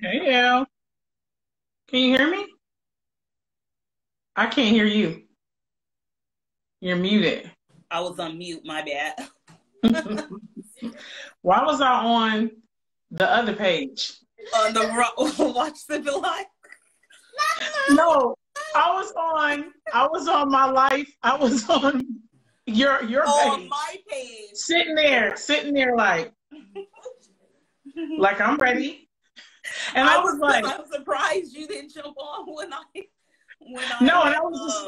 Hey, Al. Can you hear me? I can't hear you. You're muted. I was on mute, my bad. Why was I on the other page? On the watch the live. No, I was on my life. I was on your On page. my page. Sitting there like I'm ready. And I was like, I'm surprised you didn't jump on when I no, and I was just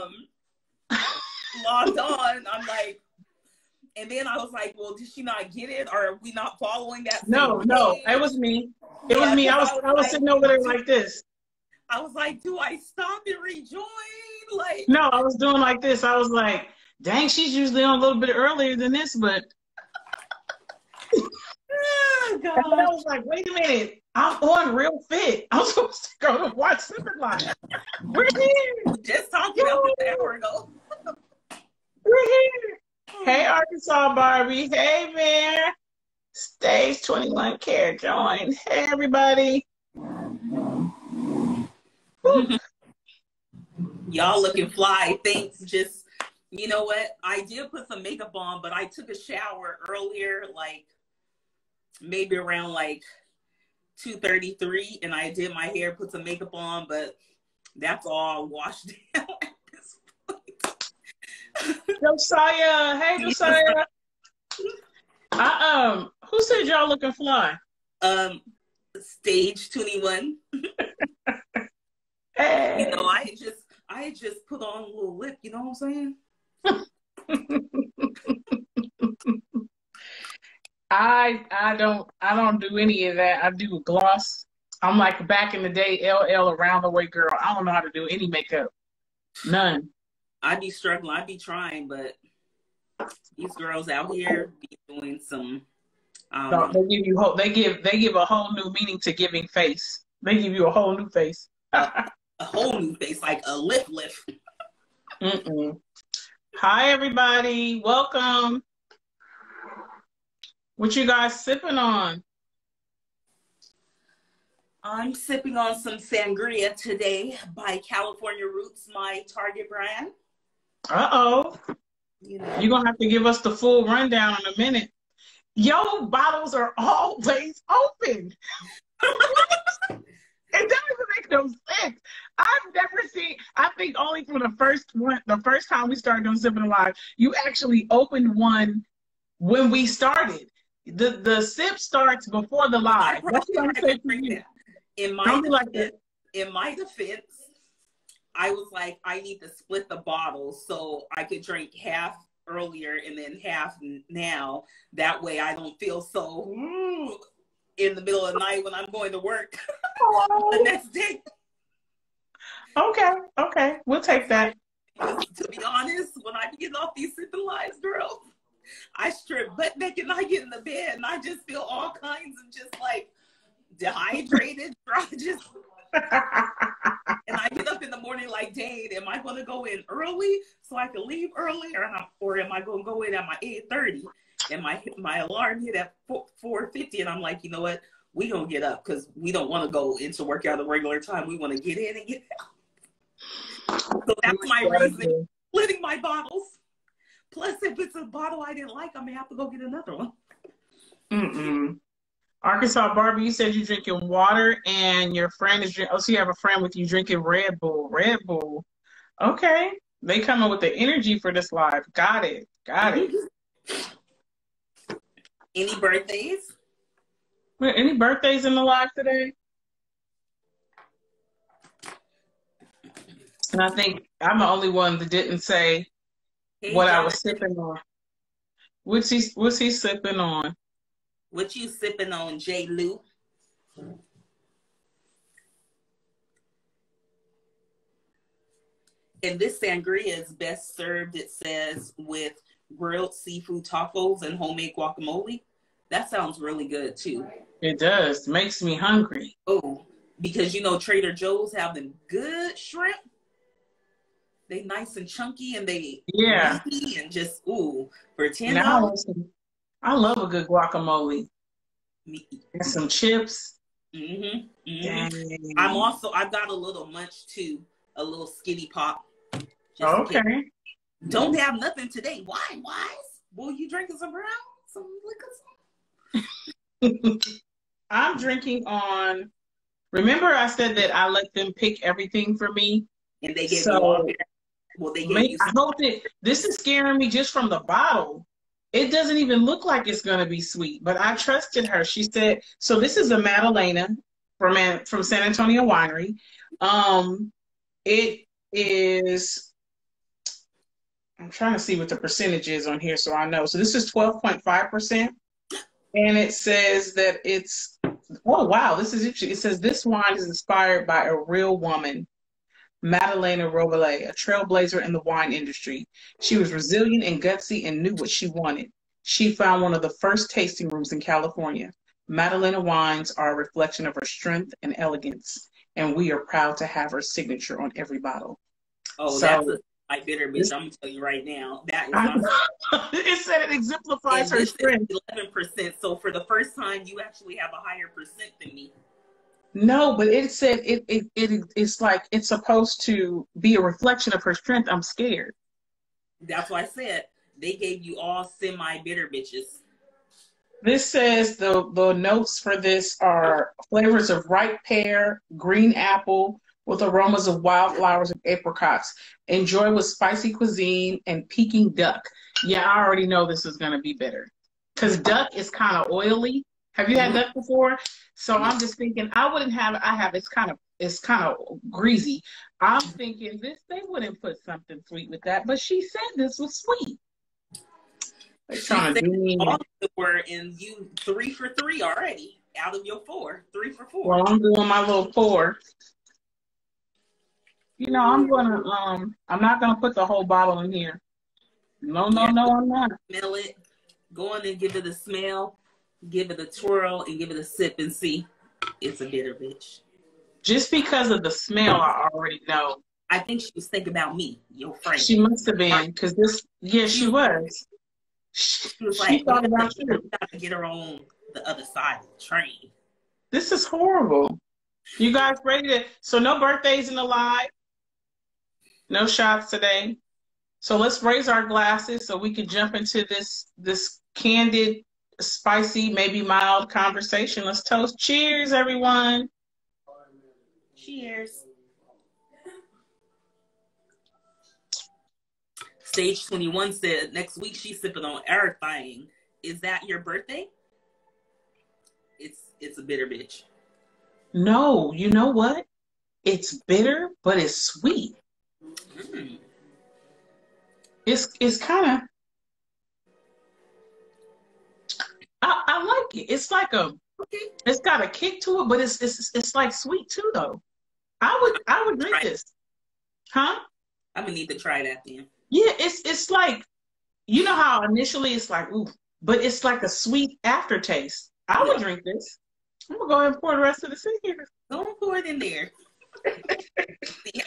logged on. I'm like, and then I was like, well, did she not get it? Or are we not following that same no, page? it was me. It was me. 'Cause I was like, sitting over there like this. I was like, do I stop and rejoin? Like, No, I was doing like this. I was like, dang, she's usually on a little bit earlier than this, but oh, and then I was like, wait a minute, I'm on Real Fit. I'm supposed to go to watch Super Live. We're here. Just talking about this an hour ago. We're here. Hey, Arkansas Barbie. Hey, man. Stage 21 Care joined. Hey, everybody. Y'all looking fly. Thanks. Just, you know what? I did put some makeup on, but I took a shower earlier, like maybe around like 2:33, and I did my hair, put some makeup on, but that's all washed down at this point. Josiah. Hey, Josiah. Who said y'all looking fly? Stage 21. Hey. You know, I just put on a little lip, you know what I'm saying? I don't do any of that. I do a gloss. I'm like back in the day, LL around the way girl. I don't know how to do any makeup. None. I be struggling. I be trying, but these girls out here be doing some. No, they give a whole new meaning to giving face. They give you a whole new face. A whole new face, like a lip lift. Hi everybody, welcome. What you guys sipping on? I'm sipping on some sangria today by California Roots, my Target brand. Uh-oh. You know. You're gonna have to give us the full rundown in a minute. Your bottles are always open. It doesn't make no sense. I've never seen, I think only from the first time we started doing Sipping Alive, you actually opened one when we started. The sip starts before the live. That's what I'm saying to you. In my defense, I was like, I need to split the bottle so I could drink half earlier and then half now. That way I don't feel so in the middle of the night when I'm going to work the next day. Okay. We'll take that. To be honest, when I get off these Sipping Lives, girl, I strip butt naked and I get in the bed and I just feel all kinds of just like dehydrated, and I get up in the morning like, dang, am I going to go in early so I can leave early, or am I going to go in at my 8:30? And my alarm hit at 4:50, and I'm like, you know what? We gonna get up because we don't want to go into work out at the regular time. We want to get in and get out. So that's my reason, splitting my bottles. Plus, if it's a bottle I didn't like, I may have to go get another one. Arkansas Barbie, you said you're drinking water and your friend is drinking. Oh, so you have a friend with you drinking Red Bull. Red Bull. Okay. They coming with the energy for this live. Got it. Any birthdays? Any birthdays in the live today? And I think I'm the only one that didn't say what Jonathan. I was sipping on. What's he sipping on? What you sipping on, J. Lou? And this sangria is best served, it says, with grilled seafood tacos and homemade guacamole. That sounds really good, too. It does. Makes me hungry. Oh, because, you know, Trader Joe's have the good shrimp. They nice and chunky and they and just, for $10. I love a good guacamole. And some chips. I've got a little munch too, a little skinny pop. Just in case. Okay. Don't have nothing today. Why? Well, you drinking some brown? Some liquor? I'm drinking on. Remember, I said that I let them pick everything for me, and they gave you all. Well, they gave you. I hope that this is scaring me just from the bottle. It doesn't even look like it's going to be sweet, but I trusted her. She said, so this is a Madalena from San Antonio Winery. It is, I'm trying to see what the percentage is on here so I know. So this is 12.5%. And it says that it's, oh, wow, this is interesting. It says this wine is inspired by a real woman, Madalena Robillé, a trailblazer in the wine industry. She was resilient and gutsy and knew what she wanted. She found one of the first tasting rooms in California. Madalena wines are a reflection of her strength and elegance, and we are proud to have her signature on every bottle. Oh, so, that's a bitter bitch. I'm gonna tell you right now. That is not. It said it exemplifies her strength. 11%. So for the first time, you actually have a higher percent than me. No, but it said it's like it's supposed to be a reflection of her strength. I'm scared. That's why I said they gave you all semi-bitter bitches. This says the notes for this are flavors of ripe pear, green apple, with aromas of wildflowers and apricots. Enjoy with spicy cuisine and Peking duck. Yeah, I already know this is going to be bitter because duck is kind of oily. Have you had duck before? So I'm just thinking it's kind of greasy. I'm thinking they wouldn't put something sweet with that, but she said this was sweet. They're trying to do me. All of them were in you 3 for 3 already out of your 4. 3 for 4. Well, I'm doing my little 4. You know, I'm not gonna put the whole bottle in here. No, I'm not. Smell it. Go on and give it a smell. Give it a twirl and give it a sip and see. It's a bitter bitch. Just because of the smell, I already know. I think she was thinking about me, your friend. She must have been, because she was. She was like, thought about you. Got to get her on the other side of the train. This is horrible. You guys ready so no birthdays in the live? No shots today. So let's raise our glasses so we can jump into this candid, spicy, maybe mild conversation. Let's toast. Cheers, everyone. Cheers. Stage 21 said next week she's sipping on everything. Is that your birthday? It's a bitter bitch. No, you know what? It's bitter, but it's sweet. Mm. It's kind of. I like it. It's like it's got a kick to it, but it's like sweet too, though. I would drink this, huh? I'm gonna need to try that then. Yeah, it's like, you know how initially it's like ooh, but it's like a sweet aftertaste. I would drink this. I'm gonna go ahead and pour the rest of this in here. Go and pour it in there. I'll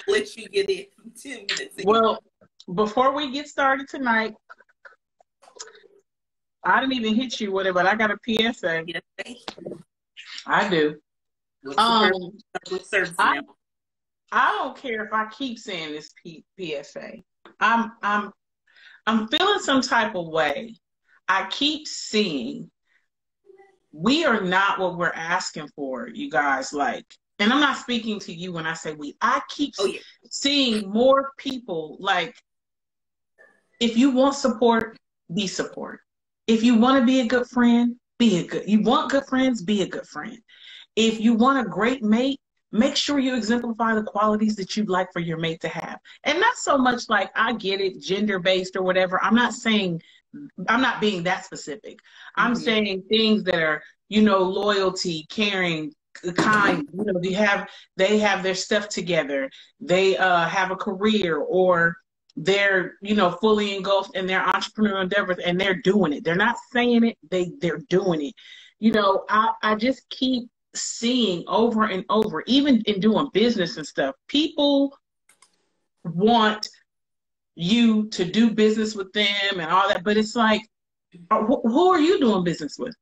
let you get it 10 minutes. Well, before we get started tonight, I didn't even hit you with it, but I got a PSA. Yes, I do. I don't care if I keep saying this PSA. I'm feeling some type of way. I keep seeing we are not what we're asking for, you guys. Like, and I'm not speaking to you when I say we. I keep seeing more people. Like, if you want support, be support. If you want to be a good friend, you want good friends, be a good friend. If you want a great mate, make sure you exemplify the qualities that you'd like for your mate to have. And not so much like, I get it, gender-based or whatever. I'm not being that specific. I'm saying things that are, loyalty, caring, kind, they have their stuff together. They have a career, or they're, fully engulfed in their entrepreneurial endeavors, and they're doing it. They're not saying it, they're doing it. I just keep seeing over and over, even in doing business and stuff, people want you to do business with them and all that, but it's like, who are you doing business with?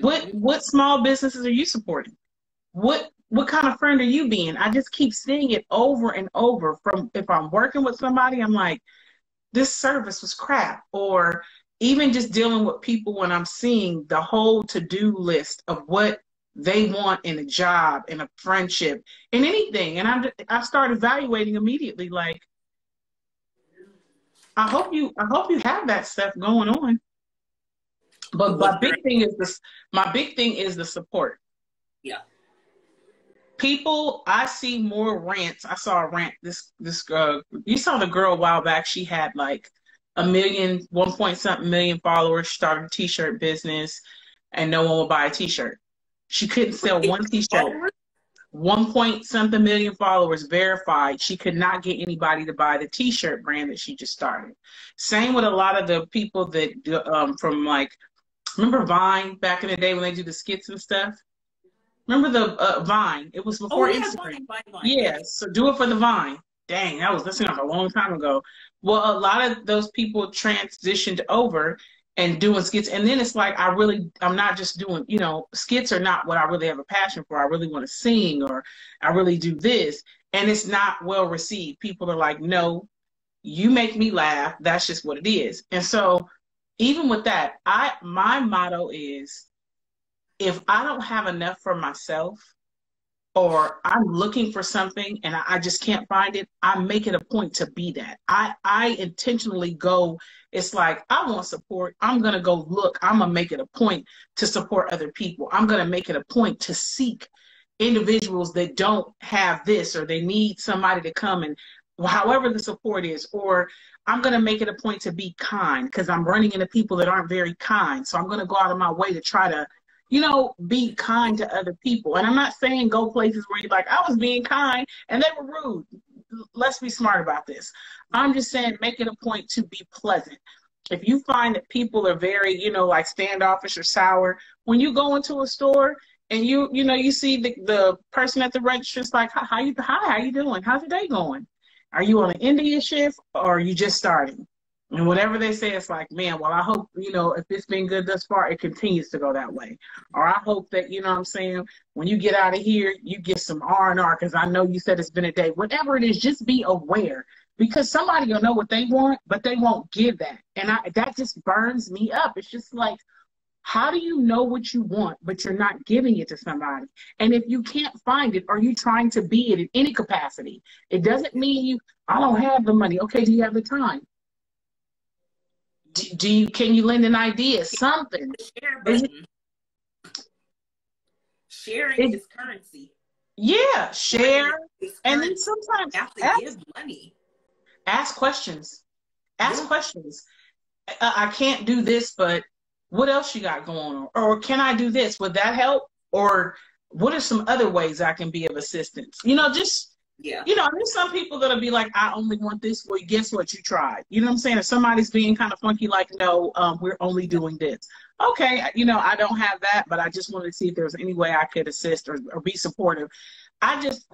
What small businesses are you supporting? what kind of friend are you being? I just keep seeing it over and over. From if I'm working with somebody, I'm like, this service was crap. Or even just dealing with people when I'm seeing the whole to-do list of what they want in a job, in a friendship, in anything. And I start evaluating immediately, like, I hope you have that stuff going on. But my big thing is the support. Yeah. People, I see more rants. I saw a rant. This girl, you saw the girl a while back. She had like 1 point something million followers. Started a t-shirt business, and no one would buy a t-shirt. She couldn't sell one t-shirt. 1 point something million followers verified. She could not get anybody to buy the t-shirt brand that she just started. Same with a lot of the people that from like, remember Vine back in the day when they do the skits and stuff? Remember the Vine? It was before Instagram. Vine. Yeah, so do it for the Vine. Dang, that's a long time ago. Well, a lot of those people transitioned over and doing skits. And then it's like, I'm not just doing, skits are not what I really have a passion for. I really want to sing, or I really do this. And it's not well received. People are like, no, you make me laugh. That's just what it is. And so even with that, my motto is, if I don't have enough for myself, or I'm looking for something and I just can't find it, I make it a point to be that. I intentionally go, it's like, I want support. I'm going to go look. I'm going to make it a point to support other people. I'm going to make it a point to seek individuals that don't have this, or they need somebody to come and however the support is, or I'm going to make it a point to be kind because I'm running into people that aren't very kind. So I'm going to go out of my way to try to be kind to other people. And I'm not saying go places where you're like, I was being kind and they were rude. Let's be smart about this. I'm just saying, make it a point to be pleasant. If you find that people are very, like standoffish or sour, when you go into a store and you see the person at the register, it's like, hi, how you doing? How's your day going? Are you on an India shift, or are you just starting? And whatever they say, it's like, man, well, I hope, if it's been good thus far, it continues to go that way. Or I hope that, what I'm saying, when you get out of here, you get some R&R, because I know you said it's been a day. Whatever it is, just be aware, because somebody will know what they want, but they won't give that. And that just burns me up. It's just like, how do you know what you want, but you're not giving it to somebody? And if you can't find it, are you trying to be it in any capacity? It doesn't mean I don't have the money. Okay, do you have the time? Can you lend an idea? Something. Sharing is currency. Yeah, share. And then sometimes you have to give money. Ask questions. Ask questions. I can't do this, but what else you got going on? Or can I do this? Would that help? Or what are some other ways I can be of assistance? There's some people that'll be like, I only want this. Well, guess what? You tried. You know what I'm saying? If somebody's being kind of funky, like, no, we're only doing this. Okay, I don't have that, but I just wanted to see if there was any way I could assist or be supportive. I'm just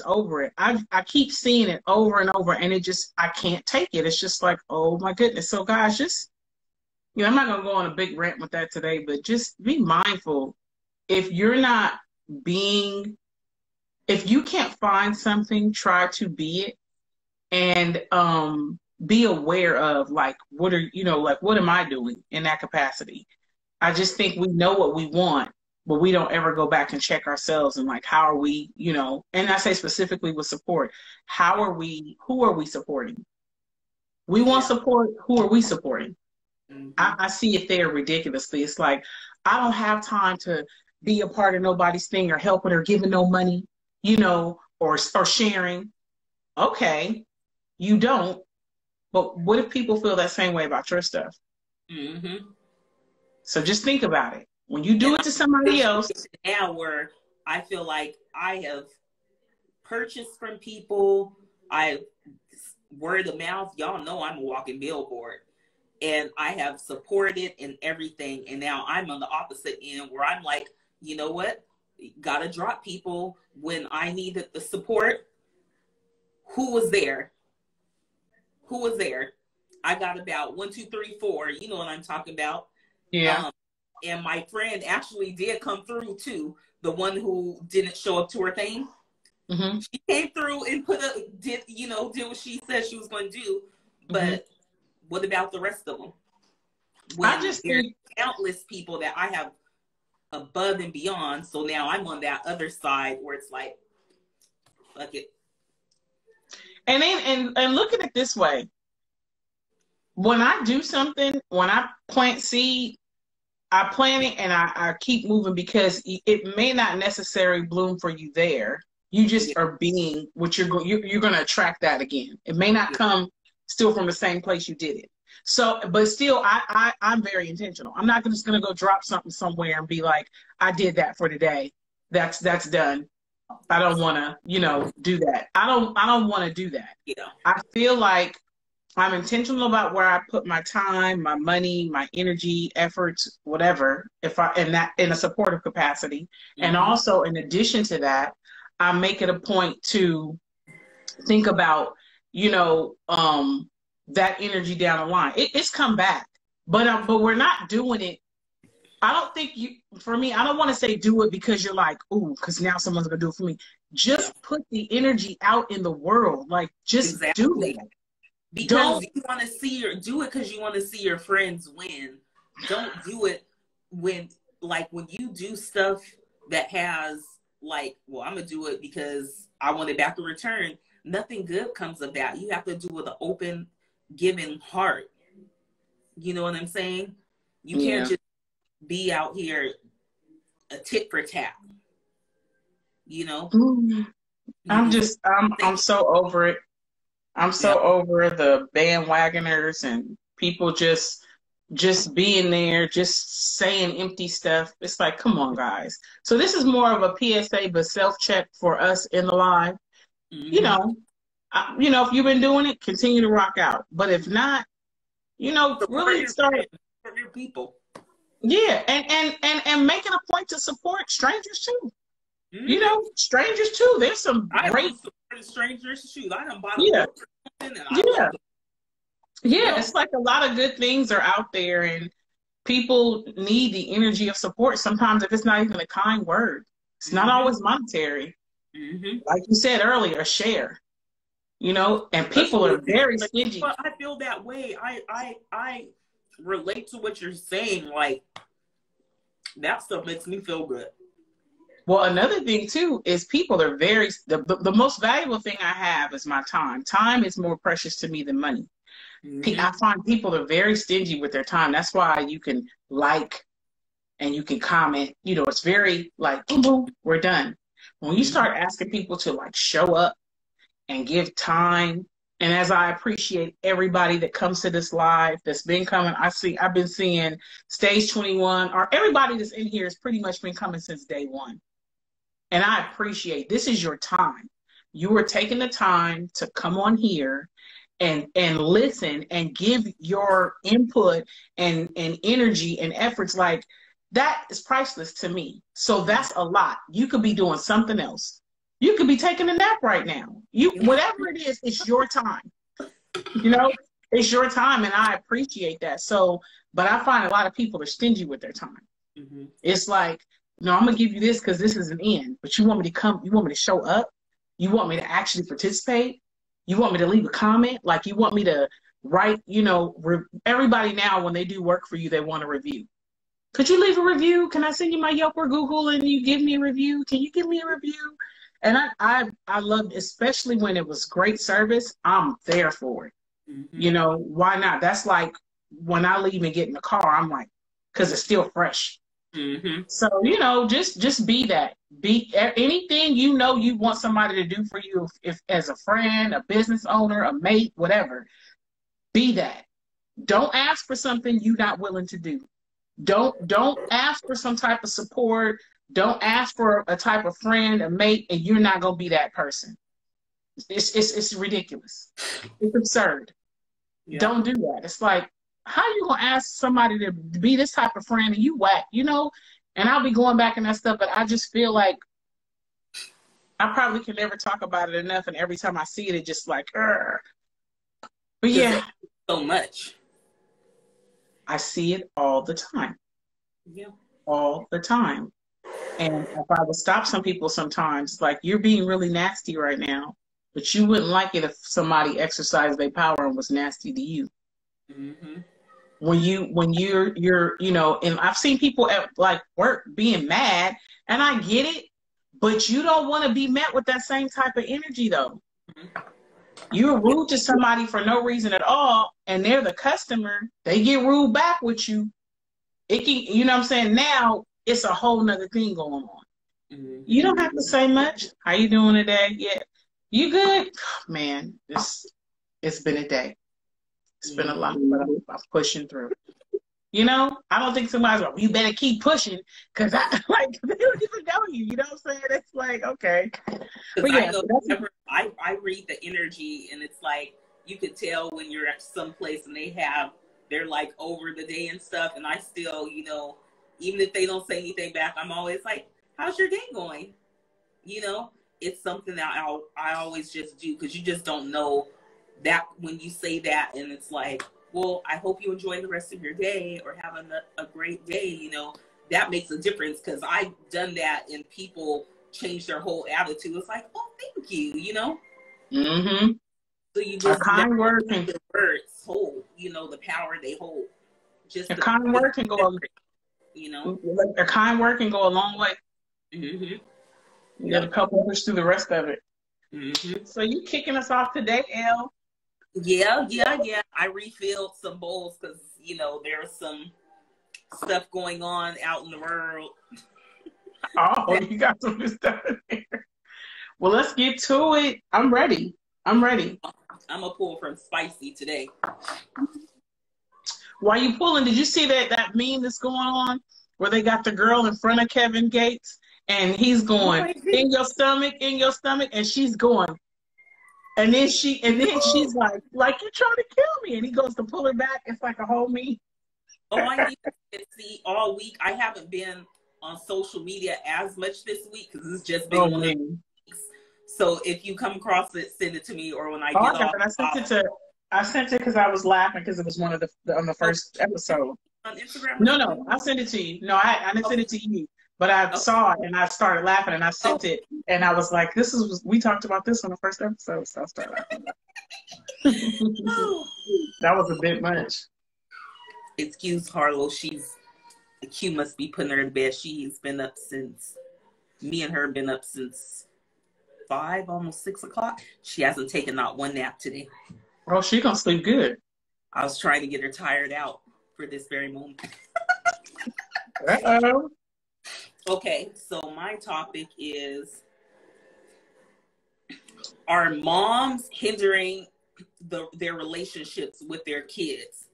over it. I keep seeing it over and over, and I can't take it. It's just like, oh my goodness. So guys, just, I'm not going to go on a big rant with that today, but just be mindful. If you can't find something, try to be it, and be aware of, like, what am I doing in that capacity? I just think we know what we want, but we don't ever go back and check ourselves and, like, how are we, and I say specifically with support, who are we supporting? We want support. Who are we supporting? Mm-hmm. I see it there ridiculously. It's like, I don't have time to be a part of nobody's thing or helping or giving no money, or sharing. Okay, you don't. But what if people feel that same way about your stuff? Mm-hmm. So just think about it. When you do it to somebody else. Now where I feel like I have purchased from people, word of mouth, y'all know I'm a walking billboard. And I have supported and everything. And now I'm on the opposite end where I'm like, you know what? Gotta drop people when I needed the support. Who was there? I got about 1, 2, 3, 4. You know what I'm talking about. Yeah. And my friend actually did come through too, the one who didn't show up to her thing. Mm-hmm. She came through and did what she said she was going to do. But Mm-hmm. what about the rest of them? When I just think countless people that I have above and beyond. So now I'm on that other side where it's like, fuck it. And look at it this way. When I do something, when I plant seed, I plant it and I keep moving because it may not necessarily bloom for you there. You just are being what you're going to attract that again. It may not come still from the same place you did it. So, but still, I'm very intentional. I'm not just going to go drop something somewhere and be like, I did that for today. That's done. I don't want to, do that. I don't want to do that. Yeah. I feel like I'm intentional about where I put my time, my money, my energy, efforts, whatever, in a supportive capacity. Mm-hmm. And also in addition to that, I make it a point to think about, that energy down the line. It's come back, but we're not doing it. I don't think for me, I don't want to say do it because you're like, ooh, because now someone's going to do it for me. Just put the energy out in the world. Like, just do that. Because you want to do it because you want to see your friends win. Don't do it when you do stuff that has I'm going to do it because I want it back in return. Nothing good comes of that. You have to do it with an open, giving heart. You know what I'm saying? You can't just be out here a tit for tat. I'm so over it. I'm so over the bandwagoners and people just being there, just saying empty stuff. It's like, come on, guys. So this is more of a PSA, but self-check for us in the live. Mm-hmm. If you've been doing it, continue to rock out. But if not, really start for your people. Yeah, and making a point to support strangers too. Mm-hmm. Strangers too. There's some great strangers too. I done bought Yeah, it's like a lot of good things are out there, and people need the energy of support. Sometimes if it's not even a kind word, it's not always monetary. Mm-hmm. Like you said earlier, a share. And people are very stingy. I feel that way. I relate to what you're saying. Like, that stuff makes me feel good. Well, another thing too is people are the most valuable thing I have is my time. Time is more precious to me than money. Mm-hmm. I find people are very stingy with their time. That's why you can like and you can comment. It's very like, boom, boom, we're done. When you start asking people to show up and give time, and as I appreciate everybody that comes to this live that's been coming, I've been seeing Stage 21, or everybody that's in here has pretty much been coming since day one. And I appreciate this is your time. You are taking the time to come on here and listen and give your input and energy and efforts. Like, that is priceless to me. So that's a lot. You could be doing something else. You could be taking a nap right now. Whatever it is, it's your time. It's your time, and I appreciate that. So, but I find a lot of people are stingy with their time. Mm-hmm. It's like, no, I'm gonna give you this because this is an end. But you want me to come? You want me to show up? You want me to actually participate? You want me to leave a comment? Like, you want me to write? Everybody now, when they do work for you, they want a review. Could you leave a review? Can I send you my Yelp or Google and you give me a review? Can you give me a review? And I love, especially when it was great service, I'm there for it. Mm-hmm. Why not? That's like when I leave and get in the car, I'm like, because it's still fresh. Mm-hmm. So, just be that. Be anything you want somebody to do for you, if as a friend, a business owner, a mate, whatever. Be that. Don't ask for something you're not willing to do. Don't ask for some type of support. Don't ask for a type of friend, a mate, and you're not gonna be that person. It's ridiculous. It's absurd. Yeah. Don't do that. It's like, how you gonna ask somebody to be this type of friend and you whack, And I'll be going back and that stuff, but I just feel like I probably can never talk about it enough, and every time I see it, it just like, Urgh. But yeah, so much. I see it all the time. Yeah, all the time. And if I would stop some people sometimes, like, you're being really nasty right now, but you wouldn't like it if somebody exercised their power and was nasty to you. Mm-hmm. When you're and I've seen people at like work being mad, and I get it, but you don't want to be met with that same type of energy though. Mm-hmm. You're rude to somebody for no reason at all, and they're the customer. They get rude back with you. It can, you know what I'm saying? Now it's a whole nother thing going on. Mm-hmm. You don't have to say much. How you doing today? Yeah. You good? Man, it's been a day. It's been a lot, but I'm pushing through. I don't think somebody's like, you better keep pushing, because I like they don't even know you. You know what I'm saying? It's like, okay. Because But I yeah, know I read the energy, and it's like you could tell when you're at some place and they're like over the day and stuff, and I still, even if they don't say anything back, I'm always like, how's your day going? It's something that I always just do, because you just don't know that when you say that, and it's like, well, I hope you enjoy the rest of your day or have a great day. That makes a difference, because I've done that and people change their whole attitude. It's like, oh, thank you, Mm-hmm. So you A just kind word can the words hold, the power they hold. Just a kind word can go a kind word can go a long way. Mm-hmm. You got to help push through the rest of it. Mm-hmm. So you kicking us off today, Elle? Yeah. I refilled some bowls because there's some stuff going on out in the world. Oh, you got some good stuff in there. Well, let's get to it. I'm ready. I'm gonna pull from spicy today. While you pulling, did you see that meme that's going on where they got the girl in front of Kevin Gates and he's going, in your stomach, and she's going. And then she's like you're trying to kill me. And he goes to pull her back. It's like a whole meme. Oh, I need to see all week. I haven't been on social media as much this week because it's just been one of the weeks. So if you come across it, send it to me, or when I get off. I sent it because I was laughing because it was one of on the first episode. On Instagram? No, I sent it to you. No, I didn't send it to you. But I saw it and I started laughing and I sent it and I was like, we talked about this on the first episode, so I started laughing. That was a bit much. Excuse Harlow, the Q must be putting her to bed. She's been up since, me and her have been up since 5, almost 6 o'clock. She hasn't taken not one nap today. Oh, she gonna sleep good. I was trying to get her tired out for this very moment. Uh-oh. Okay, so my topic is, are moms hindering their relationships with their kids?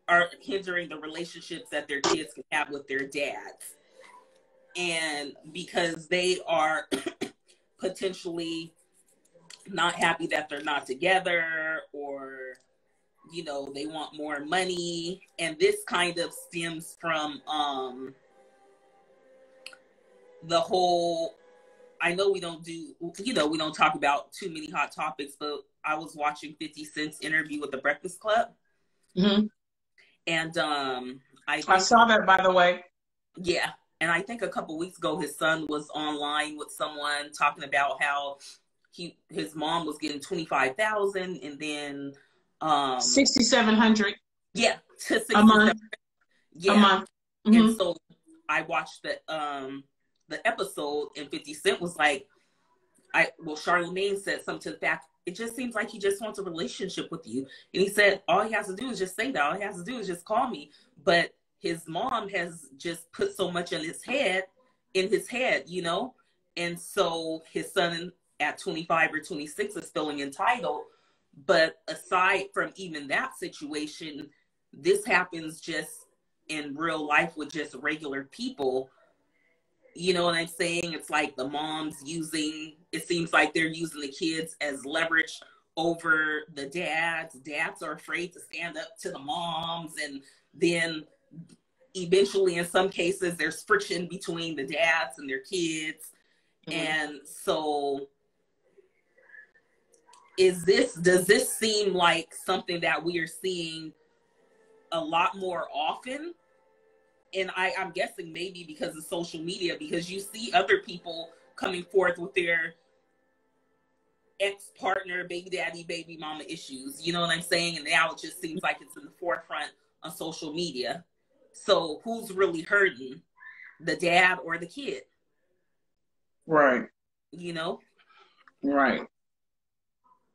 Are hindering the relationships that their kids can have with their dads? And because they are potentially not happy that they're not together, or they want more money. And this kind of stems from the whole, I know we don't talk about too many hot topics, but I was watching 50 Cent's interview with the Breakfast Club. Mm-hmm. And I saw that, by the way. Yeah. And I think a couple weeks ago, his son was online with someone talking about how his mom was getting $25,000 and then $6,700. Yeah, to a month. Yeah. A month. Mm-hmm. And so I watched the episode, and 50 Cent was like, Charlamagne said something to the fact, it just seems like he just wants a relationship with you. And he said, all he has to do is just say that. All he has to do is just call me. But his mom has just put so much in his head, And so his son at 25 or 26 is feeling entitled. But aside from even that situation, this happens just in real life with just regular people. You know what I'm saying? It's like the moms it seems like they're using the kids as leverage over the dads. Dads are afraid to stand up to the moms. And then eventually, in some cases, there's friction between the dads and their kids. Mm-hmm. And so does this seem like something that we are seeing a lot more often? And I'm guessing maybe because of social media, because you see other people coming forth with their ex-partner, baby daddy, baby mama issues. You know what I'm saying? And now it just seems like it's in the forefront on social media. So who's really hurting, the dad or the kid? Right. You know? Right.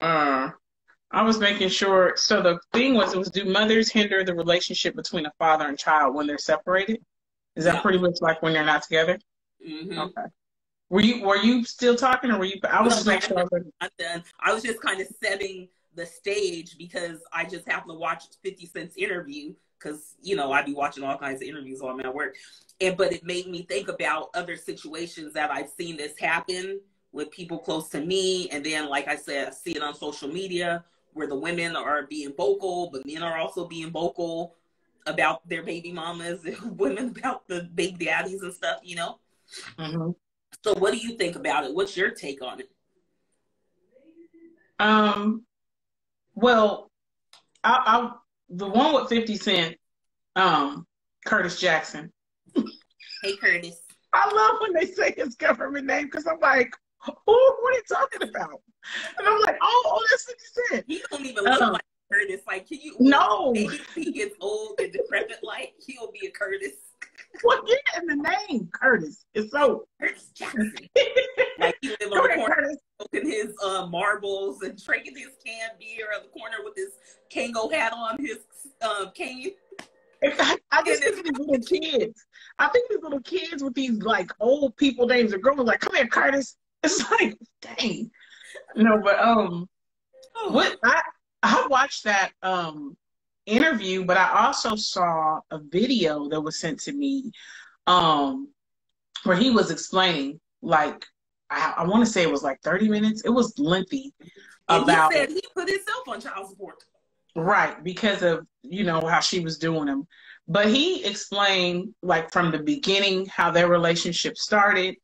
I was making sure. So the thing was, it was, do mothers hinder the relationship between a father and child when they're separated? Is that pretty much like when they're not together? Mm-hmm. Okay. Were you still talking, or were you? I was just making sure. I'm done. I was just kind of setting the stage because I just happened to watch 50 Cent's interview because, you know, I be watching all kinds of interviews while I'm at work. But it made me think about other situations that I've seen this happen with people close to me. And then, like I said, I see it on social media where the women are being vocal, but men are also being vocal about their baby mamas and women about the baby daddies and stuff, you know? Mm-hmm. So what do you think about it? What's your take on it? Well, I the one with 50 Cent, Curtis Jackson. Hey, Curtis. I love when they say his government name because I'm like, oh, what are you talking about? And I'm like, oh, that's 50 Cent. He don't even look like Curtis. Like, can you? No. Maybe if he gets old and decrepit, like he'll be a Curtis. Well, yeah, and the name Curtis is so Curtis Jackson. Like he live on the corner smoking his marbles and drinking his canned beer on the corner with his Kango hat on, his cane. I just think of these little kids. I think these little kids with these like old people names are growing like, come here, Curtis. It's like, dang. No, but what I watched that interview, but I also saw a video that was sent to me where he was explaining, like, I want to say it was like 30 minutes. It was lengthy. And about, he said he put himself on child support. Right, because of, you know, how she was doing him. But he explained, like, from the beginning, how their relationship started,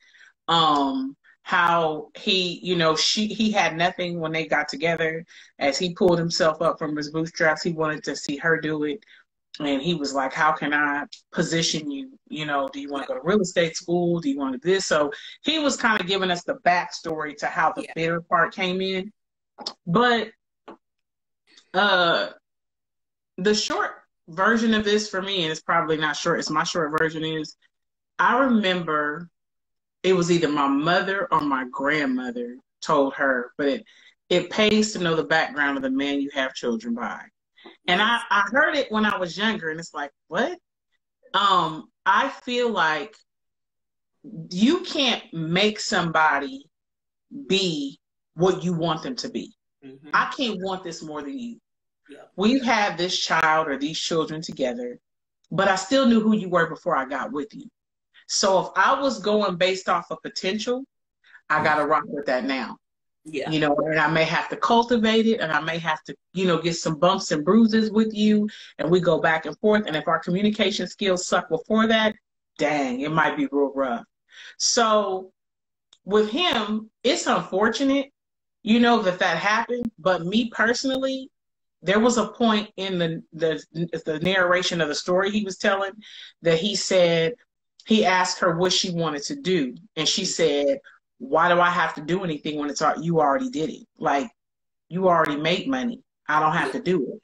how he, you know, he had nothing when they got together. As he pulled himself up from his bootstraps, he wanted to see her do it. And he was like, how can I position you? You know, do you want to go to real estate school? Do you want to do this? So he was kind of giving us the backstory to how the bitter part came in. But the short version of this for me, and it's probably not short, it's my short version, is I remember it was either my mother or my grandmother told her, but it pays to know the background of the man you have children by. And I heard it when I was younger, and it's like, what? I feel like you can't make somebody be what you want them to be. Mm-hmm. I can't want this more than you. Yeah. We've had this child or these children together, but I still knew who you were before I got with you. So if I was going based off of potential, I got to rock with that now. Yeah. You know, and I may have to cultivate it, and I may have to, you know, get some bumps and bruises with you, and we go back and forth. And if our communication skills suck before that, dang, it might be real rough. So with him, it's unfortunate, you know, that happened. But me personally, there was a point in the narration of the story he was telling that he said, he asked her what she wanted to do. And she said, why do I have to do anything when you already did it? Like, you already made money. I don't have to do it.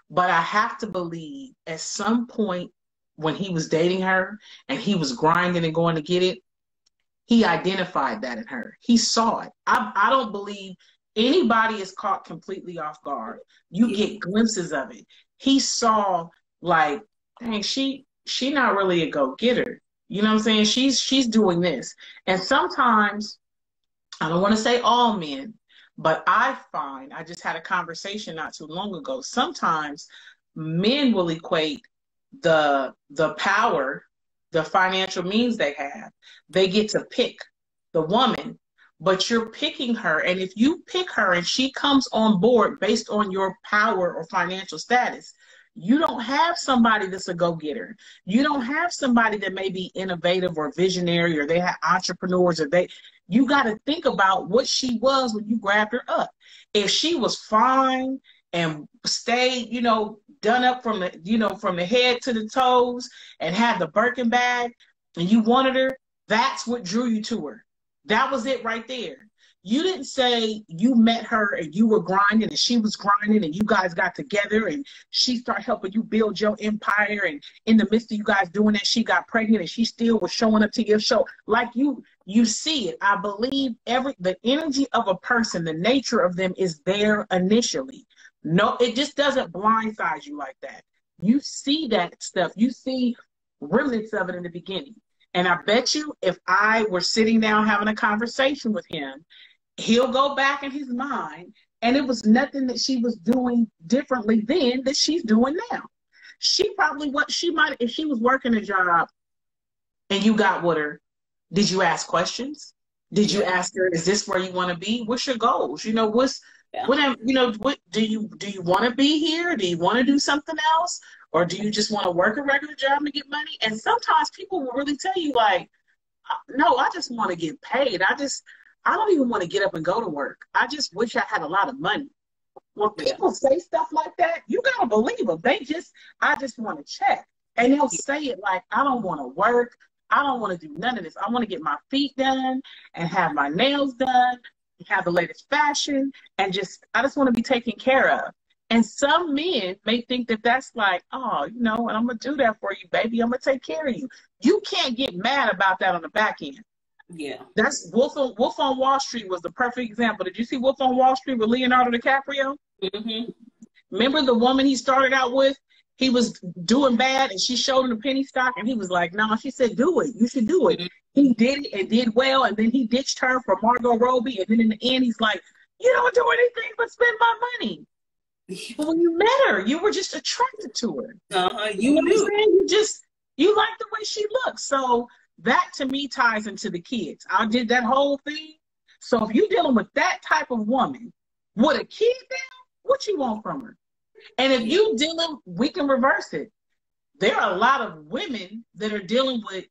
But I have to believe at some point when he was dating her and he was grinding and going to get it, he identified that in her. He saw it. I don't believe anybody is caught completely off guard. You get glimpses of it. He saw, like, dang, she not really a go-getter. You know what I'm saying? She's doing this. And sometimes, I don't want to say all men, but I just had a conversation not too long ago. Sometimes men will equate the power, the financial means they have. They get to pick the woman, but you're picking her. And if you pick her and she comes on board based on your power or financial status, you don't have somebody that's a go-getter. You don't have somebody that may be innovative or visionary, or they have entrepreneurs, or you got to think about what she was when you grabbed her up. If she was fine and stayed, you know, done up from the, you know, from the head to the toes and had the Birkin bag and you wanted her, that's what drew you to her. That was it right there. You didn't say you met her and you were grinding and she was grinding and you guys got together and she started helping you build your empire, and in the midst of you guys doing that, she got pregnant and she still was showing up to your show. Like you see it. I believe the energy of a person, the nature of them is there initially. No, it just doesn't blindside you like that. You see that stuff. You see remnants of it in the beginning. And I bet you if I were sitting down having a conversation with him, he'll go back in his mind, and it was nothing that she was doing differently then that she's doing now. She probably, if she was working a job and you got with her, did you ask questions? Did you ask her, is this where you want to be? What's your goals? You know, what do you want to be here? Do you want to do something else? Or do you just want to work a regular job and get money? And sometimes people will really tell you, like, no, I just want to get paid. I don't even want to get up and go to work. I just wish I had a lot of money. When people say stuff like that, you got to believe them. I just want to check. And they'll say it like, I don't want to work. I don't want to do none of this. I want to get my feet done and have my nails done, have the latest fashion, and I just want to be taken care of. And some men may think that that's like, oh, you know, and I'm going to do that for you, baby. I'm going to take care of you. You can't get mad about that on the back end. Yeah. That's Wolf on Wall Street was the perfect example. Did you see Wolf on Wall Street with Leonardo DiCaprio? Mm-hmm. Remember the woman he started out with? He was doing bad and she showed him the penny stock and he was like, no, she said, do it. You should do it. Mm-hmm. He did it and did well, and then he ditched her for Margot Robbie, and then in the end he's like, you don't do anything but spend my money. But when you met her, you were just attracted to her. You know what I'm saying? You like the way she looks. So that to me ties into the kids. I did that whole thing. So if you're dealing with that type of woman with a kid now, what you want from her? And if you dealing, we can reverse it. There are a lot of women that are dealing with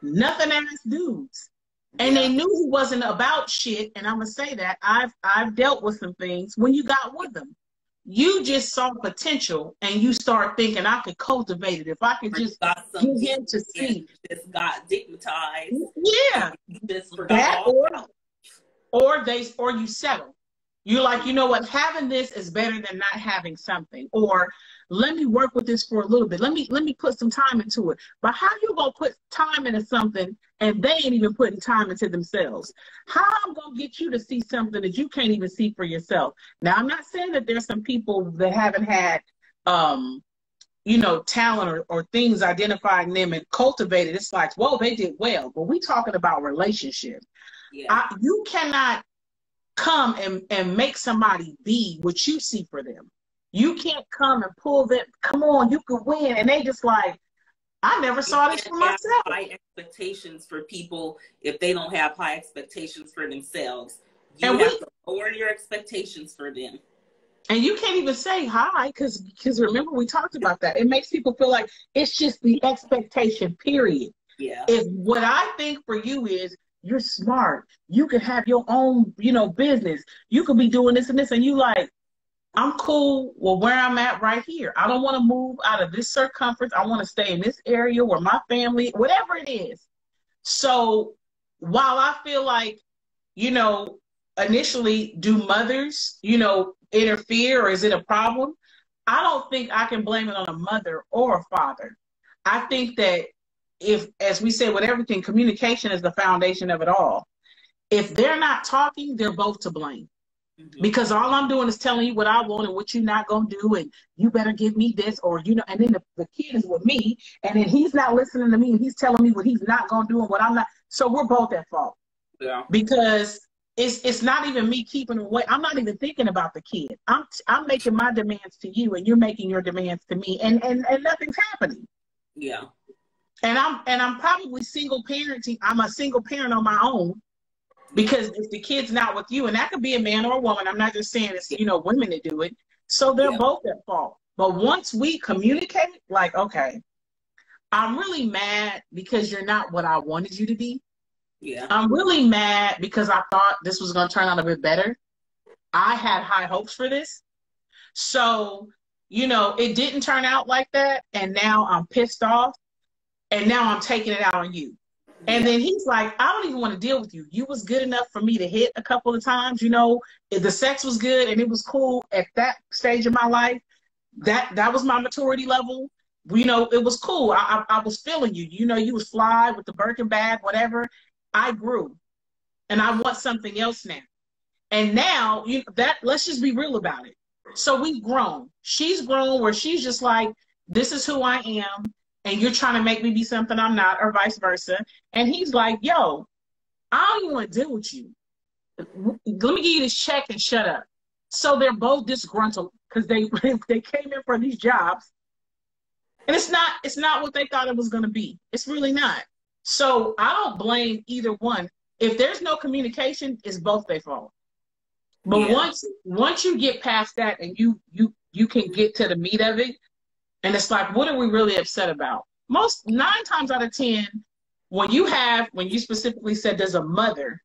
nothing ass dudes. And they knew he wasn't about shit. And I'm gonna say that I've dealt with some things when you got with them. You just saw potential and you start thinking, I could cultivate it. If I could just get him to see. Just got stigmatized. Yeah. Just forgot that, or you settle. You're like, you know what, having this is better than not having something. Or let me work with this for a little bit. Let me put some time into it. But how you gonna put time into something and they ain't even putting time into themselves? How I'm gonna get you to see something that you can't even see for yourself? Now, I'm not saying that there's some people that haven't had you know, talent or things identified in them and cultivated. It's like, whoa, they did well. But we talking about relationship. Yeah. You cannot come and make somebody be what you see for them. You can't come and pull them, come on, you could win. And they just like, I never saw this for myself. High expectations for people if they don't have high expectations for themselves. You and have to lower your expectations for them. And you can't even say hi because remember we talked about that. It makes people feel like it's just the expectation, period. Yeah. If what I think for you is you're smart, you could have your own, you know, business. You could be doing this and this, and you like, I'm cool with where I'm at right here. I don't want to move out of this circumference. I want to stay in this area where my family, whatever it is. So while I feel like, you know, initially, do mothers, you know, interfere or is it a problem? I don't think I can blame it on a mother or a father. I think that if, as we say with everything, communication is the foundation of it all. If they're not talking, they're both to blame. Mm-hmm. Because all I'm doing is telling you what I want and what you're not going to do, and you better give me this, or, you know, and then the kid is with me, and then he's not listening to me, and he's telling me what he's not going to do and what I'm not. So we're both at fault. Yeah. Because it's not even me keeping away. I'm not even thinking about the kid. I'm making my demands to you, and you're making your demands to me, and nothing's happening. Yeah. And I'm probably single parenting. I'm a single parent on my own. Because if the kid's not with you, and that could be a man or a woman, I'm not just saying it's, you know, women that do it. So they're both at fault. But once we communicate, like, okay, I'm really mad because you're not what I wanted you to be. Yeah. I'm really mad because I thought this was going to turn out a bit better. I had high hopes for this. So you know, it didn't turn out like that. And now I'm pissed off. And now I'm taking it out on you. And Yeah. then he's like, I don't even want to deal with you. You was good enough for me to hit a couple of times. You know, if the sex was good and it was cool at that stage of my life. That was my maturity level. You know, it was cool. I was feeling you. You know, you was fly with the Birkin bag, whatever. I grew, and I want something else now. And now, let's just be real about it. So we've grown. She's grown where she's just like, this is who I am, and you're trying to make me be something I'm not, or vice versa. And he's like, yo, I don't even want to deal with you. Let me give you this check and shut up. So they're both disgruntled because they came in for these jobs, and it's not what they thought it was going to be. It's really not. So I don't blame either one. If there's no communication, it's both their fault. But once you get past that and you can get to the meat of it, and it's like, what are we really upset about? 9 times out of 10, when you specifically said there's a mother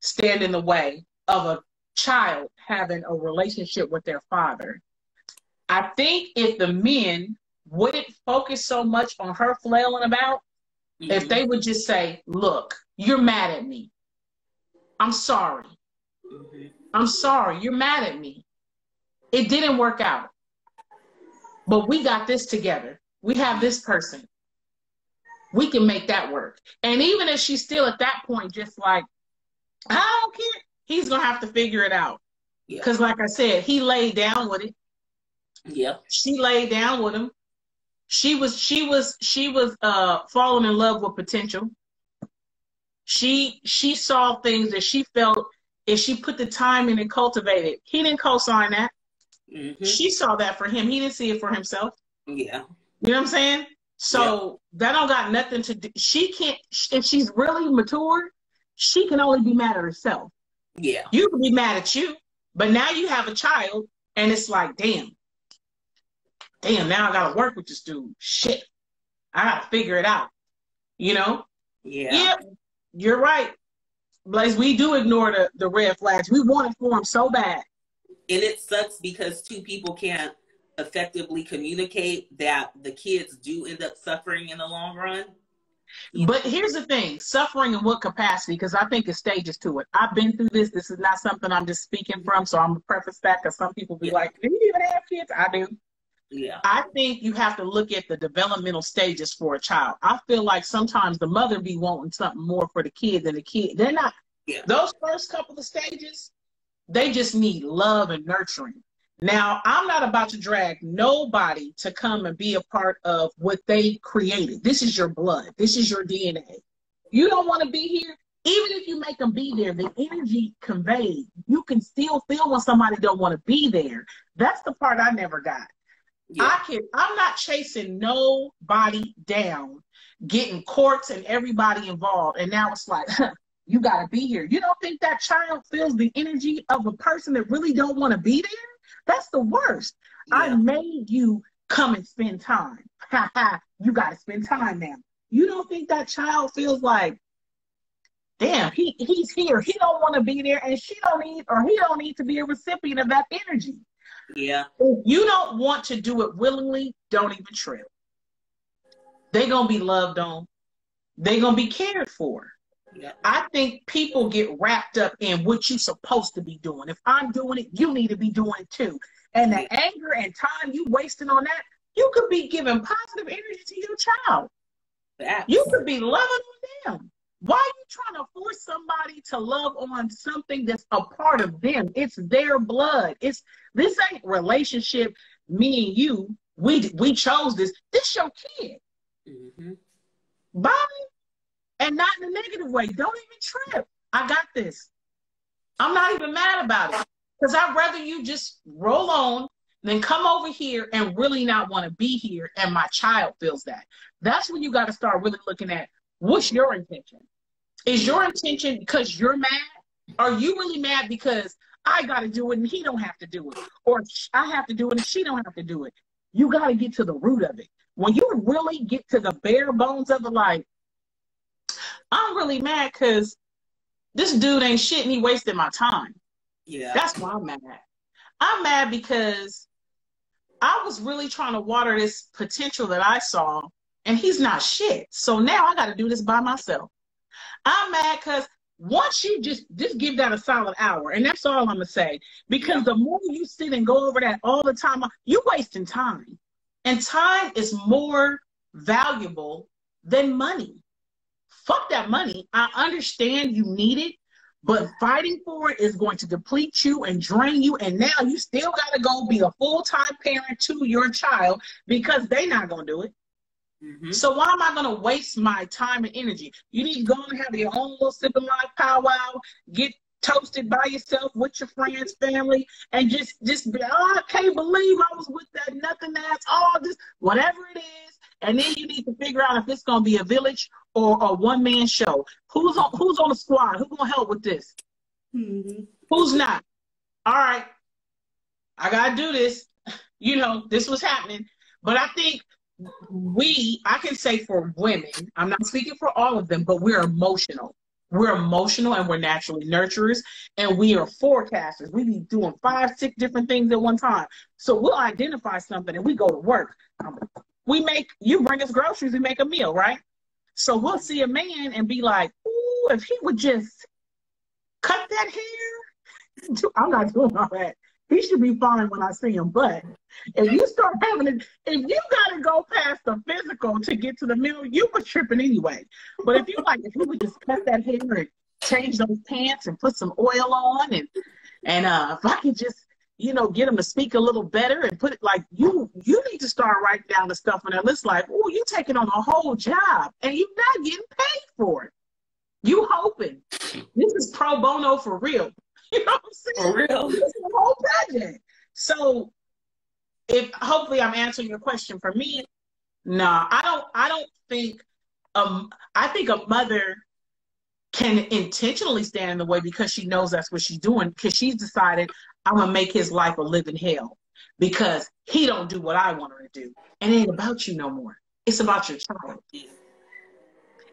stand in the way of a child having a relationship with their father, I think if the men wouldn't focus so much on her flailing about, if they would just say, look, you're mad at me. I'm sorry. I'm sorry. You're mad at me. It didn't work out. But we got this together. We have this person. We can make that work. And even if she's still at that point, just like, I don't care, he's going to have to figure it out. Because like I said, he laid down with it. Yeah. She laid down with him. She was falling in love with potential. She saw things that she felt if she put the time in and cultivated. He didn't co-sign that. She saw that for him. He didn't see it for himself. Yeah. You know what I'm saying? So that don't got nothing to do. She can't, if she's really mature, she can only be mad at herself. Yeah. You can be mad at you, but now you have a child and it's like, damn, now I gotta work with this dude. Shit. I gotta figure it out. You know? Yeah, you're right. Blaze, we do ignore the red flags. We want it for him so bad. And it sucks because two people can't effectively communicate that the kids do end up suffering in the long run. But here's the thing, suffering in what capacity? Because I think it's stages to it. I've been through this. This is not something I'm just speaking from, so I'm going to preface that because some people be like, do you even have kids? I do. Yeah. I think you have to look at the developmental stages for a child. I feel like sometimes the mother be wanting something more for the kid than the kid. They're not. Those first couple of stages, they just need love and nurturing. Now, I'm not about to drag nobody to come and be a part of what they created. This is your blood. This is your DNA. You don't want to be here. Even if you make them be there, the energy conveyed, you can still feel when somebody don't want to be there. That's the part I never got. Yeah. I'm not chasing nobody down, getting courts and everybody involved. And now it's like, you got to be here. You don't think that child feels the energy of a person that really don't want to be there? That's the worst. Yeah. I made you come and spend time. You got to spend time now. You don't think that child feels like, damn, he's here. He don't want to be there, and he don't need to be a recipient of that energy. Yeah. If you don't want to do it willingly, don't even trip. They're going to be loved on. They're going to be cared for. Yeah. I think people get wrapped up in what you're supposed to be doing. If I'm doing it, you need to be doing it too. And the anger and time you wasting on that, you could be giving positive energy to your child. You could be loving on them. Why are you trying to force somebody to love on something that's a part of them? It's their blood. This ain't relationship, me and you. We chose this. This your kid. Bye. And not in a negative way. Don't even trip. I got this. I'm not even mad about it. Because I'd rather you just roll on than come over here and really not want to be here and my child feels that. That's when you got to start really looking at what's your intention. Is your intention because you're mad? Are you really mad because I got to do it and he don't have to do it? Or I have to do it and she don't have to do it? You got to get to the root of it. When you really get to the bare bones of it, like, I'm really mad because this dude ain't shit and he wasted my time. Yeah. That's why I'm mad. I'm mad because I was really trying to water this potential that I saw, and he's not shit. So now I got to do this by myself. I'm mad because once you just give that a solid hour, and that's all I'm gonna say. Because the more you sit and go over that all the time, you're wasting time, and time is more valuable than money. Fuck that money. I understand you need it, but fighting for it is going to deplete you and drain you. And now you still got to go be a full-time parent to your child because they're not going to do it. Mm-hmm. So why am I going to waste my time and energy? You need to go and have your own little Sipping Life powwow, get toasted by yourself with your friends, family, and just be, oh, I can't believe I was with that nothing ass, all this, whatever it is. And then you need to figure out if it's going to be a village or a one-man show. Who's on the squad? Who's going to help with this? Mm-hmm. Who's not? All right, I got to do this. You know, this was happening. But I think I can say for women, I'm not speaking for all of them, but we're emotional. We're emotional and we're naturally nurturers, and we are forecasters. We be doing 5, 6 different things at one time. So we'll identify something and we go to work. You bring us groceries, we make a meal, right? So we'll see a man and be like, ooh, if he would just cut that hair. I'm not doing all that. He should be fine when I see him. But if you start if you got to go past the physical to get to the middle, you were tripping anyway. But if he would just cut that hair and change those pants and put some oil on, and if I could just, get him to speak a little better and put it like, you need to start writing down the stuff on that list like, oh, you taking on a whole job and you're not getting paid for it. You hoping. This is pro bono for real. You know what I'm saying? For real. This is a whole project. So hopefully I'm answering your question. For me, no, I don't think, I think a mother can intentionally stand in the way because she knows that's what she's doing, because she's decided, I'm going to make his life a living hell because he don't do what I want her to do. And it ain't about you no more. It's about your child.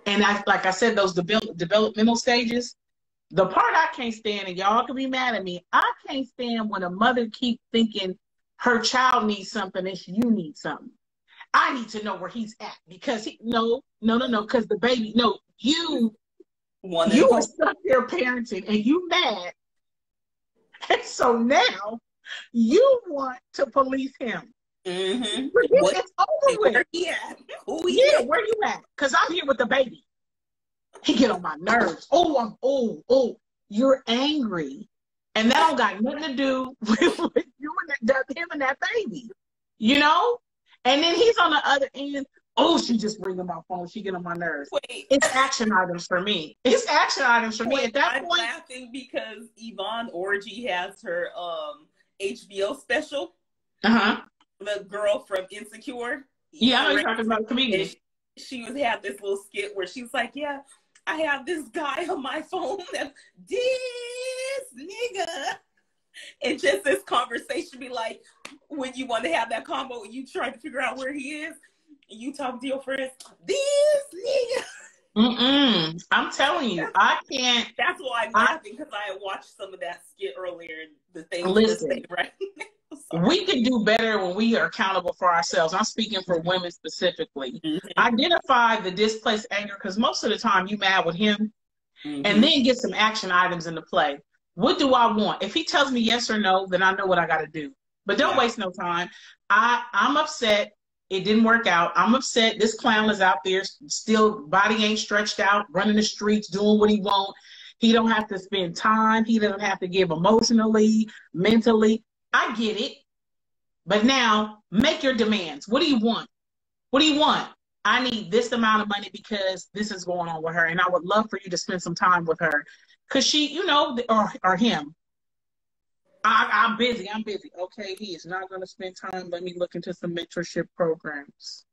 And like I said, those developmental stages, the part I can't stand, and y'all can be mad at me, I can't stand when a mother keeps thinking her child needs something and you need something. I need to know where he's at because no, because the baby, you are stuck there parenting and you mad. And so now you want to police him. Mm-hmm. It's over with. Where he at? Where you at? Because I'm here with the baby. He get on my nerves. Oh, you're angry. And that don't got nothing to do with you and him and that baby. And then he's on the other end. Oh, she just ringing my phone. She get on my nerves. Wait. It's action items for me. At that point. I'm laughing because Yvonne Orji has her HBO special. Uh-huh. The girl from Insecure. Yeah, I know you're talking about a comedian. She had this little skit where she was like, yeah, I have this guy on my phone that this nigga. And just this conversation be like, when you want to have that combo, you try to figure out where he is, and you talk to your friends, this nigga. I'm telling you, I can't. That's why I'm laughing, because I had watched some of that skit earlier. The thing, right? We can do better when we are accountable for ourselves. I'm speaking for women specifically. Mm-hmm. Identify the displaced anger, because most of the time you mad with him, and then get some action items into play. What do I want? If he tells me yes or no, then I know what I got to do. But don't waste no time. I'm upset. It didn't work out. I'm upset. This clown is out there, still body ain't stretched out, running the streets, doing what he want. He don't have to spend time. He doesn't have to give emotionally, mentally. I get it. But now make your demands. What do you want? What do you want? I need this amount of money because this is going on with her. And I would love for you to spend some time with her. Because she, or him. I'm busy. Okay, he is not going to spend time. Let me look into some mentorship programs.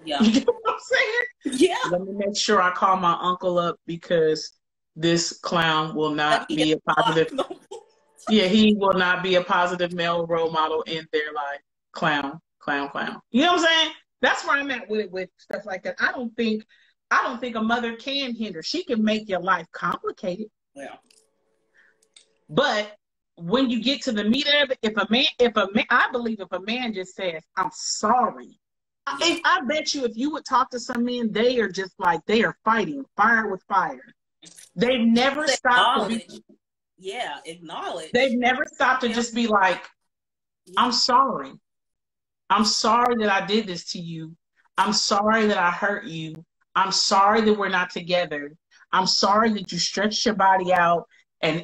Yeah. You know what I'm saying? Yeah. Let me make sure I call my uncle up because this clown will not be a positive. Yeah, he will not be a positive male role model in their life. Clown. You know what I'm saying? That's where I'm at with stuff like that. I don't think a mother can hinder. She can make your life complicated. Yeah. But when you get to the meat of it, I believe if a man just says, I'm sorry, I bet you if you would talk to some men, they are just like, they are fighting fire with fire. They've never stopped to be. Yeah, acknowledge. They've never stopped to just be like, I'm sorry. I'm sorry that I did this to you. I'm sorry that I hurt you. I'm sorry that we're not together. I'm sorry that you stretched your body out and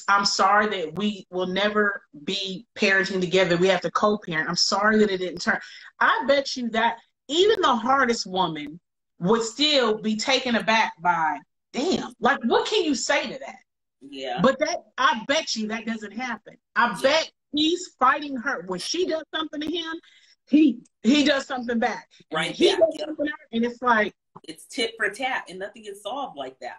I'm sorry that we will never be parenting together. We have to co-parent. I'm sorry that it didn't turn. I bet you that even the hardest woman would still be taken aback by, damn, like what can you say to that? Yeah. But I bet you that doesn't happen. I bet he's fighting her. When she does something to him, he does something back. Right. He does something to her, and it's like, it's tit for tat, and nothing is solved like that.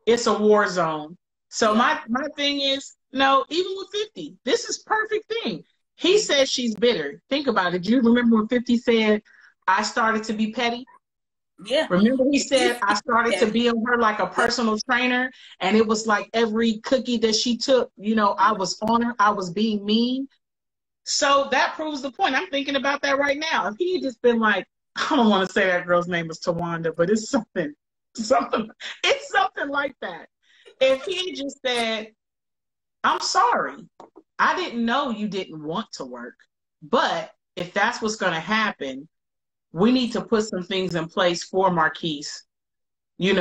It's a war zone. So my thing is, no, even with 50, this is perfect thing. He says she's bitter. Think about it. Do you remember when 50 said, I started to be petty? Yeah. Remember he said, I started to be on her like a personal trainer, and it was like every cookie that she took, I was on her, I was being mean. So that proves the point. I'm thinking about that right now. If he had just been like, I don't want to say that girl's name is Tawanda, but it's something, it's something like that. If he had just said, I'm sorry, I didn't know you didn't want to work, but if that's what's going to happen, we need to put some things in place for Marquise. He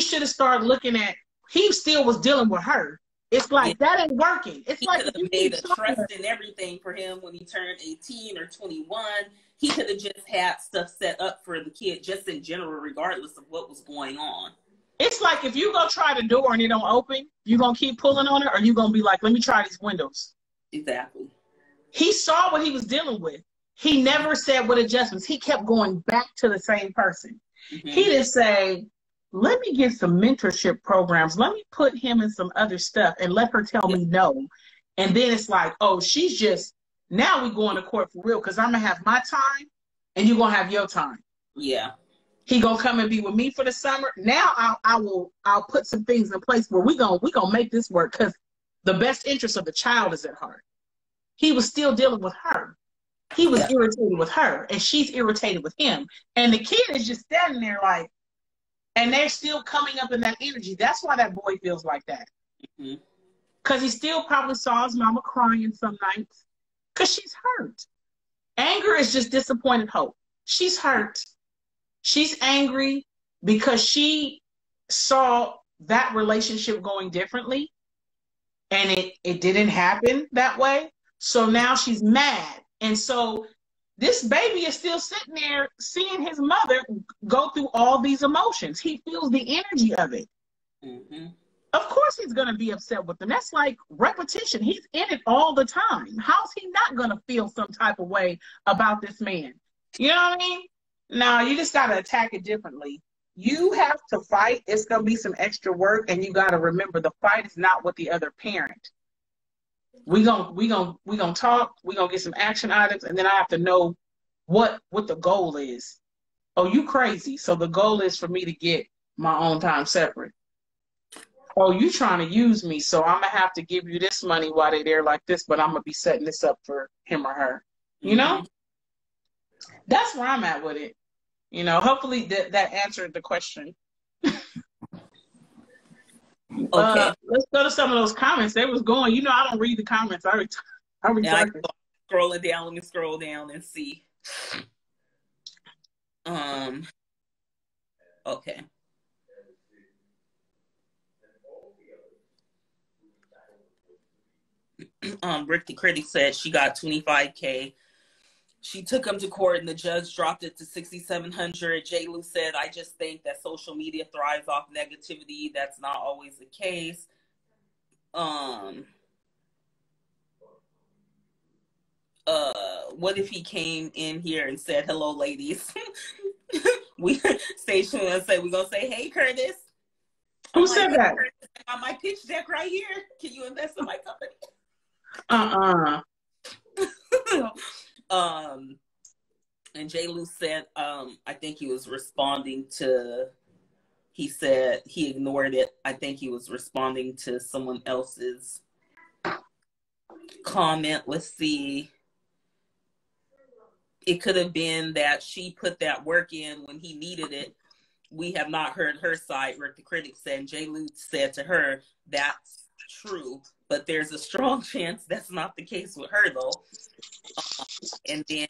should have started looking at, he still was dealing with her. It's like, that ain't working. It's he like could have made a trust and everything for him when he turned 18 or 21. He could have just had stuff set up for the kid just in general, regardless of what was going on. It's like if you go try the door and it don't open, you going to keep pulling on it, or you going to be like, let me try these windows. Exactly. He saw what he was dealing with. He never said what adjustments. He kept going back to the same person. Mm-hmm. He didn't say, let me get some mentorship programs. Let me put him in some other stuff and let her tell me no. And then it's like, oh, she's just, now we going to court for real because I'm going to have my time and you're going to have your time. Yeah. He gonna come and be with me for the summer. Now I'll put some things in place where we gonna make this work because the best interest of the child is at heart. He was still dealing with her. He was irritated with her, and she's irritated with him. And the kid is just standing there like, and they're still coming up in that energy. That's why that boy feels like that. Because he still probably saw his mama crying some nights because she's hurt. Anger is just disappointed hope. She's hurt. She's angry because she saw that relationship going differently and it didn't happen that way. So now she's mad. And so this baby is still sitting there seeing his mother go through all these emotions. He feels the energy of it. Mm-hmm. Of course he's going to be upset with them. That's like repetition. He's in it all the time. How's he not going to feel some type of way about this man? You know what I mean? No, you just got to attack it differently. You have to fight. It's going to be some extra work, and you got to remember the fight is not with the other parent. We gonna talk. We gonna get some action items, and then I have to know what the goal is. Oh, you crazy? So the goal is for me to get my own time separate. Oh, you trying to use me? So I'm gonna have to give you this money while they're there like this, but I'm gonna be setting this up for him or her. You know? That's where I'm at with it. Hopefully that answered the question. Okay. Let's go to some of those comments. They was going. I don't read the comments. I read scrolling down. Let me scroll down and see. Okay. Rick the Critic said she got $25K. She took him to court and the judge dropped it to $6,700. J. Lou said, I just think that social media thrives off negativity. That's not always the case. What if he came in here and said, hello, ladies? We stay tuned and say, we're going to say, hey, Curtis. Who said that? Curtis, on my pitch deck right here. Can you invest in my company? And J. Lou said, I think he was responding to he said he ignored it. I think he was responding to someone else's comment. Let's see. It could have been that she put that work in when he needed it. We have not heard her side, Rick the critic said. And J. Lou said to her, that's true, but there's a strong chance that's not the case with her, though. And then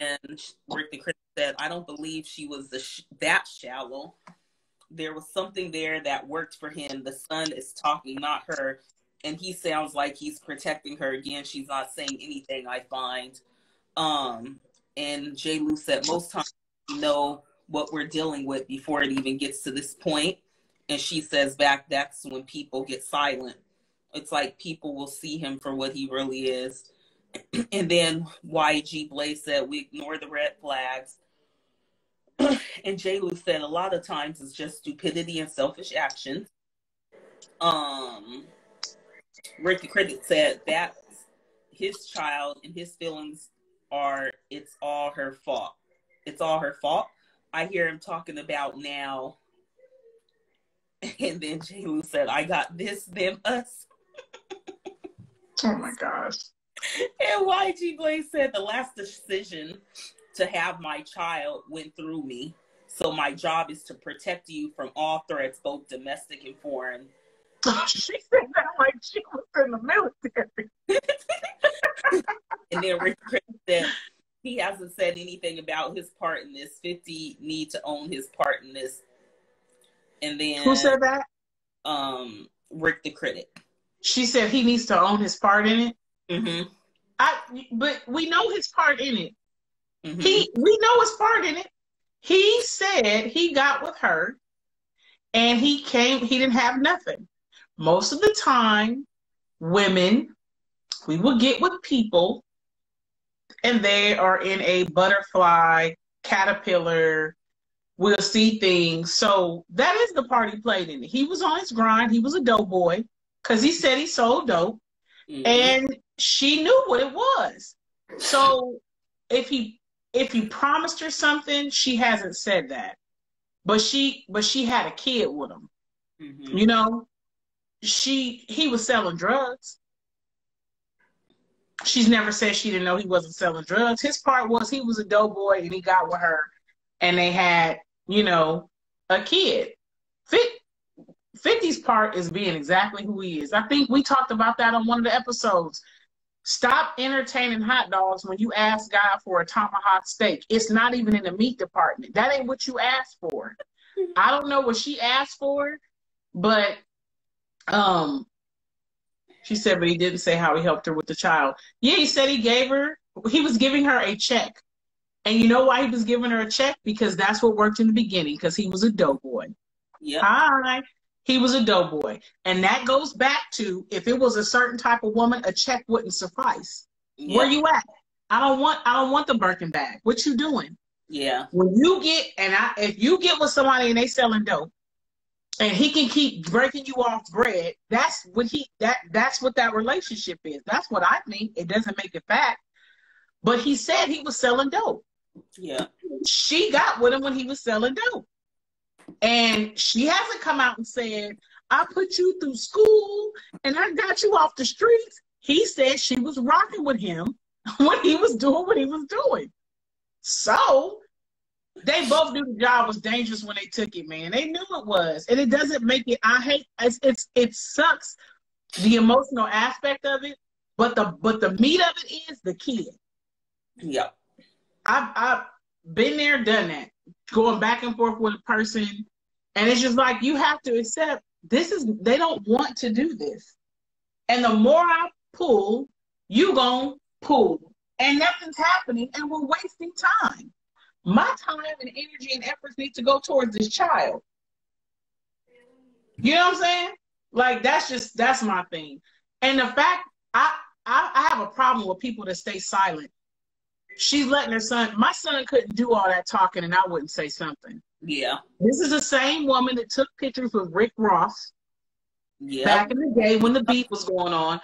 Rick the critic said, I don't believe she was that shallow. There was something there that worked for him. The son is talking, not her. And he sounds like he's protecting her. Again, she's not saying anything, I find. And J. Lou said, most times we know what we're dealing with before it even gets to this point. And she says back, that's when people get silent. It's like people will see him for what he really is. And then YG Blaze said, we ignore the red flags. And J. Lou said, a lot of times it's just stupidity and selfish actions. Rick the critic said that's his child and his feelings it's all her fault. It's all her fault. I hear him talking about now. And then J. Lou said, I got this, them, us. Oh my gosh. And YG Blaze said, the last decision to have my child went through me. So my job is to protect you from all threats, both domestic and foreign. She said that like she was in the military. And then Rick said he hasn't said anything about his part in this. 50 need to own his part in this. And then who said that? Rick the critic. She said he needs to own his part in it. Mm-hmm. But we know his part in it. Mm-hmm. We know his part in it. He said he got with her and he didn't have nothing. Most of the time, women, we will get with people and they are in a butterfly, caterpillar, we'll see things. So that is the part he played in it. He was on his grind. He was a dope boy because he said he sold dope. Mm-hmm. And she knew what it was. So if he promised her something, she hasn't said that. But she had a kid with him. Mm-hmm. You know, he was selling drugs. She's never said she didn't know he wasn't selling drugs. His part was he was a dope boy and he got with her and they had, you know, a kid. 50's part is being exactly who he is. I think we talked about that on one of the episodes. Stop entertaining hot dogs when you ask God for a tomahawk steak. It's not even in the meat department. That ain't what you asked for. I don't know what she asked for, but she said, but he didn't say how he helped her with the child. Yeah, he said he was giving her a check. And you know why he was giving her a check? Because that's what worked in the beginning, because he was a dope boy. Yeah. Hi. He was a dope boy. And that goes back to, if it was a certain type of woman, a check wouldn't suffice. Yeah. Where you at? I don't want the Birkin bag. What you doing? Yeah. When you get, if you get with somebody and they selling dope, and he can keep breaking you off bread, that's what that relationship is. That's what I think. It doesn't make it fact. But he said he was selling dope. Yeah. She got with him when he was selling dope. And she hasn't come out and said, I put you through school and I got you off the streets. He said she was rocking with him when he was doing what he was doing. So they both knew the job was dangerous when they took it, man. They knew it was. And it doesn't make it, it sucks, the emotional aspect of it, but the meat of it is the kid. Yeah. I've been there, done that. Going back and forth with a person, and it's just like, you have to accept they don't want to do this. And the more I pull, you gon' pull. And nothing's happening, and we're wasting time. My time and energy and efforts need to go towards this child. You know what I'm saying? Like, that's my thing. And the fact, I have a problem with people that stay silent. She's letting her son, my son couldn't do all that talking and I wouldn't say something. Yeah. This is the same woman that took pictures with Rick Ross back in the day when the beef was going on.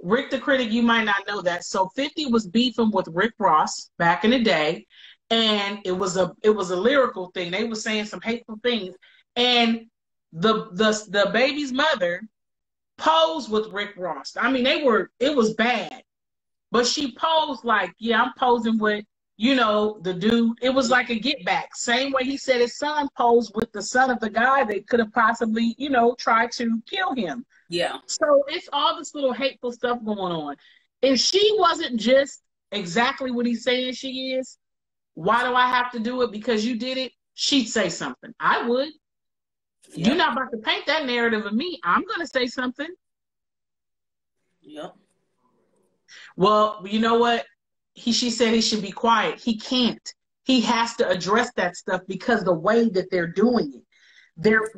Rick the critic, you might not know that. So 50 was beefing with Rick Ross back in the day. And it was a lyrical thing. They were saying some hateful things. And the baby's mother posed with Rick Ross. I mean, it was bad. But she posed like, yeah, I'm posing with, the dude. It was like a get back. Same way he said his son posed with the son of the guy that could have possibly, tried to kill him. Yeah. So it's all this little hateful stuff going on. If she wasn't just exactly what he's saying she is, why do I have to do it because you did it? She'd say something. I would. Yep. You're not about to paint that narrative of me. I'm going to say something. Yep. Well, you know what? She said he should be quiet. He can't. He has to address that stuff because the way that they're doing it.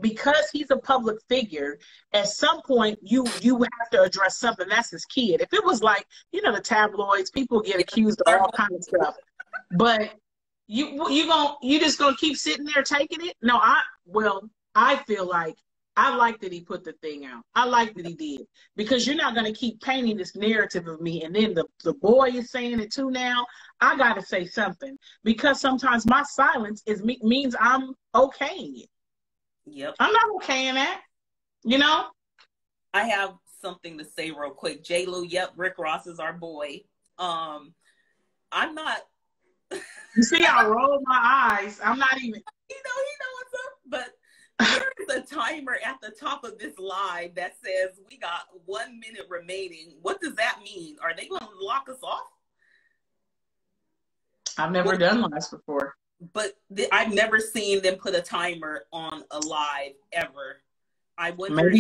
Because he's a public figure, at some point you have to address something. That's his kid. If it was like, the tabloids, people get accused of all kinds of stuff. But you just gonna keep sitting there taking it? No, I feel like I like that he put the thing out. I like that he did. Because you're not going to keep painting this narrative of me. And then the boy is saying it too now. I got to say something. Because sometimes my silence means I'm okaying it. Yep. I'm not okaying that. I have something to say real quick. J. Lou, yep, Rick Ross is our boy. I'm not. You see, I roll my eyes. I'm not even. He know what's up. But there is a timer at the top of this live that says we got 1 minute remaining. What does that mean? Are they going to lock us off? I've never done lives before. But I've never seen them put a timer on a live ever. I wonder.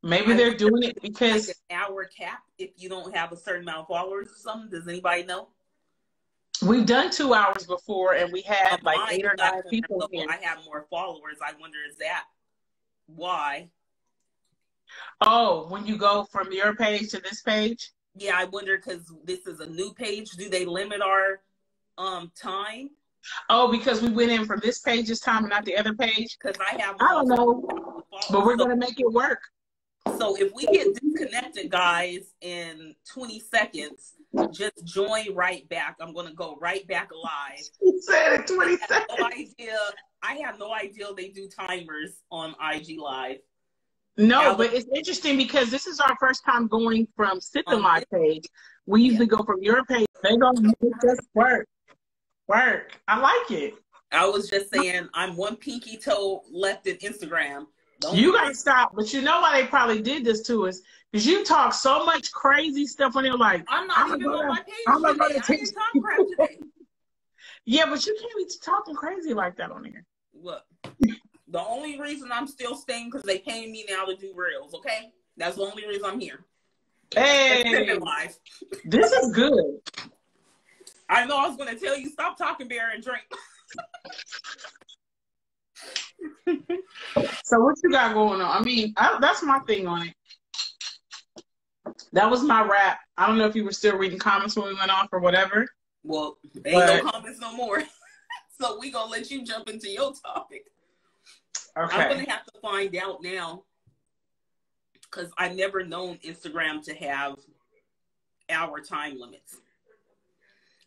Maybe they're doing it because like an hour cap if you don't have a certain amount of followers or something. Does anybody know? We've done 2 hours before, and we had like 8 or 9 people here. I have more followers. I wonder, is that why? Oh, when you go from your page to this page? Yeah, I wonder because this is a new page. Do they limit our time? Oh, because we went in from this page's time and not the other page? Because I don't know, but we're going to make it work. So if we get disconnected, guys, in 20 seconds, just join right back. I'm going to go right back live. You said it 20 seconds. I have no idea they do timers on IG Live. No, but it's interesting because this is our first time going from Sipping Live page. We usually go from your page. They're going to make us work. I like it. I was just saying, I'm one pinky toe left in Instagram. You gotta stop. But you know why they probably did this to us? Because you talk so much crazy stuff when you're like, I'm not even on my page today. I didn't talk crap today. Yeah, but you can't be talking crazy like that on here. Look, the only reason I'm still staying because they paying me now to do reels, okay? That's the only reason I'm here. Hey, this is good. I know I was going to tell you, stop talking, beer, and drink. So what you got going on? I mean, that's my thing on it. That was my rap. I don't know if you were still reading comments when we went off or whatever. Well, ain't no comments no more. So we going to let you jump into your topic. Okay. I'm going to have to find out now because I've never known Instagram to have hour time limits.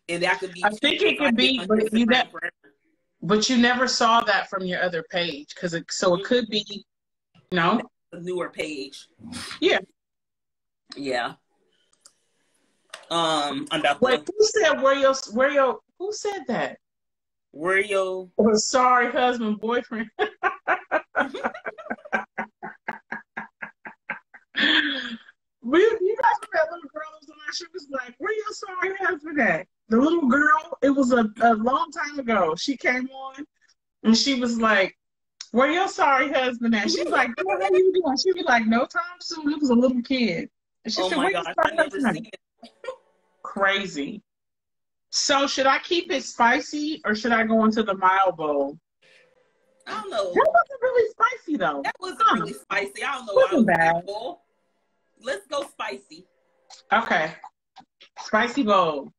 And that could be. I think it could be, but you never saw that from your other page because it could be, no, a newer page. Yeah. Yeah. I'm about. Wait, who said who said that? Where your sorry husband boyfriend? You guys remember that little girl that was on our show? Was like, where your sorry husband at? The little girl, it was a long time ago. She came on and she was like, where your sorry husband at? She's like, what are you doing? She was like, no time soon. It was a little kid. And she said, my God, I never seen it. Crazy. So should I keep it spicy or should I go into the mild bowl? I don't know. That wasn't really spicy though. That wasn't really spicy. I don't know. Wasn't bad. Let's go spicy. Okay. Spicy bowl.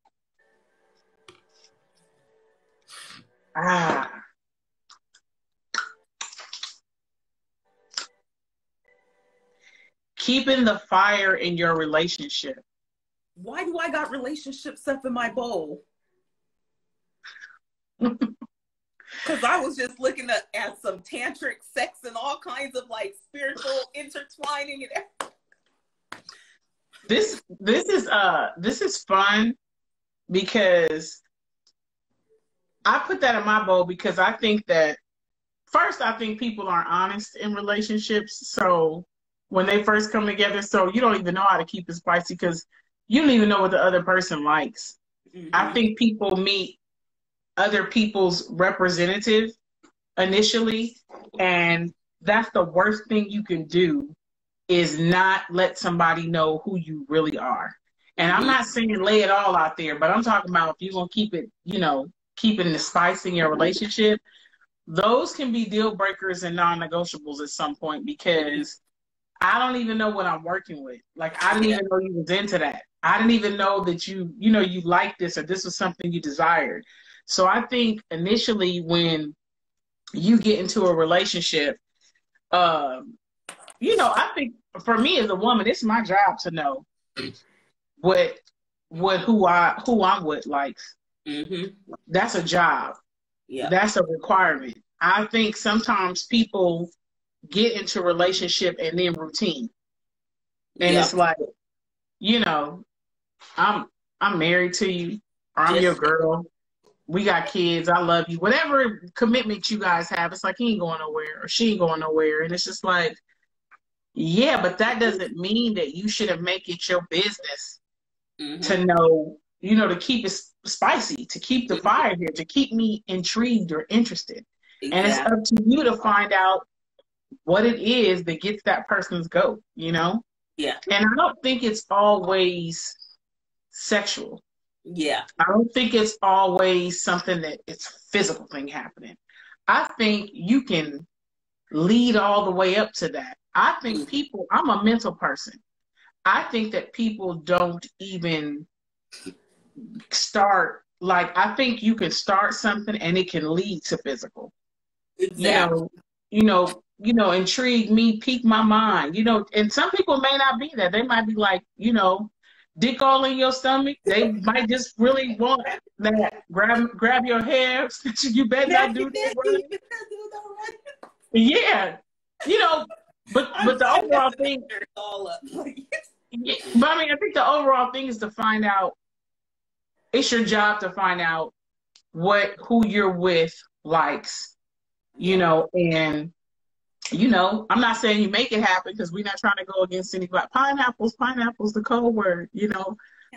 Keeping the fire in your relationship. Why do I got relationship stuff in my bowl? Because I was just looking at some tantric sex and all kinds of like spiritual intertwining and This is fun because I put that in my bowl because I think that first I think people aren't honest in relationships. So when they first come together, so you don't even know how to keep it spicy because you don't even know what the other person likes. mm-hmm. I think people meet other people's representative initially, and that's the worst thing you can do is not let somebody know who you really are. And I'm not saying lay it all out there, but I'm talking about if you're going to keep it, keeping the spice in your relationship, those can be deal breakers and non-negotiables at some point because I don't even know what I'm working with. Like, I didn't even know you was into that. I didn't even know that you liked this or this was something you desired. So I think initially when you get into a relationship, I think for me as a woman, it's my job to know who I'm with likes. Mm-hmm. That's a job. Yeah. That's a requirement. I think sometimes people get into relationship and then routine. And it's like, I'm married to you, or I'm your girl. We got kids. I love you. Whatever commitment you guys have, it's like he ain't going nowhere or she ain't going nowhere. And it's just like, yeah, but that doesn't mean that you shouldn't make it your business to know, to keep it spicy, to keep the fire here, to keep me intrigued or interested. Exactly. And it's up to you to find out what it is that gets that person's goat, Yeah. And I don't think it's always sexual. Yeah. I don't think it's always something that it's a physical thing happening. I think you can lead all the way up to that. I think I'm a mental person. I think that people don't even start, I think you can start something and it can lead to physical. Exactly. Intrigue me, pique my mind, and some people may not be that. They might be like, dick all in your stomach. They might just really want that. Grab your hair. You better not do that. Yeah. But the overall thing. But I mean, I think the overall thing is to find out. It's your job to find out who you're with likes, and I'm not saying you make it happen because we're not trying to go against anybody. Pineapples, the code word,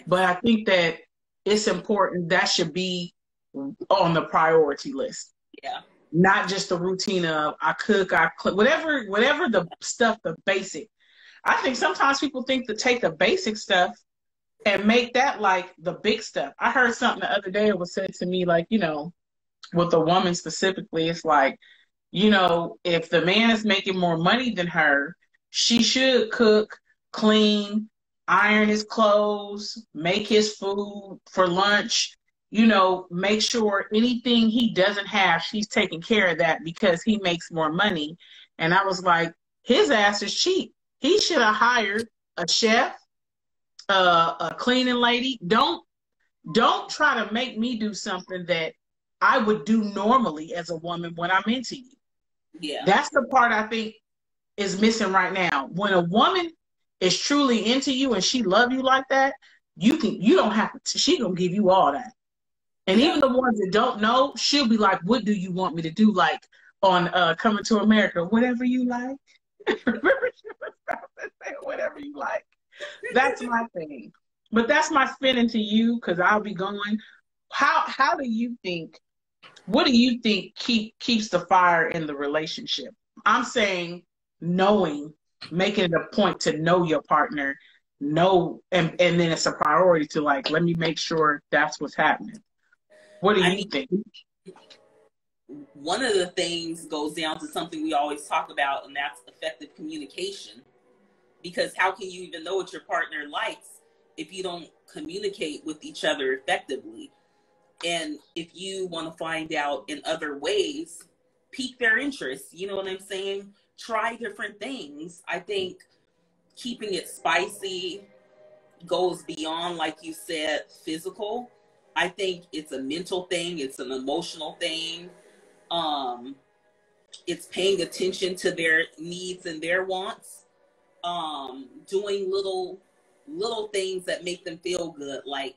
But I think that it's important that should be on the priority list. Yeah. Not just the routine of I cook, whatever the stuff, the basic. I think sometimes people think to take the basic stuff and make that like the big stuff. I heard something the other day. It was said to me like, with a woman specifically, it's like, if the man is making more money than her, she should cook, clean, iron his clothes, make his food for lunch, make sure anything he doesn't have, she's taking care of that because he makes more money. And I was like, his ass is cheap. He should have hired a chef, a cleaning lady. Don't try to make me do something that I would do normally as a woman when I'm into you. Yeah. That's the part I think is missing right now. When a woman is truly into you and she love you like that, you don't have to, she gonna give you all that. And even the ones that don't know, she'll be like, what do you want me to do? Like on Coming to America, whatever you like. Remember she was about to say whatever you like. That's my thing. But that's my spin into you because I'll be going. How do you think, what do you think keeps the fire in the relationship? I'm saying knowing, making it a point to know your partner, and then it's a priority to like, let me make sure that's what's happening. What do you think? One of the things goes down to something we always talk about, and that's effective communication. Because how can you even know what your partner likes if you don't communicate with each other effectively? And if you want to find out in other ways, pique their interest. You know what I'm saying? Try different things. I think keeping it spicy goes beyond, like you said, physical. I think it's a mental thing. It's an emotional thing. It's paying attention to their needs and their wants. Doing little things that make them feel good, like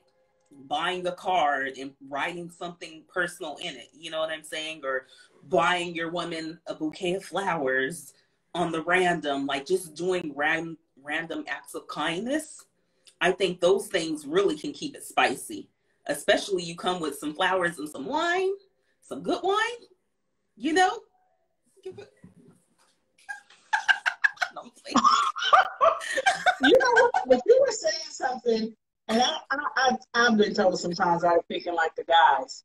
buying a card and writing something personal in it. You know what I'm saying? Or buying your woman a bouquet of flowers on the random, like just doing random acts of kindness. I think those things really can keep it spicy, especially you come with some flowers and some wine, some good wine, you know? Give it. You know what? But you were saying something, and I've been told sometimes I'm thinking like the guys.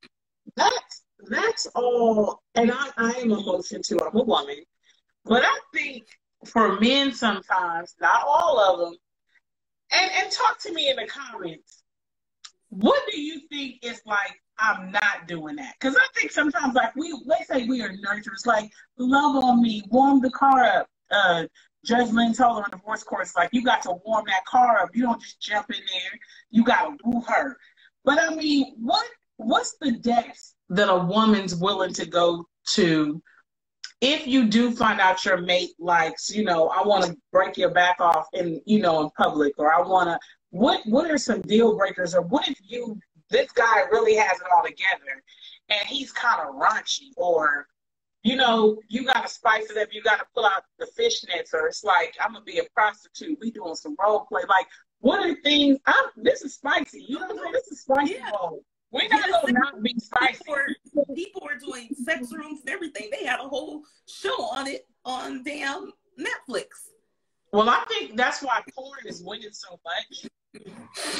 That's all, and I am emotion too. I'm a woman, but I think for men sometimes, not all of them, and talk to me in the comments. What do you think is like? I'm not doing that because I think sometimes like let's say we are nurturers, like love on me, warm the car up. Judge Lynn told her on the divorce course, like, you got to warm that car up. You don't just jump in there. You got to woo her. But, I mean, what's the depths that a woman's willing to go to if you do find out your mate likes, you know, I want to break your back off in, you know, in public, or I want to, what are some deal breakers, or what if this guy really has it all together and he's kind of raunchy, or you know, you got to spice it up. You got to pull out the fishnets, or it's like, I'm going to be a prostitute. We doing some role play. Like, what are things? This is spicy. You know what I'm saying? This is spicy role. We're not going to not be spicy. People were doing sex rooms and everything. They had a whole show on it on damn Netflix. Well, I think that's why porn is winning so much.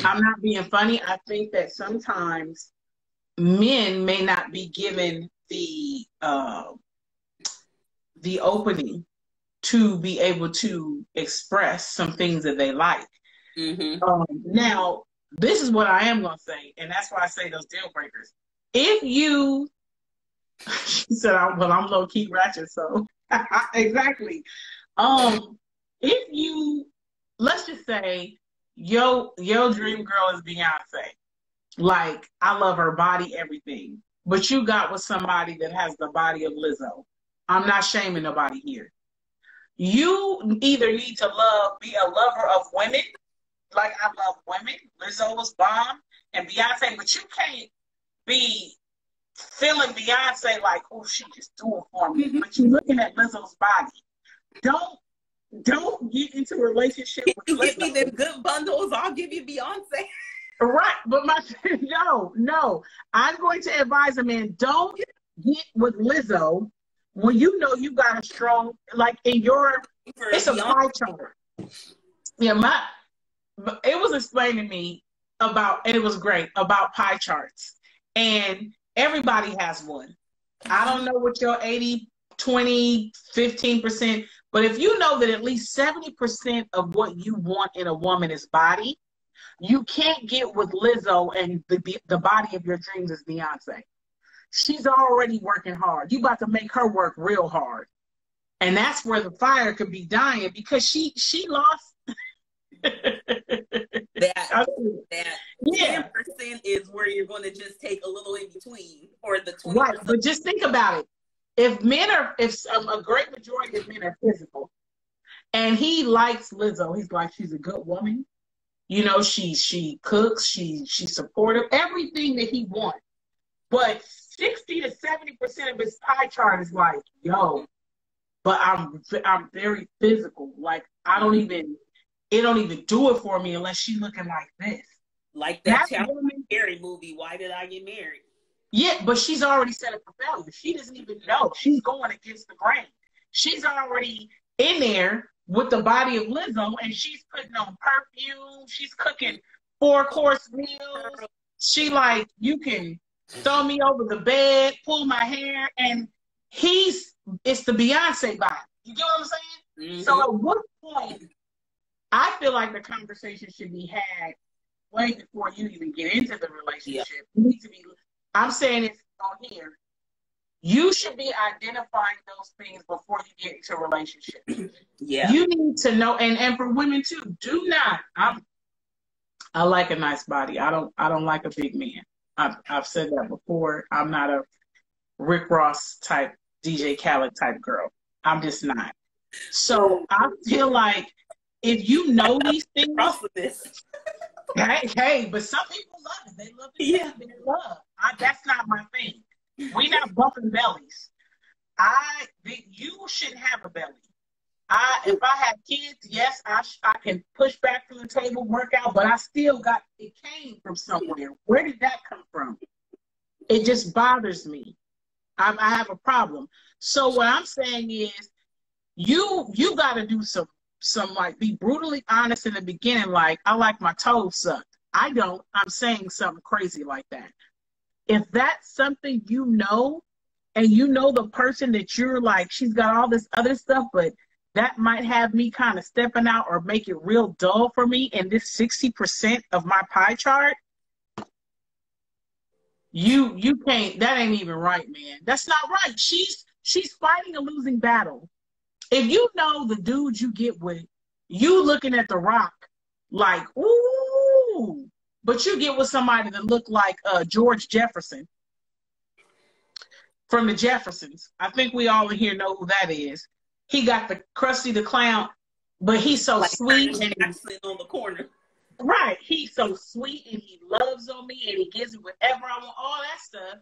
I'm not being funny. I think that sometimes men may not be given the opening to be able to express some things that they like. Now, this is what I am going to say, and that's why I say those deal breakers. If you, she said, well, I'm low key ratchet, so exactly. If you, let's just say, your dream girl is Beyonce. Like, I love her body, everything. But you got with somebody that has the body of Lizzo. I'm not shaming nobody here. You either need to be a lover of women, like I love women. Lizzo was bomb, and Beyonce, but you can't be feeling Beyonce like, oh, she just do it for me. But you're looking at Lizzo's body. Don't get into a relationship with You Lizzo. give me them good bundles, I'll give you Beyonce. Right, but no. I'm going to advise a man, don't get with Lizzo when you know you got a strong, like in your, it's a pie chart. Yeah, it was explained to me about, and it was great, about pie charts. And everybody has one. I don't know what your 80, 20, 15%, but if you know that at least 70% of what you want in a woman is body, you can't get with Lizzo and the body of your dreams is Beyonce. She's already working hard. You about to make her work real hard. And that's where the fire could be dying because she lost. that 10% is where you're going to just take a little in between, or the 20%. Right, but just think about it. If a great majority of men are physical, and he likes Lizzo, he's like, she's a good woman. You know, she cooks, she's supportive, everything that he wants. But 60 to 70% of his pie chart is like, yo, but I'm very physical. Like it don't even do it for me unless she's looking like this. Like that Harry movie, Why Did I Get Married? Yeah, but she's already set up a failure. She doesn't even know. She's going against the grain. She's already in there with the body of Lizzo, and she's putting on perfume. She's cooking 4-course meals. She like, you can throw me over the bed, pull my hair, and it's the Beyonce body. You get what I'm saying? So at what point, I feel like the conversation should be had way before you even get into the relationship. You need to be, I'm saying it on here, you should be identifying those things before you get into a relationship. You need to know, and for women too, do not, I like a nice body. I don't like a big man. I've said that before. I'm not Rick Ross type, DJ Khaled type girl. I'm just not. So I feel like if you know these things, hey, but some people love it. They love it. Yeah, they love. That's not my thing. We not bumping bellies. You shouldn't have a belly. If I have kids, yes, I can push back from the table, work out, but I still it came from somewhere. Where did that come from? It just bothers me. I have a problem. So what I'm saying is, you got to do some like, be brutally honest in the beginning. Like, I like my toes sucked. I don't. I'm saying something crazy like that. If that's something you know, and you know the person that you're like, she's got all this other stuff, but that might have me kind of stepping out or make it real dull for me in this 60% of my pie chart, you can't, that ain't even right, man. That's not right. She's fighting a losing battle. If you know the dude you get with, you looking at The Rock like, ooh, but you get with somebody that look like George Jefferson from the Jeffersons. I think we all in here know who that is. He got the Krusty the Clown, but he's so like sweet and he's on the corner. Right. He's so sweet and he loves on me and he gives me whatever I want, all that stuff.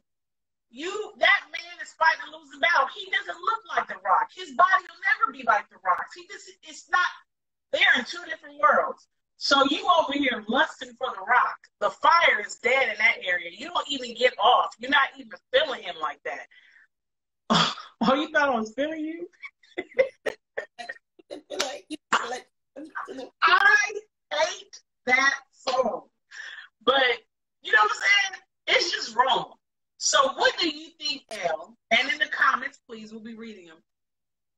That man is fighting a losing battle. He doesn't look like The Rock. His body will never be like The Rock's. It's not, they're in two different worlds. So you over here lusting for The Rock. The fire is dead in that area. You don't even get off. You're not even feeling him like that. Oh, you thought I was feeling you? I hate that song. But, you know what I'm saying? It's just wrong. So what do you think, Elle? And in the comments, please, we'll be reading them.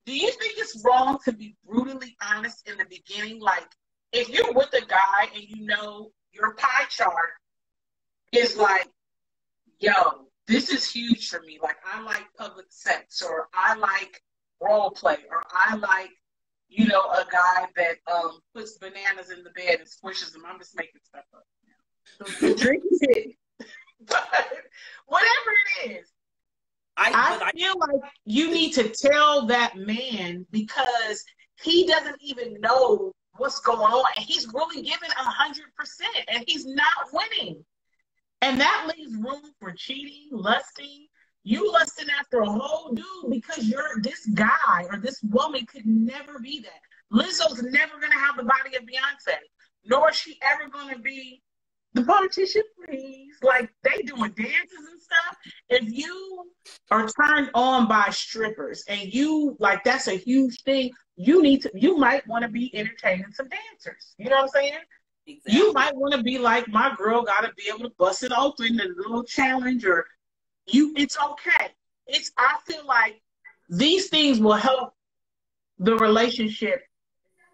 Do you think it's wrong to be brutally honest in the beginning? Like, if you're with a guy and you know your pie chart is like, yo, this is huge for me. Like, I like public sex, or I like role play, or I like, a guy that puts bananas in the bed and squishes them. I'm just making stuff up now. The drink is it. But whatever it is, I feel like you need to tell that man, because he doesn't even know what's going on, and he's really giving 100%, and he's not winning. And that leaves room for cheating, lusting. You lusting after a whole dude because this guy or this woman could never be that. Lizzo's never going to have the body of Beyonce, nor is she ever going to be the politician, please. Like, they doing dances and stuff. If you are turned on by strippers and that's a huge thing, you might want to be entertaining some dancers. You know what I'm saying? Exactly. You might want to be like, my girl got to be able to bust it open, a little challenge, or it's okay. I feel like these things will help the relationship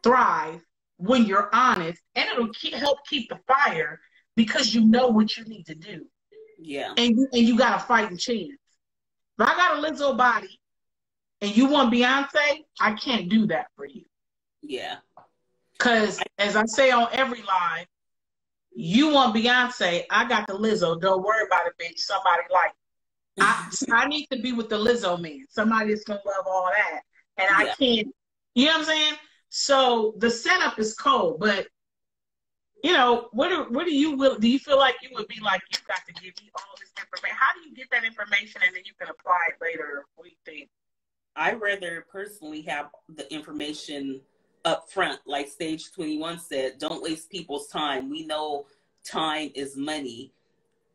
thrive when you're honest, and it'll help keep the fire, because you know what you need to do. Yeah. And you got a fighting chance. If I got a Lizzo body and you want Beyonce, I can't do that for you. Yeah. Because, as I say on every line, you want Beyonce, I got the Lizzo. Don't worry about it, bitch. Somebody like I need to be with the Lizzo man. Somebody that's going to love all that. And I can't, you know what I'm saying? So the setup is cold, but what do you feel like you would be like, you got to give me all this information? How do you get that information and then you can apply it later? What do you think? I rather personally have the information up front, like Stage 21 said. Don't waste people's time. We know time is money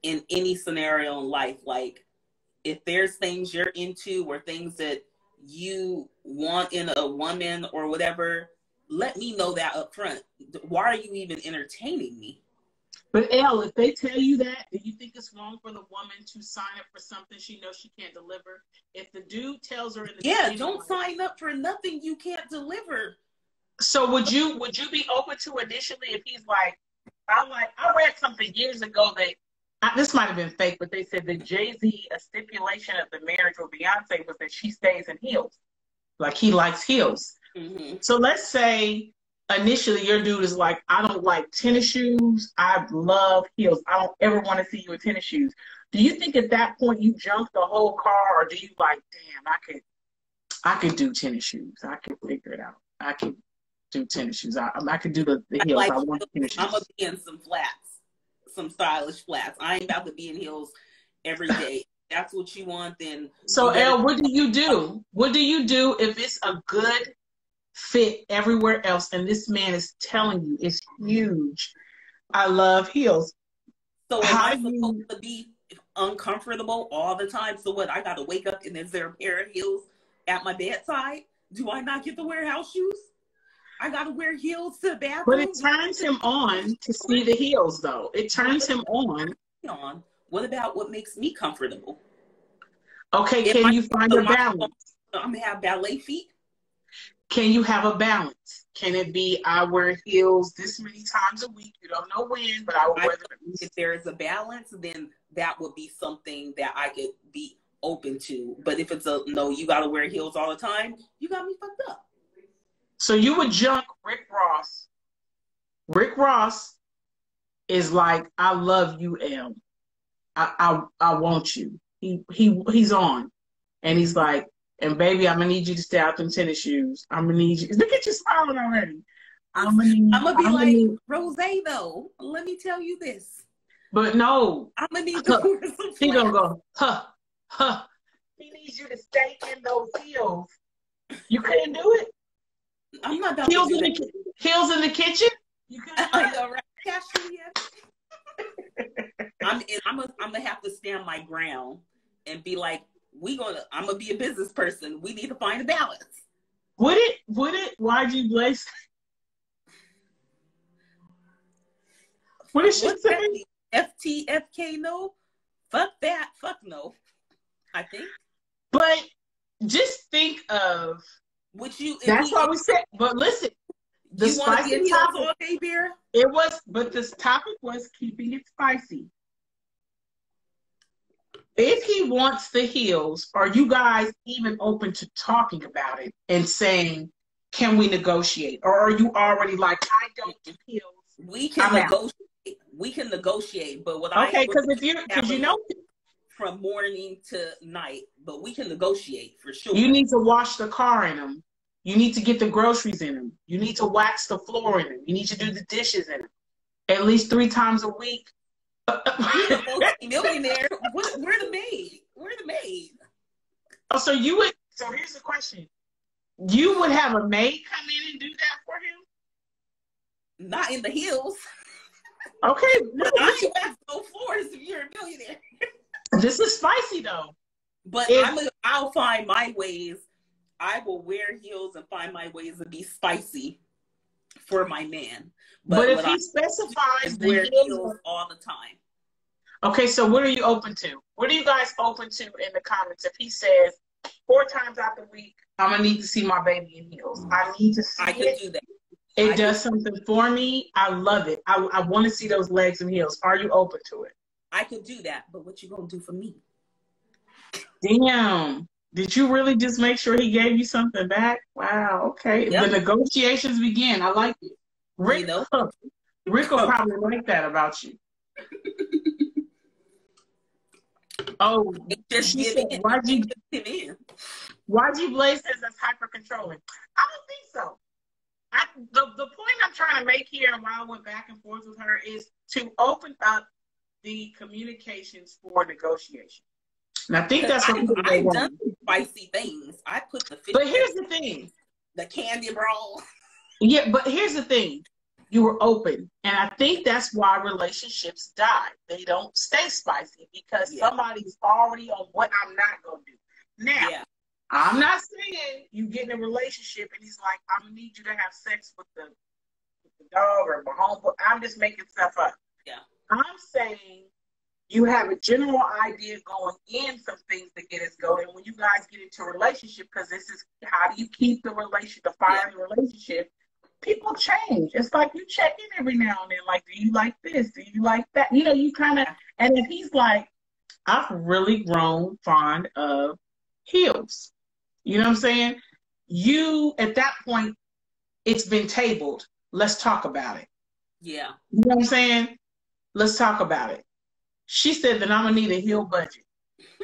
in any scenario in life. Like, if there's things you're into or things that you want in a woman or whatever, let me know that up front. Why are you even entertaining me? But Elle, if they tell you that, do you think it's wrong for the woman to sign up for something she knows she can't deliver? If the dude tells her in the beginning, don't sign up for nothing you can't deliver. So would you be open to initially if he's like, I read something years ago that this might have been fake, but they said that Jay-Z, a stipulation of the marriage with Beyonce was that she stays in heels. Like, he likes heels. Mm-hmm. So let's say initially your dude is like, I don't like tennis shoes. I love heels. I don't ever want to see you in tennis shoes. Do you think at that point you junk the whole car, or do you like, damn, I could do tennis shoes. I could figure it out. I could do tennis shoes. I could do the heels. Like, I want tennis shoes. I'm gonna be in some flats, some stylish flats. I ain't about to be in heels every day. That's what you want, then. So, Elle, what do you do? What do you do if it's a good fit everywhere else, and this man is telling you it's huge? I love heels. So am I supposed to be uncomfortable all the time? So what? I gotta wake up and is there a pair of heels at my bedside? Do I not get to wear house shoes? I gotta wear heels to the bathroom. But it turns him on to see the heels, though. It turns him on. What about what makes me comfortable? Okay, can you find a balance? I'm gonna have ballet feet. Can you have a balance? Can it be I wear heels this many times a week? You don't know when, but I will wear them. If there is a balance, then that would be something that I could be open to. But if it's a no, you gotta wear heels all the time, you got me fucked up. So you would junk Rick Ross. Rick Ross is like, I love you, M. I want you. He's on. And he's like, and baby, I'm gonna need you to stay out them tennis shoes. I'm gonna need you. Look at you smiling already. I'm gonna be like, Rose, though. Let me tell you this. But no. I'm gonna need to wear some flats. He gonna go, huh. He needs you to stay in those heels. You couldn't do it. I'm not done. Heels in the kitchen. You couldn't. I know, right? I'm gonna have to stand my ground and be like, I'm gonna be a business person. We need to find a balance. Would it? Why'd you Blaze? What did she say? FTFK no? Fuck that. Fuck no. I think. But just think of that's why we said, but listen, the spicy topic all day, beer? It was, but this topic was keeping it spicy. If he wants the heels, are you guys even open to talking about it and saying, can we negotiate? Or are you already like, I don't do heels? We can negotiate. We can negotiate, but because you know from morning to night, but we can negotiate for sure. You need to wash the car in them. You need to get the groceries in them. You need to wax the floor in them. You need to do the dishes in them at least 3 times a week. Millionaire. We're the maid. We're the maid. Oh, so you would. So here's the question: you would have a maid come in and do that for him? Not in the heels. Okay. I ain't wax no floors if you're a millionaire. This is spicy though. But I'll find my ways. I will wear heels and find my ways to be spicy for my man. But if he specifies the heels all the time. Okay, so what are you open to? What are you guys open to in the comments? If he says 4 times out the week, I'm gonna need to see my baby in heels. I need to see it. I can do that. It does something for me. I love it. I want to see those legs in heels. Are you open to it? I could do that, but what you gonna do for me? Damn. Did you really just make sure he gave you something back? Wow. Okay. Yep. The negotiations begin. I like it. Rick will probably like that about you. Oh, she said, why'd you Blaze says that's hyper controlling? I don't think so. The point I'm trying to make here, and why I went back and forth with her, is to open up the communications for negotiation. And I think that's what I've done spicy things. I put the fish. But here's the thing: the candy roll. Yeah, but here's the thing: you were open, and I think that's why relationships die. They don't stay spicy because somebody's already on what I'm not gonna do. Now, I'm not saying you get in a relationship and he's like, "I'm gonna need you to have sex with the dog or my homeboy." I'm just making stuff up. Yeah, I'm saying you have a general idea going in, some things that get us going. When you guys get into a relationship, because this is how do you keep the relationship, the fire in the relationship? People change. It's like you check in every now and then. Like, do you like this? Do you like that? You know, you kind of, and if he's like, I've really grown fond of heels. You know what I'm saying? You, at that point, it's been tabled. let's talk about it. Yeah. You know what I'm saying? Let's talk about it. She said that I'm gonna need a heel budget.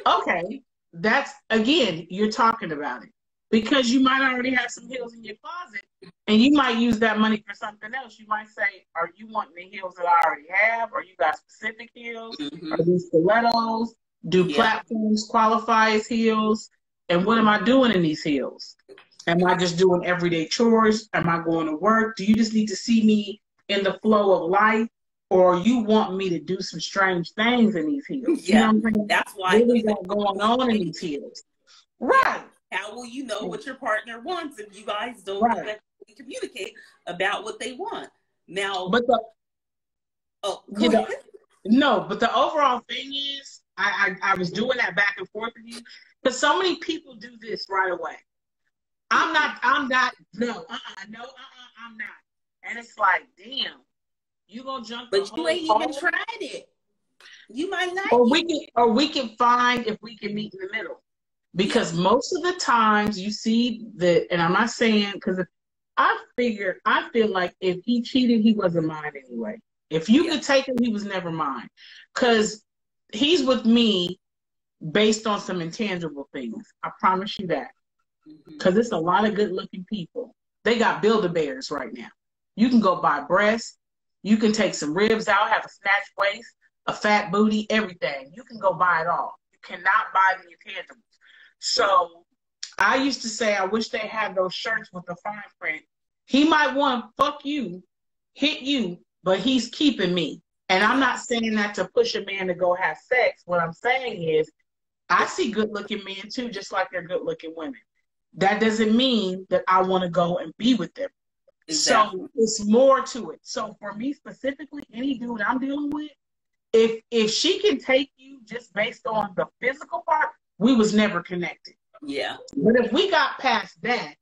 Okay, that's again, you're talking about it because you might already have some heels in your closet, and you might use that money for something else. You might say, "Are you wanting the heels that I already have? Or you got specific heels? Mm-hmm. Are these stilettos? Do Yeah. platforms qualify as heels? And what am I doing in these heels? Am I just doing everyday chores? Am I going to work? Do you just need to see me in the flow of life? Or you want me to do some strange things in these heels? You know Yeah. what I'm saying? That's why What the we got going on in these heels? yeah. Right. How will you know what your partner wants if you guys don't Right. effectively communicate about what they want? Now, But the go ahead. no, but the overall thing is, I was doing that back and forth with you because so many people do this right away. I'm not, no, I'm not. And it's like, damn, you gonna jump the But you whole ain't even hole? tried it. You might like Or it. we can find if we can meet in the middle. Yeah. Because most of the times you see that, and I'm not saying, because I feel like if he cheated, he wasn't mine anyway. If you Yeah. could take him, he was never mine. Because he's with me based on some intangible things. I promise you that. Mm-hmm. Because it's a lot of good looking people. They got Build-A-Bears right now. You can go buy breasts. You can take some ribs out, have a snatch waist, a fat booty, everything. You can go buy it all. You cannot buy the intangibles. So I used to say, I wish they had those shirts with the fine print. He might want to fuck you, hit you, but he's keeping me. And I'm not saying that to push a man to go have sex. What I'm saying is, I see good looking men too, just like they're good looking women. That doesn't mean that I want to go and be with them. Exactly. So it's more to it. So for me specifically, any dude I'm dealing with, if she can take you just based on the physical part, we was never connected. Yeah. But if we got past that,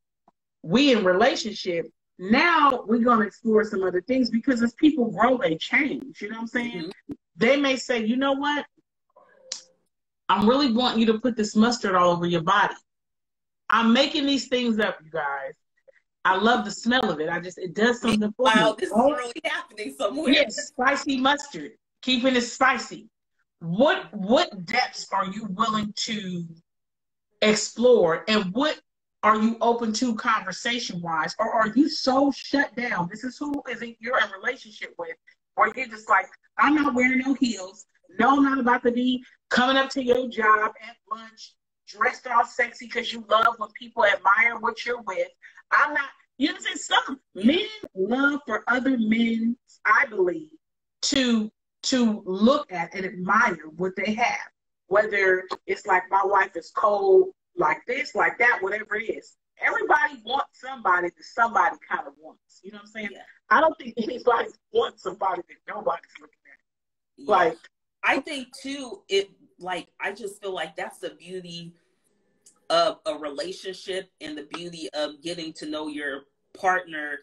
we in relationship, now we're gonna explore some other things because as people grow, they change. You know what I'm saying? Mm-hmm. They may say, you know what? I'm really wanting you to put this mustard all over your body. I'm making these things up, you guys. I love the smell of it. It does something for me. Wow, this is Oh, really happening somewhere. yes, spicy mustard. Keeping it spicy. What depths are you willing to explore, and what are you open to conversation wise, or are you so shut down? This is who isn't you're in a relationship with, where you're just like, I'm not wearing no heels. No, I'm not about to be coming up to your job at lunch dressed all sexy because you love when people admire what you're with. I'm not. You know what I'm saying? Some men love for other men, I believe, to look at and admire what they have. Whether it's like my wife is cold, like this, like that, whatever it is. Everybody wants somebody that somebody kind of wants. You know what I'm saying? Yeah. I don't think anybody wants somebody that nobody's looking at. Yeah. Like, I think too, I just feel like that's the beauty of a relationship and the beauty of getting to know your partner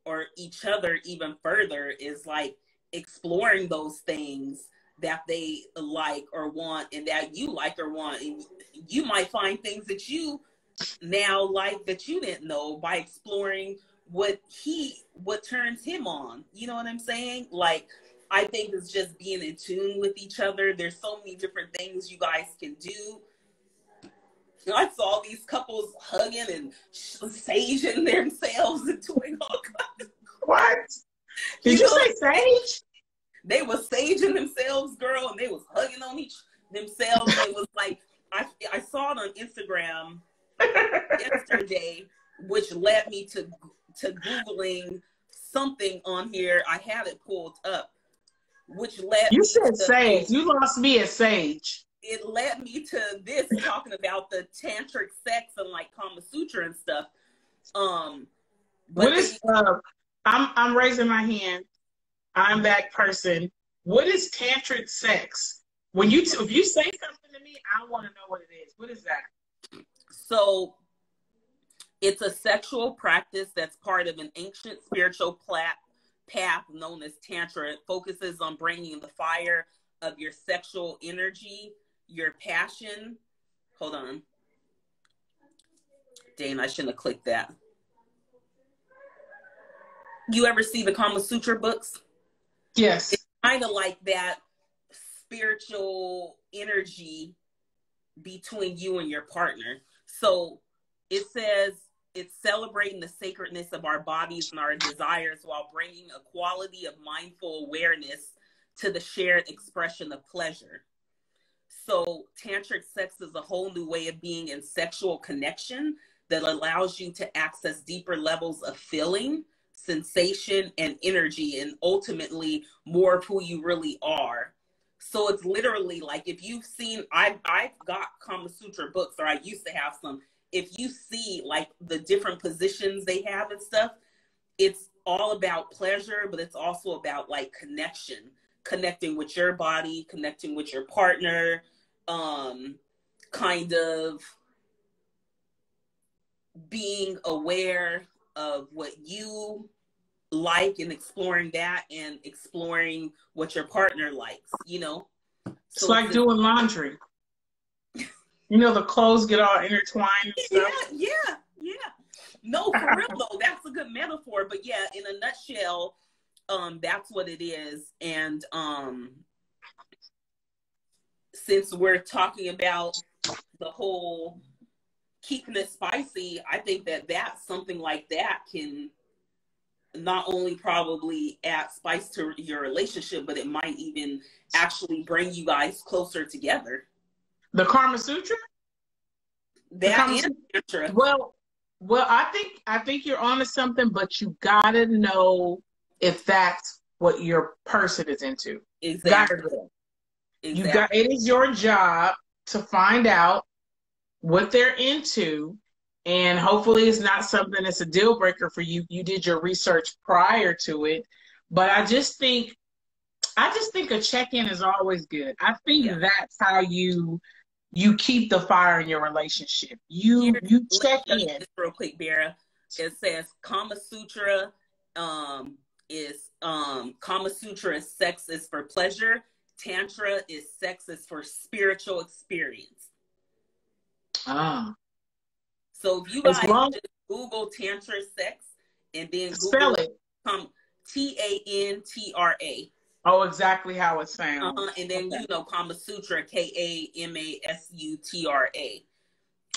or each other even further is like exploring those things that they like or want and that you like or want. And you might find things that you now like that you didn't know by exploring what turns him on. You know what I'm saying? Like, I think it's just being in tune with each other. There's so many different things you guys can do. I saw these couples hugging and saging themselves and doing all kinds of what? Did you say sage? They was saging themselves, girl, and they was hugging on each themselves. And it was like, I saw it on Instagram yesterday, which led me to Googling something on here. I had it pulled up, which led You me said to sage. You lost me at sage. It led me to this, talking about the tantric sex and like Kama Sutra and stuff. But what is I'm raising my hand. I'm that person. What is tantric sex? When you if you say something to me, I want to know what it is. What is that? So it's a sexual practice that's part of an ancient spiritual path known as Tantra. It focuses on bringing the fire of your sexual energy, your passion. Hold on. Dang, I shouldn't have clicked that. You ever see the Kama Sutra books? Yes. It's kind of like that spiritual energy between you and your partner. So it says it's celebrating the sacredness of our bodies and our desires while bringing a quality of mindful awareness to the shared expression of pleasure. So tantric sex is a whole new way of being in sexual connection that allows you to access deeper levels of feeling, sensation, and energy, and ultimately more of who you really are. So it's literally like, if you've seen, I've got Kama Sutra books, or I used to have some. If you see like the different positions they have and stuff, it's all about pleasure, but it's also about like connection, connecting with your body, connecting with your partner, kind of being aware of what you like and exploring that, and exploring what your partner likes, you know? It's like doing laundry. You know, the clothes get all intertwined and stuff. Yeah. No, for real though, that's a good metaphor. But yeah, in a nutshell, that's what it is. And since we're talking about the whole keeping it spicy, I think that something like that can not only probably add spice to your relationship, but it might even actually bring you guys closer together. The Kama Sutra? Sutra. Well, I think you're onto something, but you gotta know if that's what your person is into. Exactly. It is your job to find out what they're into, and hopefully it's not something that's a deal breaker for you. You did your research prior to it, but I just think a check-in is always good. I think that's how you keep the fire in your relationship. You check in. Real quick, Vera. It says Kama Sutra is Kama Sutra is sex is for pleasure. Tantra is sex is for spiritual experience. Ah. So if you guys just Google Tantra sex and then spell it. Tantra. Oh, exactly how it sounds. And then you know Kama Sutra, Kamasutra.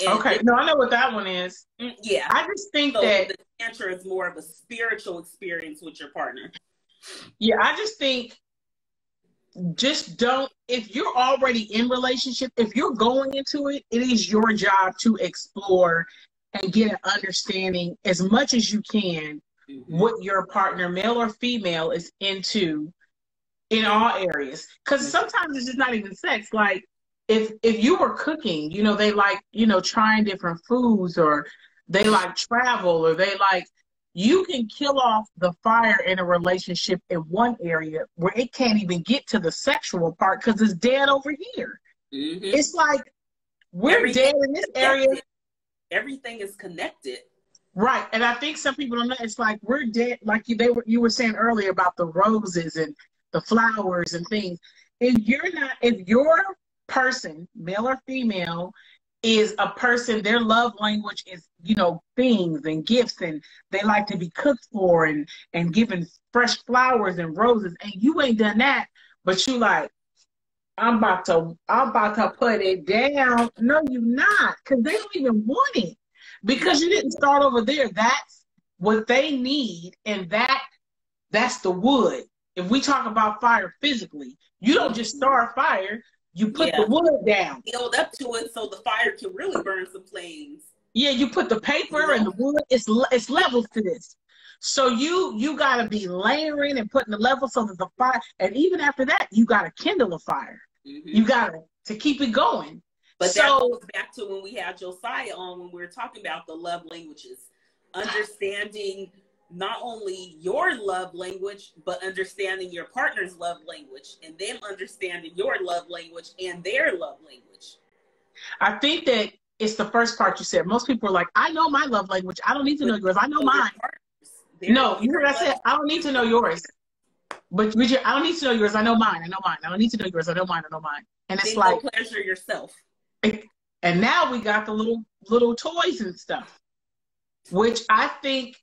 Okay, no, I know what that one is. Yeah, I just think that the Tantra is more of a spiritual experience with your partner. Yeah, I just think if you're already in relationship, if you're going into it, it is your job to explore and get an understanding as much as you can what your partner, male or female, is into in all areas. Because sometimes it's just not even sex. Like if you were cooking, you know, they like, you know, trying different foods, or they like travel, or they like, you can kill off the fire in a relationship in one area where it can't even get to the sexual part because it's dead over here. It's like we're dead in this area. Everything is connected. Right. And I think some people don't know. It's like we're dead, like you were saying earlier about the roses and the flowers and things. If your person, male or female, is a person, their love language is, you know, things and gifts, and they like to be cooked for and given fresh flowers and roses, and you ain't done that, but you like, I'm about to put it down. No, you're not, because they don't even want it, because you didn't start over there. That's what they need, and that's the wood. If we talk about fire physically, you don't just start fire. You put the wood down. Build up to it so the fire can really burn some flames. Yeah, you put the paper and the wood. It's levels to this. So you got to be layering and putting the level so that the fire, and even after that, you got to kindle a fire. You got to keep it going. But that goes back to when we had Josiah on, when we were talking about the love languages, understanding not only your love language, but understanding your partner's love language, and them understanding your love language and their love language. I think that it's the first part you said. Most people are like, I know my love language. I don't need to know yours. I know mine. No, you heard what I said? I don't need to know yours. But I don't need to know yours. I know mine. I know mine. I don't need to know yours. I know mine. I know mine. And it's like, pleasure yourself. And now we got the little toys and stuff, which I think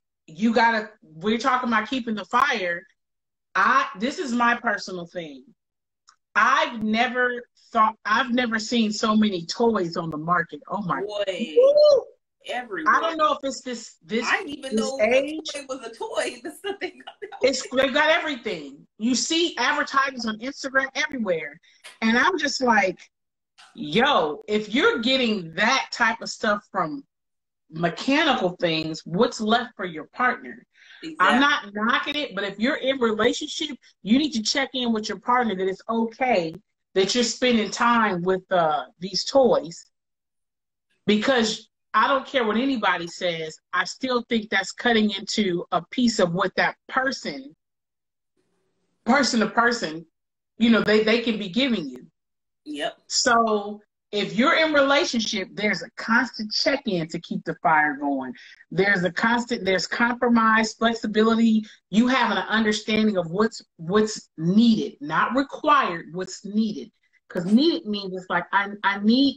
we're talking about keeping the fire. This is my personal thing. I've never seen so many toys on the market. Oh my. Boy, Woo! everywhere. I don't know if it's this I didn't even know age. a toy was a toy. The stuff they got They've got everything. You see advertisements on Instagram everywhere. And I'm just like, yo, if you're getting that type of stuff from mechanical things, what's left for your partner? Exactly. I'm not knocking it, but if you're in a relationship, you need to check in with your partner that it's okay that you're spending time with these toys, because I don't care what anybody says, I still think that's cutting into a piece of what that person to person, they can be giving you. Yep. So if you're in relationship, there's a constant check-in to keep the fire going. There's compromise, flexibility. You have an understanding of what's needed, not required, what's needed. Because needed means it's like,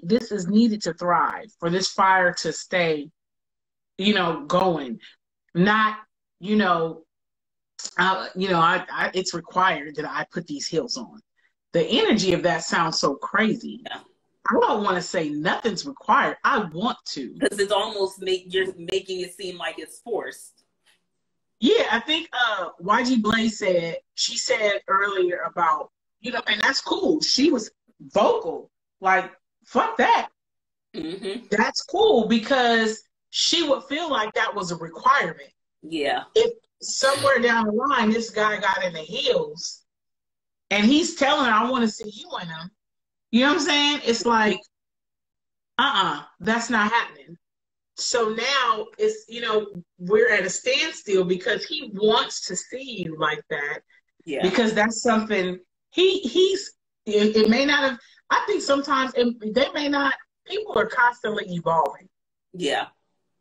this is needed to thrive, for this fire to stay, going. Not, it's required that I put these heels on. The energy of that sounds so crazy. Yeah. I don't want to say nothing's required. I want to. Because it's almost you're making it seem like it's forced. Yeah, I think YG Blaze she said earlier about, and that's cool. She was vocal. Like, fuck that. Mm-hmm. That's cool, because she would feel like that was a requirement. Yeah. If somewhere down the line, this guy got in the heels and he's telling her, I want to see you in them. You know what I'm saying? It's like, that's not happening. So now it's, we're at a standstill because he wants to see you like that. Yeah. Because that's something it may not have, I think sometimes they may not, people are constantly evolving. Yeah.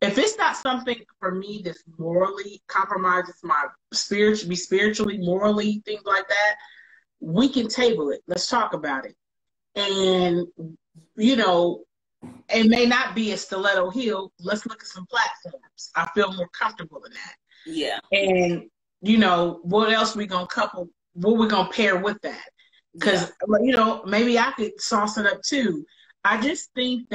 If it's not something for me that's morally compromises my spiritually, morally, things like that, we can table it. Let's talk about it. And, it may not be a stiletto heel. Let's look at some platforms. I feel more comfortable in that. Yeah. And, what else we going to couple, what we going to pair with that? Because, maybe I could sauce it up too. I just think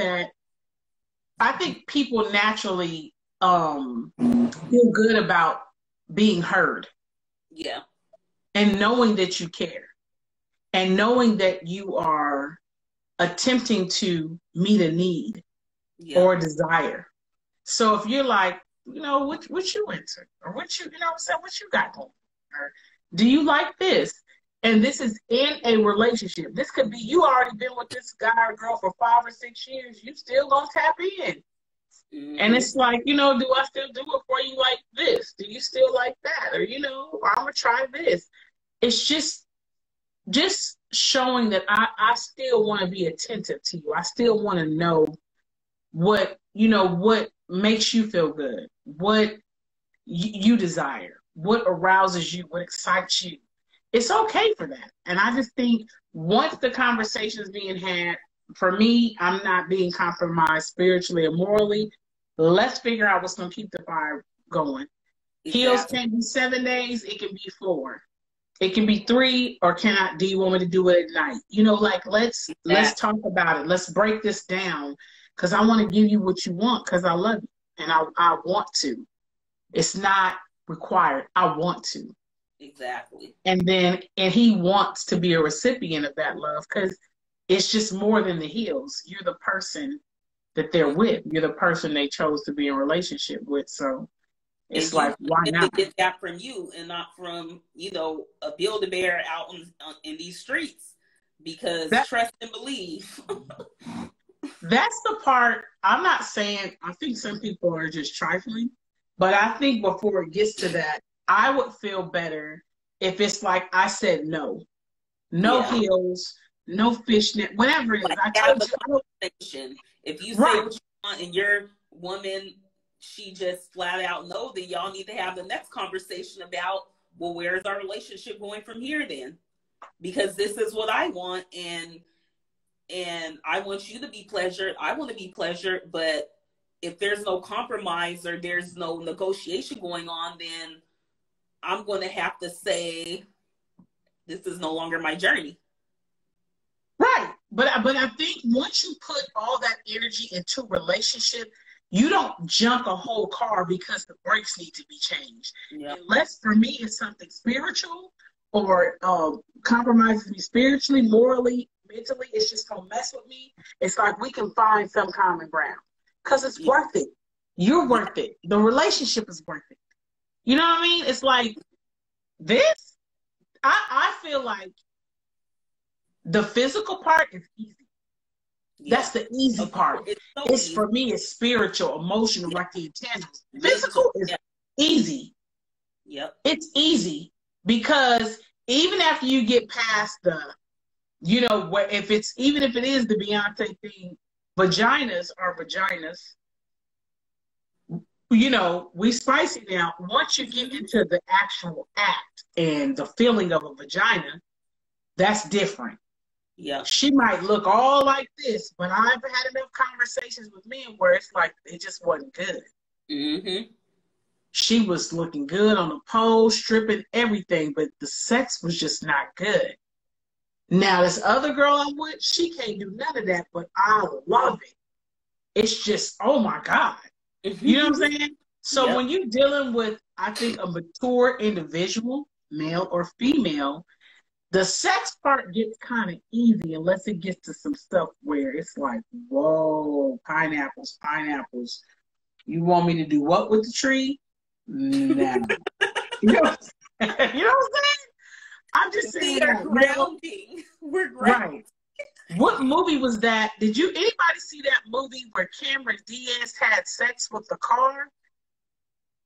people naturally feel good about being heard. Yeah. And knowing that you care. And knowing that you are attempting to meet a need or a desire. So if you're like, what you into? Or what you got going? Or do you like this? And this is in a relationship. This could be, you already been with this guy or girl for 5 or 6 years. You still gonna tap in. Mm-hmm. And it's like, do I still do it for you like this? Do you still like that? Or, I'm gonna try this. It's just showing that I still want to be attentive to you. I still want to know what makes you feel good, what you desire, what arouses you, what excites you. It's okay for that. And I just think once the conversation is being had, for me, I'm not being compromised spiritually or morally. Let's figure out what's going to keep the fire going. Exactly. Heels can't be 7 days. It can be 4. It can be 3, or do you want me to do it at night? Let's talk about it. Let's break this down, because I want to give you what you want, because I love you and I want to. It's not required. I want to. Exactly. And he wants to be a recipient of that love, because it's just more than the heels. You're the person that they're with. You're the person they chose to be in a relationship with. So it's like, why not? Get that from you and not from, a Build-A-Bear out in these streets, because trust and believe. That's the part. I'm not saying, I think some people are just trifling, but I think before it gets to that, I would feel better if it's like I said no heels, no fishnet, whatever it is. I told you. If you say what you want and your woman, she just flat out no, then y'all need to have the next conversation about, well, where is our relationship going from here then? Because this is what I want, and I want you to be pleasured. I want to be pleasured, but if there's no compromise or there's no negotiation going on, then I'm going to have to say, this is no longer my journey. Right. But I think once you put all that energy into a relationship, you don't junk a whole car because the brakes need to be changed. Yeah. Unless for me it's something spiritual or compromises me spiritually, morally, mentally, it's just gonna mess with me. It's like we can find some common ground because it's worth it. You're worth it. The relationship is worth it. You know what I mean? It's like this. I feel like the physical part is easy. Yeah. That's the easy part. It's for me, it's spiritual, emotional, like the intangibles. Physical is easy. Yep. It's easy because even after you get past the, you know, even if it is the Beyonce thing, vaginas are vaginas. You know, we spicy now. Once you get into the actual act and the feeling of a vagina, that's different. Yeah. She might look all like this, but I've had enough conversations with men where it's like it just wasn't good. Mm-hmm. She was looking good on the pole, stripping everything, but the sex was just not good. Now, this other girl I'm with, she can't do none of that, but I love it. It's just, oh my God. You know what I'm saying? So when you're dealing with, I think, a mature individual, male or female, the sex part gets kind of easy unless it gets to some stuff where it's like, whoa, pineapples. You want me to do what with the tree? No. You know what I'm saying? I'm just saying that. Grounding. We're grounding. Right. What movie was that? Did anybody see that movie where Cameron Diaz had sex with the car?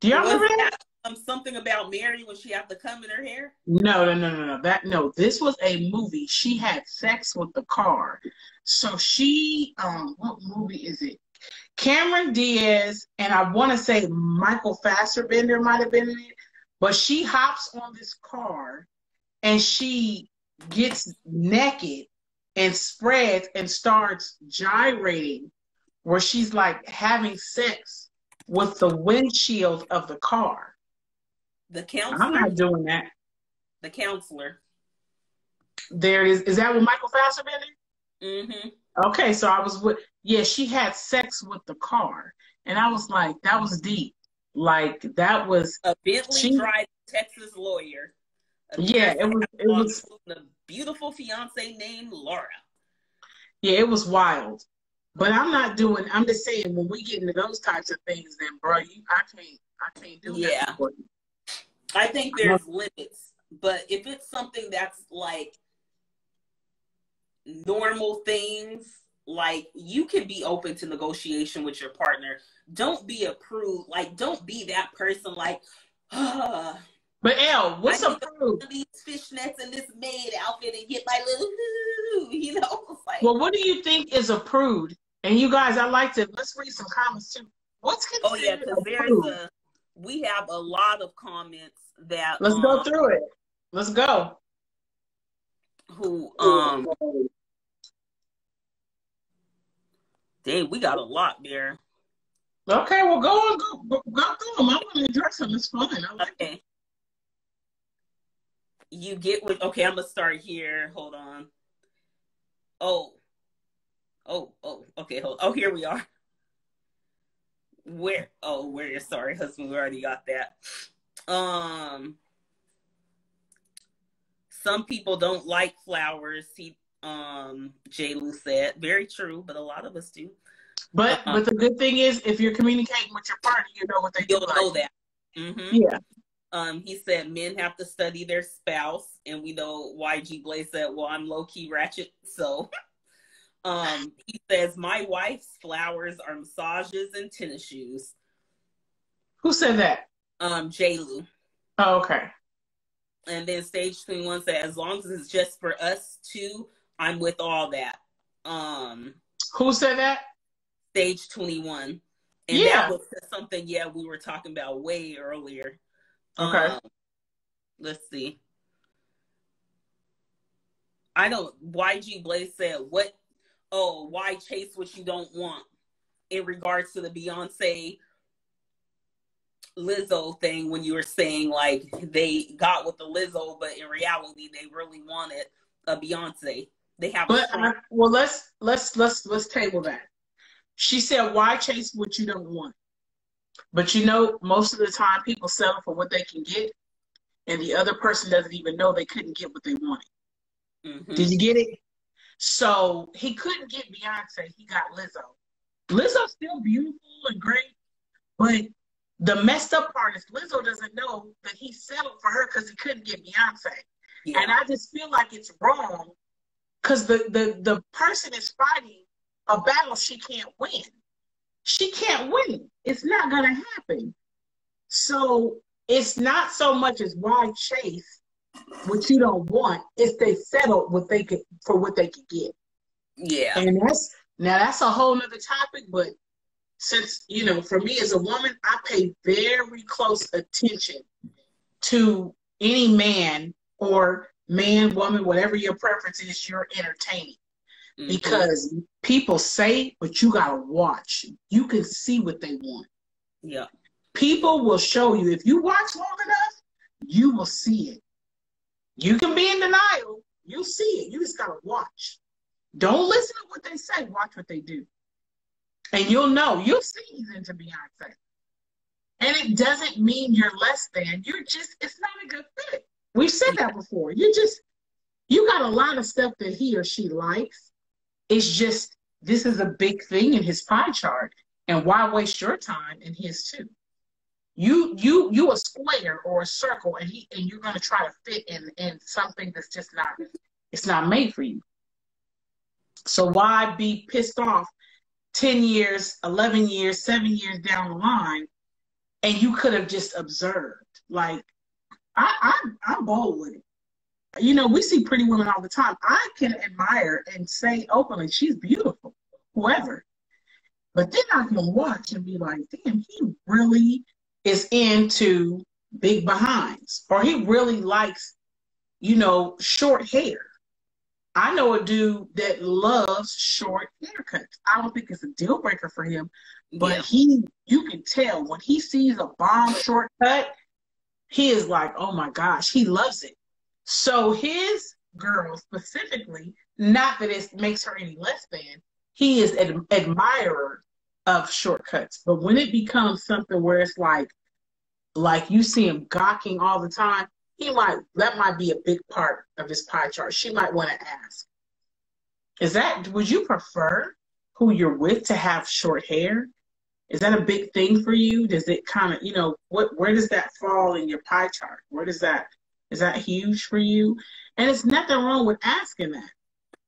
Do y'all remember that? Something about Mary when she had to comb in her hair? No. This was a movie. She had sex with the car. So she, what movie is it? Cameron Diaz, and I want to say Michael Fassbender might have been in it, but she hops on this car and she gets naked and spreads and starts gyrating where she's like having sex with the windshield of the car. The counselor? I'm not doing that. The counselor. There it is. Is that what Michael Fassbender? Mm-hmm. Okay, so I was with, she had sex with the car. And I was like, that was deep. Like, that was... A Bentley driving Texas lawyer. It was a beautiful fiance named Laura. Yeah, it was wild. But I'm just saying, when we get into those types of things, then, bro, I can't do that. I think there's limits. But if it's something that's like normal things, like you can be open to negotiation with your partner. Don't be a prude. Like, don't be that person like, But Elle, what's a prude? These fishnets and this maid outfit and get my little, you know. Like, well, what do you think is a prude? And you guys, let's read some comments too. What's considered because we have a lot of comments that. Let's go through it. Let's go. Dang, we got a lot there. Okay, well, go through them. I want to address them. It's fun. I like it. You get with, okay, I'm going to start here. Hold on. Okay, hold on. Oh, here we are. Sorry, husband, we already got that. Some people don't like flowers. J. Lou said. Very true, but a lot of us do. But the good thing is, if you're communicating with your partner, you know what they do. You'll know that. Mm-hmm. Yeah. He said men have to study their spouse, and we know YG Blaze said, well, I'm low-key ratchet, so. He says, my wife's flowers are massages and tennis shoes. Who said that? J. Lou. Oh, okay. And then Stage 21 said, as long as it's just for us two, I'm with all that. Who said that? Stage 21. And that was something, we were talking about way earlier. Okay. Let's see. YG Blaze said, why chase what you don't want? in regards to the Beyonce Lizzo thing, when you were saying like they got with the Lizzo, but in reality they really wanted a Beyonce. They have a strong. Well, let's table that. She said, "Why chase what you don't want?" But you know, most of the time people settle for what they can get, and the other person doesn't even know they couldn't get what they wanted. Mm-hmm. Did you get it? So he couldn't get Beyonce. He got Lizzo. Lizzo's still beautiful and great, but the messed up part is Lizzo doesn't know that he settled for her because he couldn't get Beyonce. Yeah. And I just feel like it's wrong because the person is fighting a battle she can't win. She can't win. It's not going to happen. So it's not so much as why chase what you don't want. It's they settled what they could for what they could get. Yeah. And that's a whole nother topic. But since, you know, for me as a woman, I pay very close attention to any man or man, woman, whatever your preference is, you're entertaining. Mm-hmm. Because people say, but you gotta watch. You can see what they want. Yeah. People will show you. If you watch long enough, you will see it. You can be in denial. You'll see it. You just gotta watch. Don't listen to what they say. Watch what they do. And you'll know. You'll see he's into Beyonce. And it doesn't mean you're less than. You're just, it's not a good fit. We've said that before. You got a lot of stuff that he or she likes. It's just, this is a big thing in his pie chart. And why waste your time in his too? You a square or a circle, and you're gonna try to fit in something that's just not, it's not made for you. So why be pissed off 10 years, 11 years, 7 years down the line, and you could have just observed? Like, I'm bold with it. You know, we see pretty women all the time. I can admire and say openly, she's beautiful, whoever. But then I can watch and be like, damn, he really is into big behinds. Or he really likes, you know, short hair. I know a dude that loves short haircuts. I don't think it's a deal breaker for him. But you can tell when he sees a bomb shortcut, he is like, oh my gosh, he loves it. So his girl specifically, not that it makes her any less than, he is an admirer of shortcuts. But when it becomes something where it's like you see him gawking all the time, that might be a big part of his pie chart. She might want to ask, would you prefer who you're with to have short hair? Is that a big thing for you? Does it kind of, you know, where does that fall in your pie chart? Is that huge for you? And it's nothing wrong with asking that.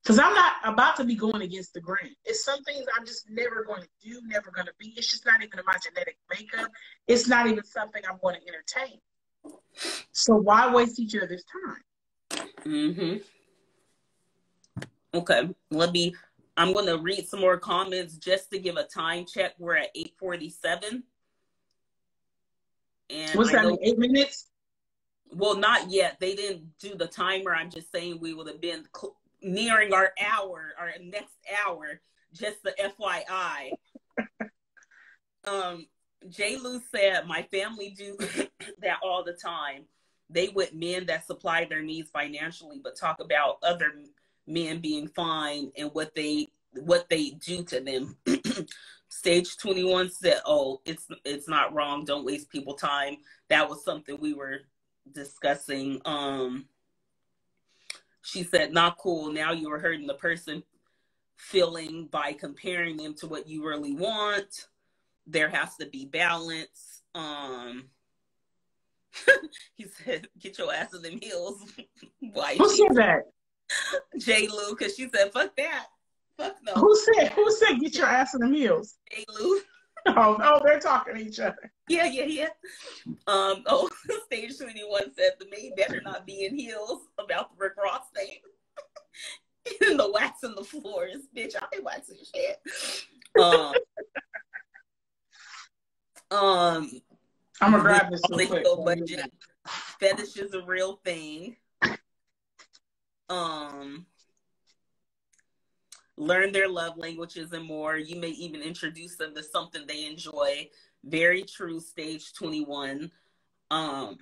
Because I'm not about to be going against the grain. It's some things I'm just never going to do, never going to be. It's just not even in my genetic makeup. It's not even something I'm going to entertain. So why waste each other's time? Mm-hmm. Okay. I'm going to read some more comments just to give a time check. We're at 8:47. And what's that, 8 minutes? Well, not yet. They didn't do the timer. I'm just saying we would have been nearing our next hour, just the FYI. J. Lou said, my family do that all the time. They with men that supply their needs financially, but talk about other men being fine and what they do to them. Stage 21 said, oh, it's not wrong. Don't waste people time. That was something we were discussing. She said, not cool. Now you are hurting the person feeling by comparing them to what you really want. There has to be balance. He said, get your ass in them heels. Why? Who said that? J. Lou, because she said, fuck that. Fuck no. Who said get your ass in them heels? J. Lou. Oh, they're talking to each other. Yeah. Stage 21 said the maid better not be in heels about the Rick Ross thing. And the wax on the floors. Bitch, I ain't waxing shit. I'm gonna grab this real quick. Budget. Fetish is a real thing. learn their love languages and more. You may even introduce them to something they enjoy. Very true, stage 21. I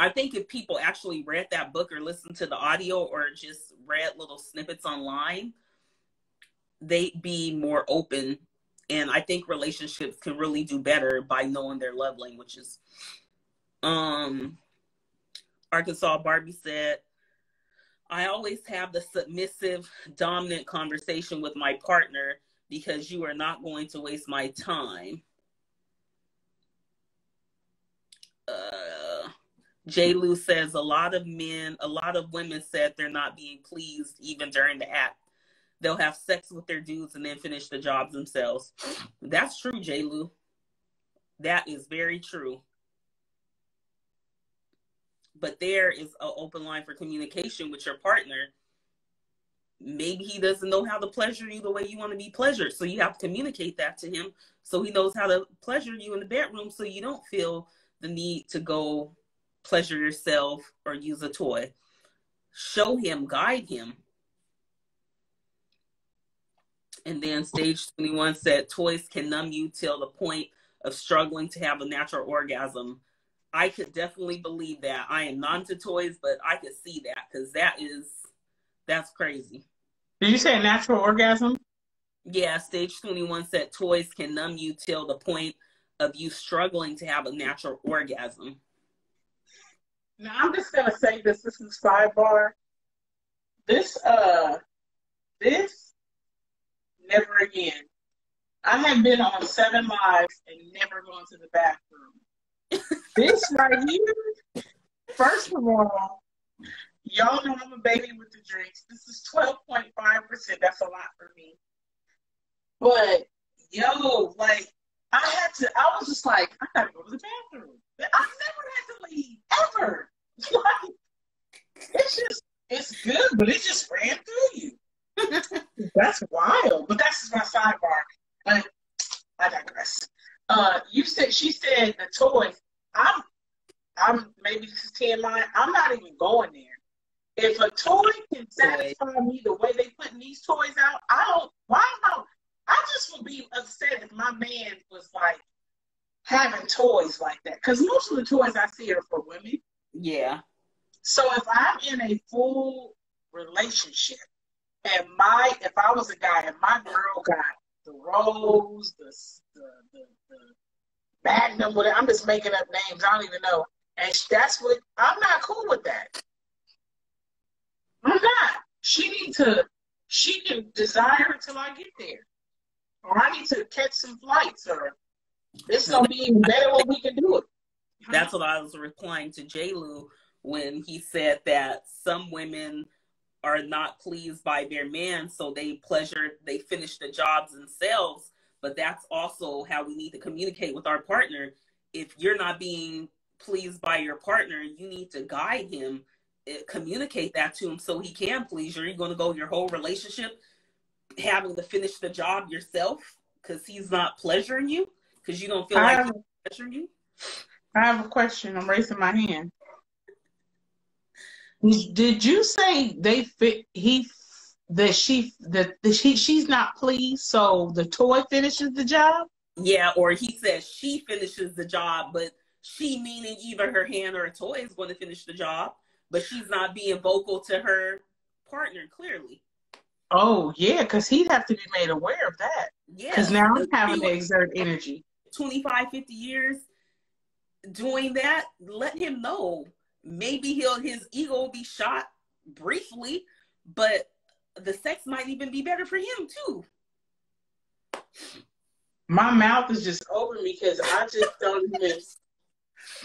think if people actually read that book or listened to the audio or just read little snippets online, they'd be more open. And I think relationships can really do better by knowing their love languages. Arkansas Barbie said, I always have the submissive, dominant conversation with my partner because you are not going to waste my time. J. Lou says, a lot of women said they're not being pleased even during the act. They'll have sex with their dudes and then finish the jobs themselves. That's true, J. Lou. That is very true. But there is an open line for communication with your partner. Maybe he doesn't know how to pleasure you the way you want to be pleasured. So you have to communicate that to him so he knows how to pleasure you in the bedroom so you don't feel the need to go pleasure yourself or use a toy. Show him, guide him. And then stage 21 said, toys can numb you till the point of struggling to have a natural orgasm. I could definitely believe that. I am not into toys, but I could see that because that's crazy. Did you say a natural orgasm? Yeah, stage 21 said toys can numb you till the point of you struggling to have a natural orgasm. Now, I'm just going to say this. This is sidebar. This, never again. I have been on 7 Lives and never gone to the bathroom. This right here, first of all, y'all know I'm a baby with the drinks. This is 12.5%. That's a lot for me. But, yo, like, I was just like, I gotta go to the bathroom. I've never had to leave, ever. Like, it's good, but it just ran through you. That's wild. But that's just my sidebar. But I digress. She said the toys. I'm maybe this is TMI. I'm not even going there. If a toy can satisfy me the way they putting these toys out, I just would be upset if my man was like having toys like that. Because most of the toys I see are for women. Yeah. So if I'm in a full relationship and if I was a guy and my girl got the Rose, the Magnum, whatever, I'm just making up names, I don't even know. And I'm not cool with that. I'm not. She can desire until I get there. Or I need to catch some flights, or it's going to be even better when we can do it. That's what I was replying to J. Lou when he said that some women are not pleased by their man, so they finish the jobs themselves. But that's also how we need to communicate with our partner. If you're not being pleased by your partner, you need to guide him, communicate that to him so he can please you. You're going to go your whole relationship having to finish the job yourself because he's not pleasuring you, because you don't feel like he's pleasuring you. I have a question. I'm raising my hand. Did you say she's not pleased, so the toy finishes the job? Yeah, or he says she finishes the job, but she meaning either her hand or a toy is going to finish the job, but she's not being vocal to her partner clearly. Oh, yeah, because he'd have to be made aware of that. Yeah. Because now I'm having to exert energy. 25, 50 years doing that, let him know. Maybe his ego will be shot briefly, but the sex might even be better for him too. My mouth is just open because I just don't even.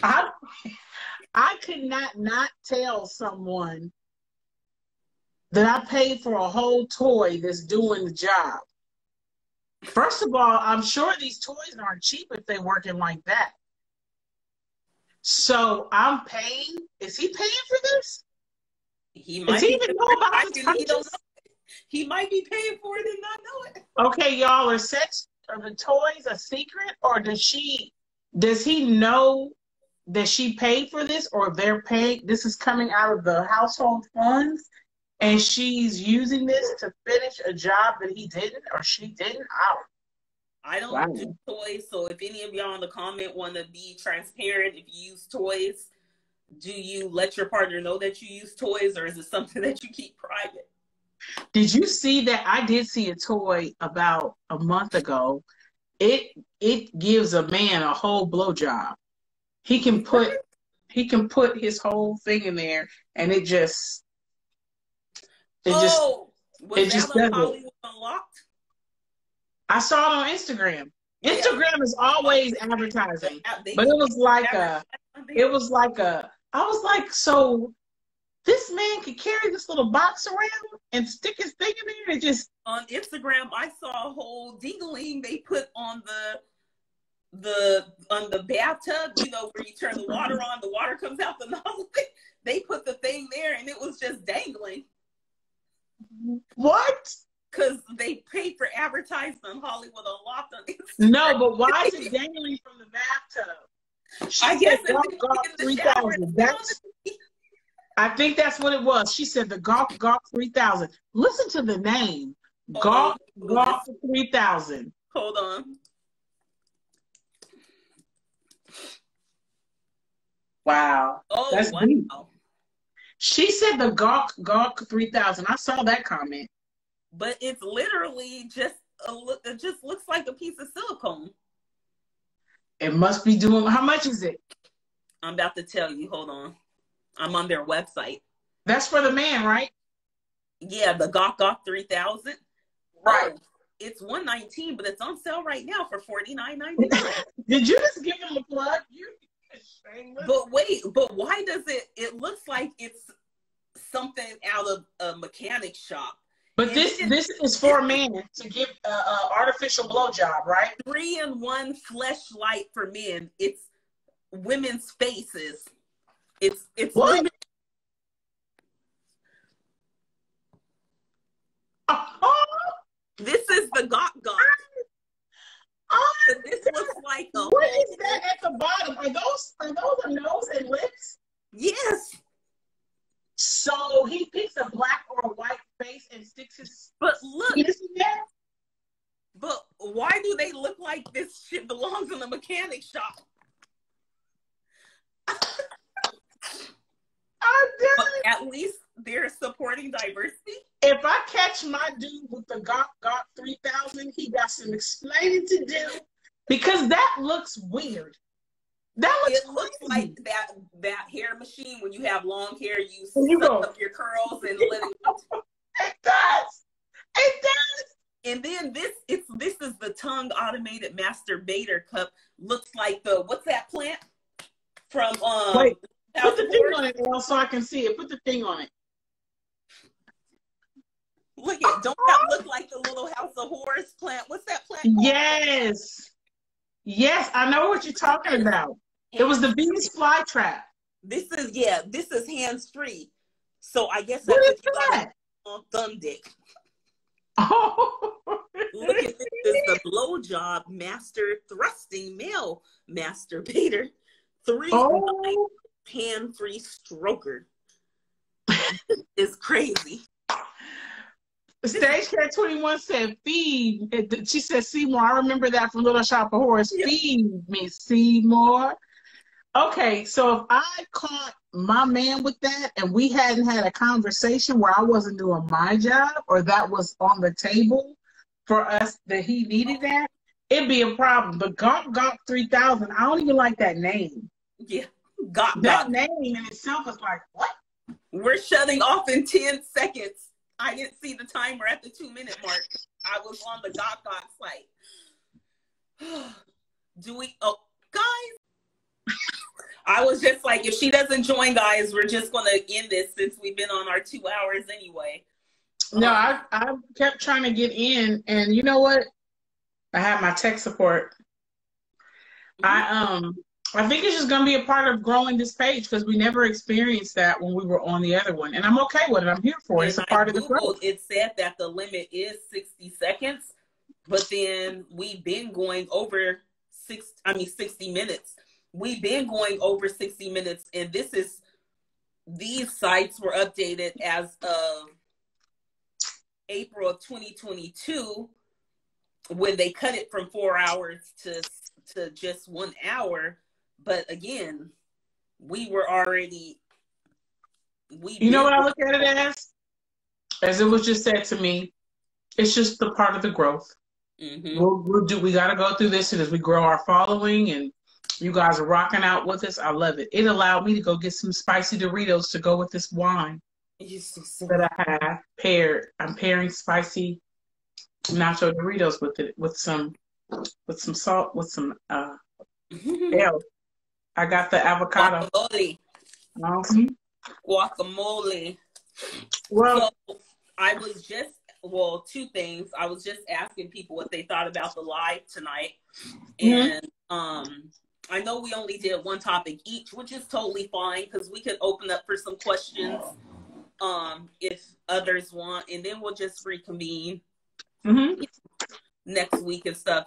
I could not tell someone that I paid for a whole toy that's doing the job. First of all, I'm sure these toys aren't cheap if they're working like that. So I'm paying. Is he paying for this? Does he even know about the purchase? He might be paying for it and not know it. Okay, y'all, are the toys a secret, or does he know that she paid for this, or they're paying? This is coming out of the household funds, and she's using this to finish a job that he didn't or she didn't. I don't do toys, so if any of y'all in the comment want to be transparent, if you use toys, do you let your partner know that you use toys, or is it something that you keep private? Did you see that? I did see a toy about a month ago. It gives a man a whole blowjob. He can put his whole thing in there, and it just was it that just on does Hollywood it. Unlocked? I saw it on Instagram. Instagram is always advertising, but it was like I was like, so this man could carry this little box around and stick his thing in there and just. On Instagram, I saw a whole dingling they put on the bathtub, you know, where you turn the water on, the water comes out the nozzle. They put the thing there and it was just dangling. What? Because they paid for advertising on Hollywood Unlocked on Instagram. No, but why is it dangling from the bathtub? I guess it's 3000. I think that's what it was. She said the Gawk 3000. Listen to the name. Gawk 3000. Hold on. Wow. Oh, that's wow. deep. She said the Gawk 3000. I saw that comment. But it's literally just it just looks like a piece of silicone. It must be doing. How much is it? I'm about to tell you. Hold on. I'm on their website. That's for the man, right? Yeah, the Gawk 3000. Right. Oh, it's $119, but it's on sale right now for $49.99. Did you just give him a plug? But wait, but why does it looks like it's something out of a mechanic shop? But this is for a man to give an artificial blowjob, right? 3-in-1 fleshlight for men. It's women's faces. It's what? women. This is the Gawk. But this looks like a. What is that at the bottom? Are those a nose and lips? Yes. So he picks a black or a white face and sticks his. But look. Penis in there? But why do they look like this shit belongs in a mechanic shop? At least they're supporting diversity. If I catch my dude with the Gawk 3000, he got some explaining to do because that looks weird. It looks like that hair machine when you have long hair, you suck up your curls and let it go. It does. It does. And then this is the tongue automated masturbator cup. Looks like what's that plant from Wait, put the thing on it, Elle, so I can see it. Put the thing on it. Look at, don't that look like the little House of Horrors plant? What's that plant called? Yes. Yes, I know what you're talking about. It was the Venus flytrap. This is hands-free. So I guess that's what you got on thumb dick. Oh. Look at this. This is the blowjob master thrusting male masturbator. 3 hand-free stroker. It's crazy. Stage Cat 21 said, feed. She said, Seymour. I remember that from Little Shop of Horrors. Yeah. Feed me, Seymour. Okay, so if I caught my man with that and we hadn't had a conversation where I wasn't doing my job or that was on the table for us that he needed that, it'd be a problem. But Gawk 3000, I don't even like that name. Yeah, that name in itself is like, what? We're shutting off in 10 seconds. I didn't see the timer at the 2-minute mark. I was on the Gawk site. Guys? I was just like, if she doesn't join, guys, we're just going to end this since we've been on our 2 hours anyway. No, I kept trying to get in, and you know what? I have my tech support. I think it's just going to be a part of growing this page because we never experienced that when we were on the other one. And I'm okay with it. I'm here for it. It's a part of the growth. It said that the limit is 60 seconds, but then we've been going over 60 minutes. We've been going over 60 minutes, and these sites were updated as of April of 2022 when they cut it from 4 hours to just 1 hour. But again, we were already. You know what I look at it as it was just said to me, it's just the part of the growth. Mm-hmm. We got to go through this, and as we grow our following, and you guys are rocking out with us, I love it. It allowed me to go get some spicy Doritos to go with this wine that I have paired. I'm pairing spicy nacho Doritos with it, with some salt, with some ale. I got the avocado. Guacamole. Mm-hmm. Guacamole. Well, so I was just, well, two things. I was just asking people what they thought about the live tonight. And I know we only did one topic each, which is totally fine because we could open up for some questions if others want, and then we'll just reconvene next week and stuff.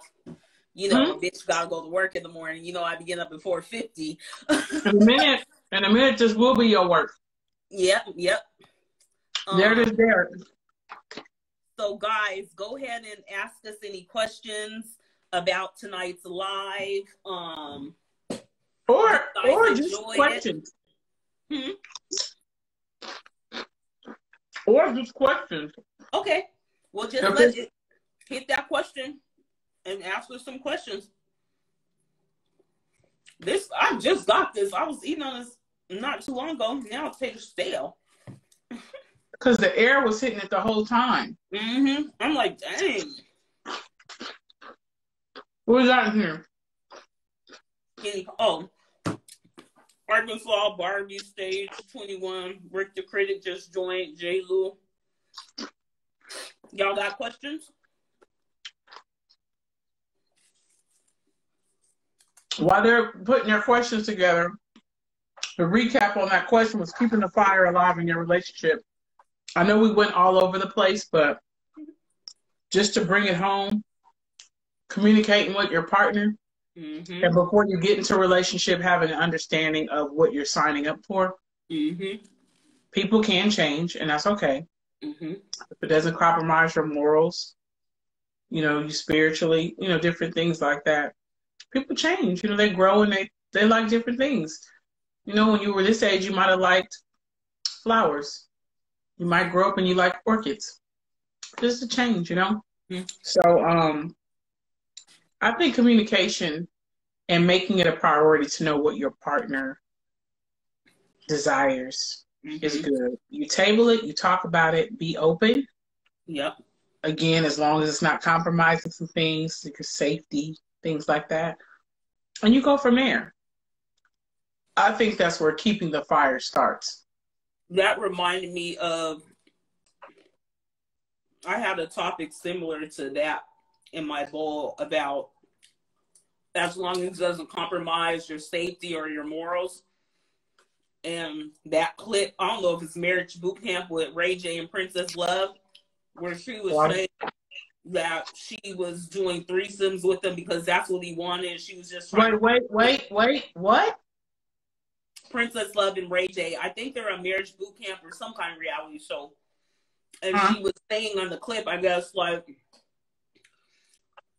You know, bitch gotta go to work in the morning. You know, I be getting up at 4:50. In a minute, this will be your work. Yep. There it is there. So guys, go ahead and ask us any questions about tonight's live. Or just questions. Or just questions. Okay. Well, just let it hit that question and ask us some questions. I just got this. I was eating on this not too long ago. Now it's tastes stale. Because the air was hitting it the whole time. I'm like, dang. What is that in here? Arkansas Barbie Stage 21. Rick the Critic just joined. J. Lou. Y'all got questions? While they're putting their questions together, the recap on that question was keeping the fire alive in your relationship. I know we went all over the place, but just to bring it home, communicating with your partner, and before you get into a relationship, having an understanding of what you're signing up for. People can change, and that's okay. If it doesn't compromise your morals, you spiritually, different things like that. People change, they grow and they like different things. When you were this age, you might have liked flowers. You might grow up and you like orchids. Just a change, So I think communication and making it a priority to know what your partner desires is good. You table it, you talk about it, be open. Yep. Again, as long as it's not compromising some things, like your safety, things like that. And you go from there. I think that's where keeping the fire starts. That reminded me of, I had a topic similar to that in my bowl about as long as it doesn't compromise your safety or your morals. And that clip, I don't know if it's Marriage Boot Camp with Ray J and Princess Love, where she was saying that she was doing threesomes with him because that's what he wanted. She was just trying Wait, what? Princess Love and Ray J. I think they're on Marriage Boot Camp or some kind of reality show. And she was saying on the clip, I guess, like,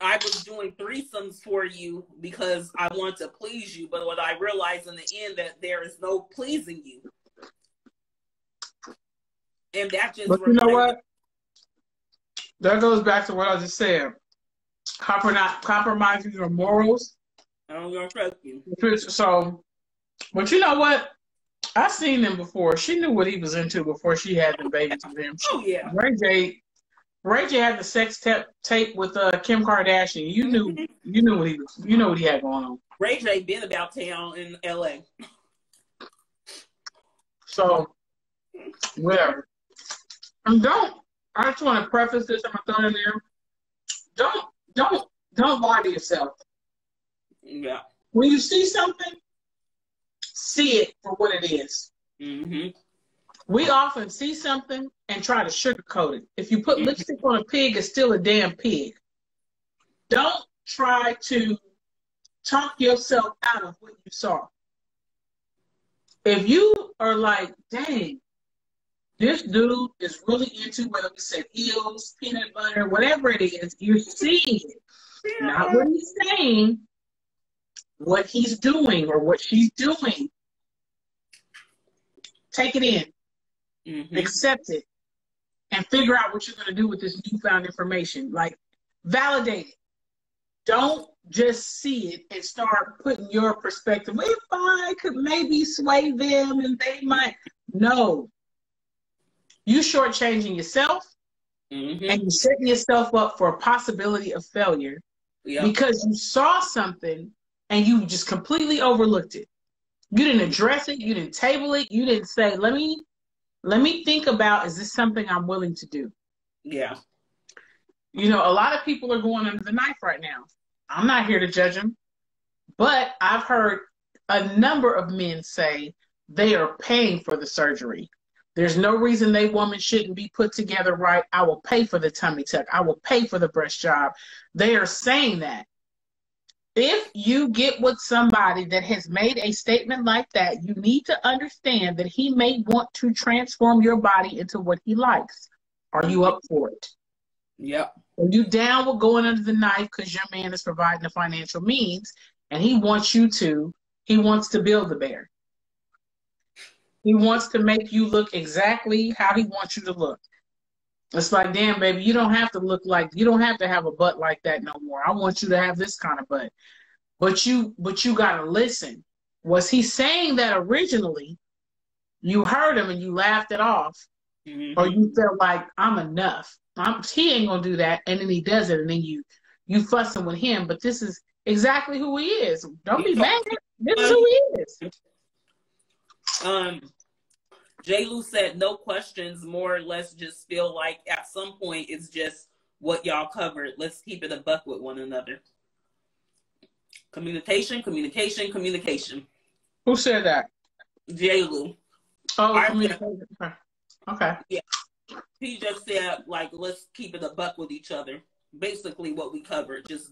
I was doing threesomes for you because I want to please you. But what I realized in the end that there is no pleasing you. And that just... But you know what? That goes back to what I just said. Compromising your morals. I don't gonna trust you. So, but you know what? I've seen him before. She knew what he was into before she had the babies with him. Oh yeah. Ray J had the sex tape with Kim Kardashian. You knew what he had going on. Ray J been about town in LA. So, whatever. And I just want to preface this. I'm gonna throw it in there. Don't lie to yourself. Yeah. When you see something, see it for what it is. We often see something and try to sugarcoat it. If you put lipstick on a pig, it's still a damn pig. Don't try to talk yourself out of what you saw. If you are like, dang, this dude is really into, whether we said heels, peanut butter, whatever it is, you're seeing it. Yeah. Not what he's saying, what he's doing or what she's doing. Take it in, accept it, and figure out what you're going to do with this newfound information. Like, validate it. Don't just see it and start putting your perspective. If I could maybe sway them and they might. No. You shortchanging yourself and you're setting yourself up for a possibility of failure because you saw something and you just completely overlooked it. You didn't address it. You didn't table it. You didn't say, let me think about, is this something I'm willing to do? Yeah. You know, a lot of people are going under the knife right now. I'm not here to judge them, but I've heard a number of men say they are paying for the surgery. There's no reason they woman shouldn't be put together right. I will pay for the tummy tuck. I will pay for the breast job. They are saying that. If you get with somebody that has made a statement like that, you need to understand that he may want to transform your body into what he likes. Are you up for it? Yep. Are you down with going under the knife because your man is providing the financial means and he wants to build the bear. He wants to make you look exactly how he wants you to look. It's like, damn, baby, you don't have to have a butt like that no more. I want you to have this kind of butt. But you gotta listen. Was he saying that originally? You heard him and you laughed it off, or you felt like I'm enough. He ain't gonna do that, and then he does it, and then you fussing with him. But this is exactly who he is. Don't be mad. This is who he is. J. Lou said no questions, more or less just feel like at some point it's just what y'all covered. Let's keep it a buck with one another. Communication, communication, communication. Who said that? J. Lou. Oh, communication. Okay. Yeah. He just said, like, let's keep it a buck with each other. Basically what we covered, just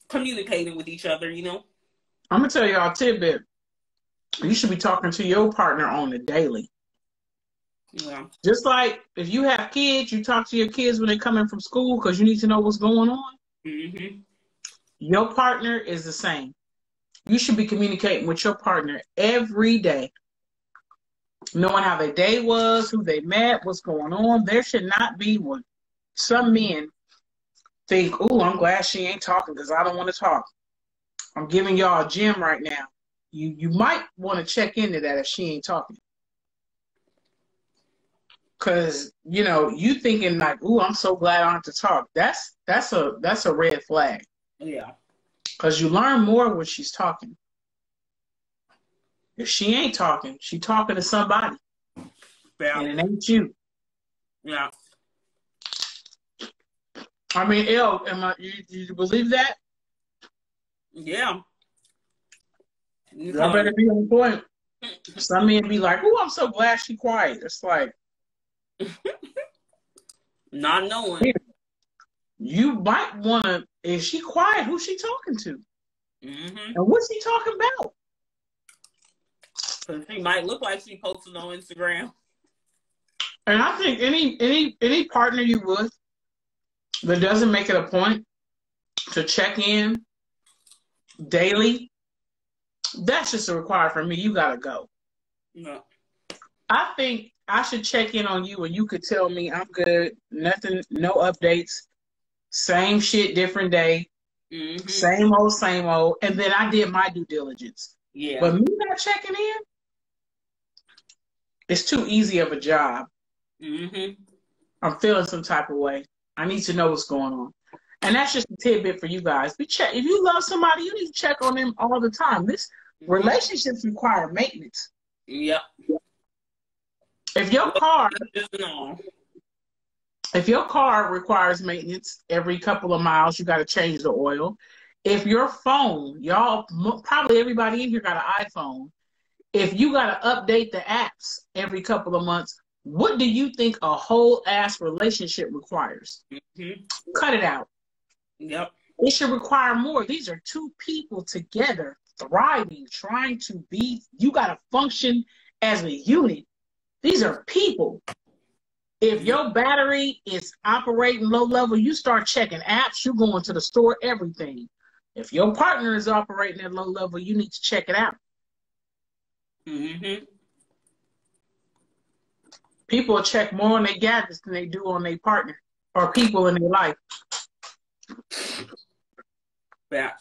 communicating with each other, you know? I'm going to tell y'all a tidbit. You should be talking to your partner on the daily. Yeah. Just like if you have kids, you talk to your kids when they come in from school because you need to know what's going on. Your partner is the same. You should be communicating with your partner every day. Knowing how their day was, who they met, what's going on. There should not be one. Some men think, oh, I'm glad she ain't talking because I don't want to talk. I'm giving y'all a gem right now. You might want to check into that if she ain't talking. Because, you know, you thinking like, ooh, I'm so glad I don't have to talk. That's a red flag. Yeah. Because you learn more when she's talking. If she ain't talking, she talking to somebody. Yeah. And it ain't you. Yeah. I mean, you believe that? Yeah. Y'all better be on point. Some men be like, oh, I'm so glad she quiet. It's like, not knowing. You might want to, is she quiet? Who's she talking to? And what's she talking about? Because she might look like she posted on Instagram. And I think any partner you with that doesn't make it a point to check in daily, that's just a requirement for me. You gotta go. No. I think I should check in on you and you could tell me I'm good, nothing, no updates, same shit, different day, same old, and then I did my due diligence. Yeah. But me not checking in, it's too easy of a job. I'm feeling some type of way. I need to know what's going on. And that's just a tidbit for you guys. If you love somebody, you need to check on them all the time. Relationships require maintenance. Yep. If your car requires maintenance every couple of miles, you got to change the oil. If your phone, probably everybody in here got an iPhone. If you got to update the apps every couple of months, what do you think a whole ass relationship requires? Cut it out. Yep. It should require more. These are two people together, thriving, trying to be. You got to function as a unit. These are people. If your battery is operating low level, you start checking apps, you going to the store, everything. If your partner is operating at low level, you need to check it out. Mm-hmm. People check more on their gadgets than they do on their partner or people in their life. Yeah.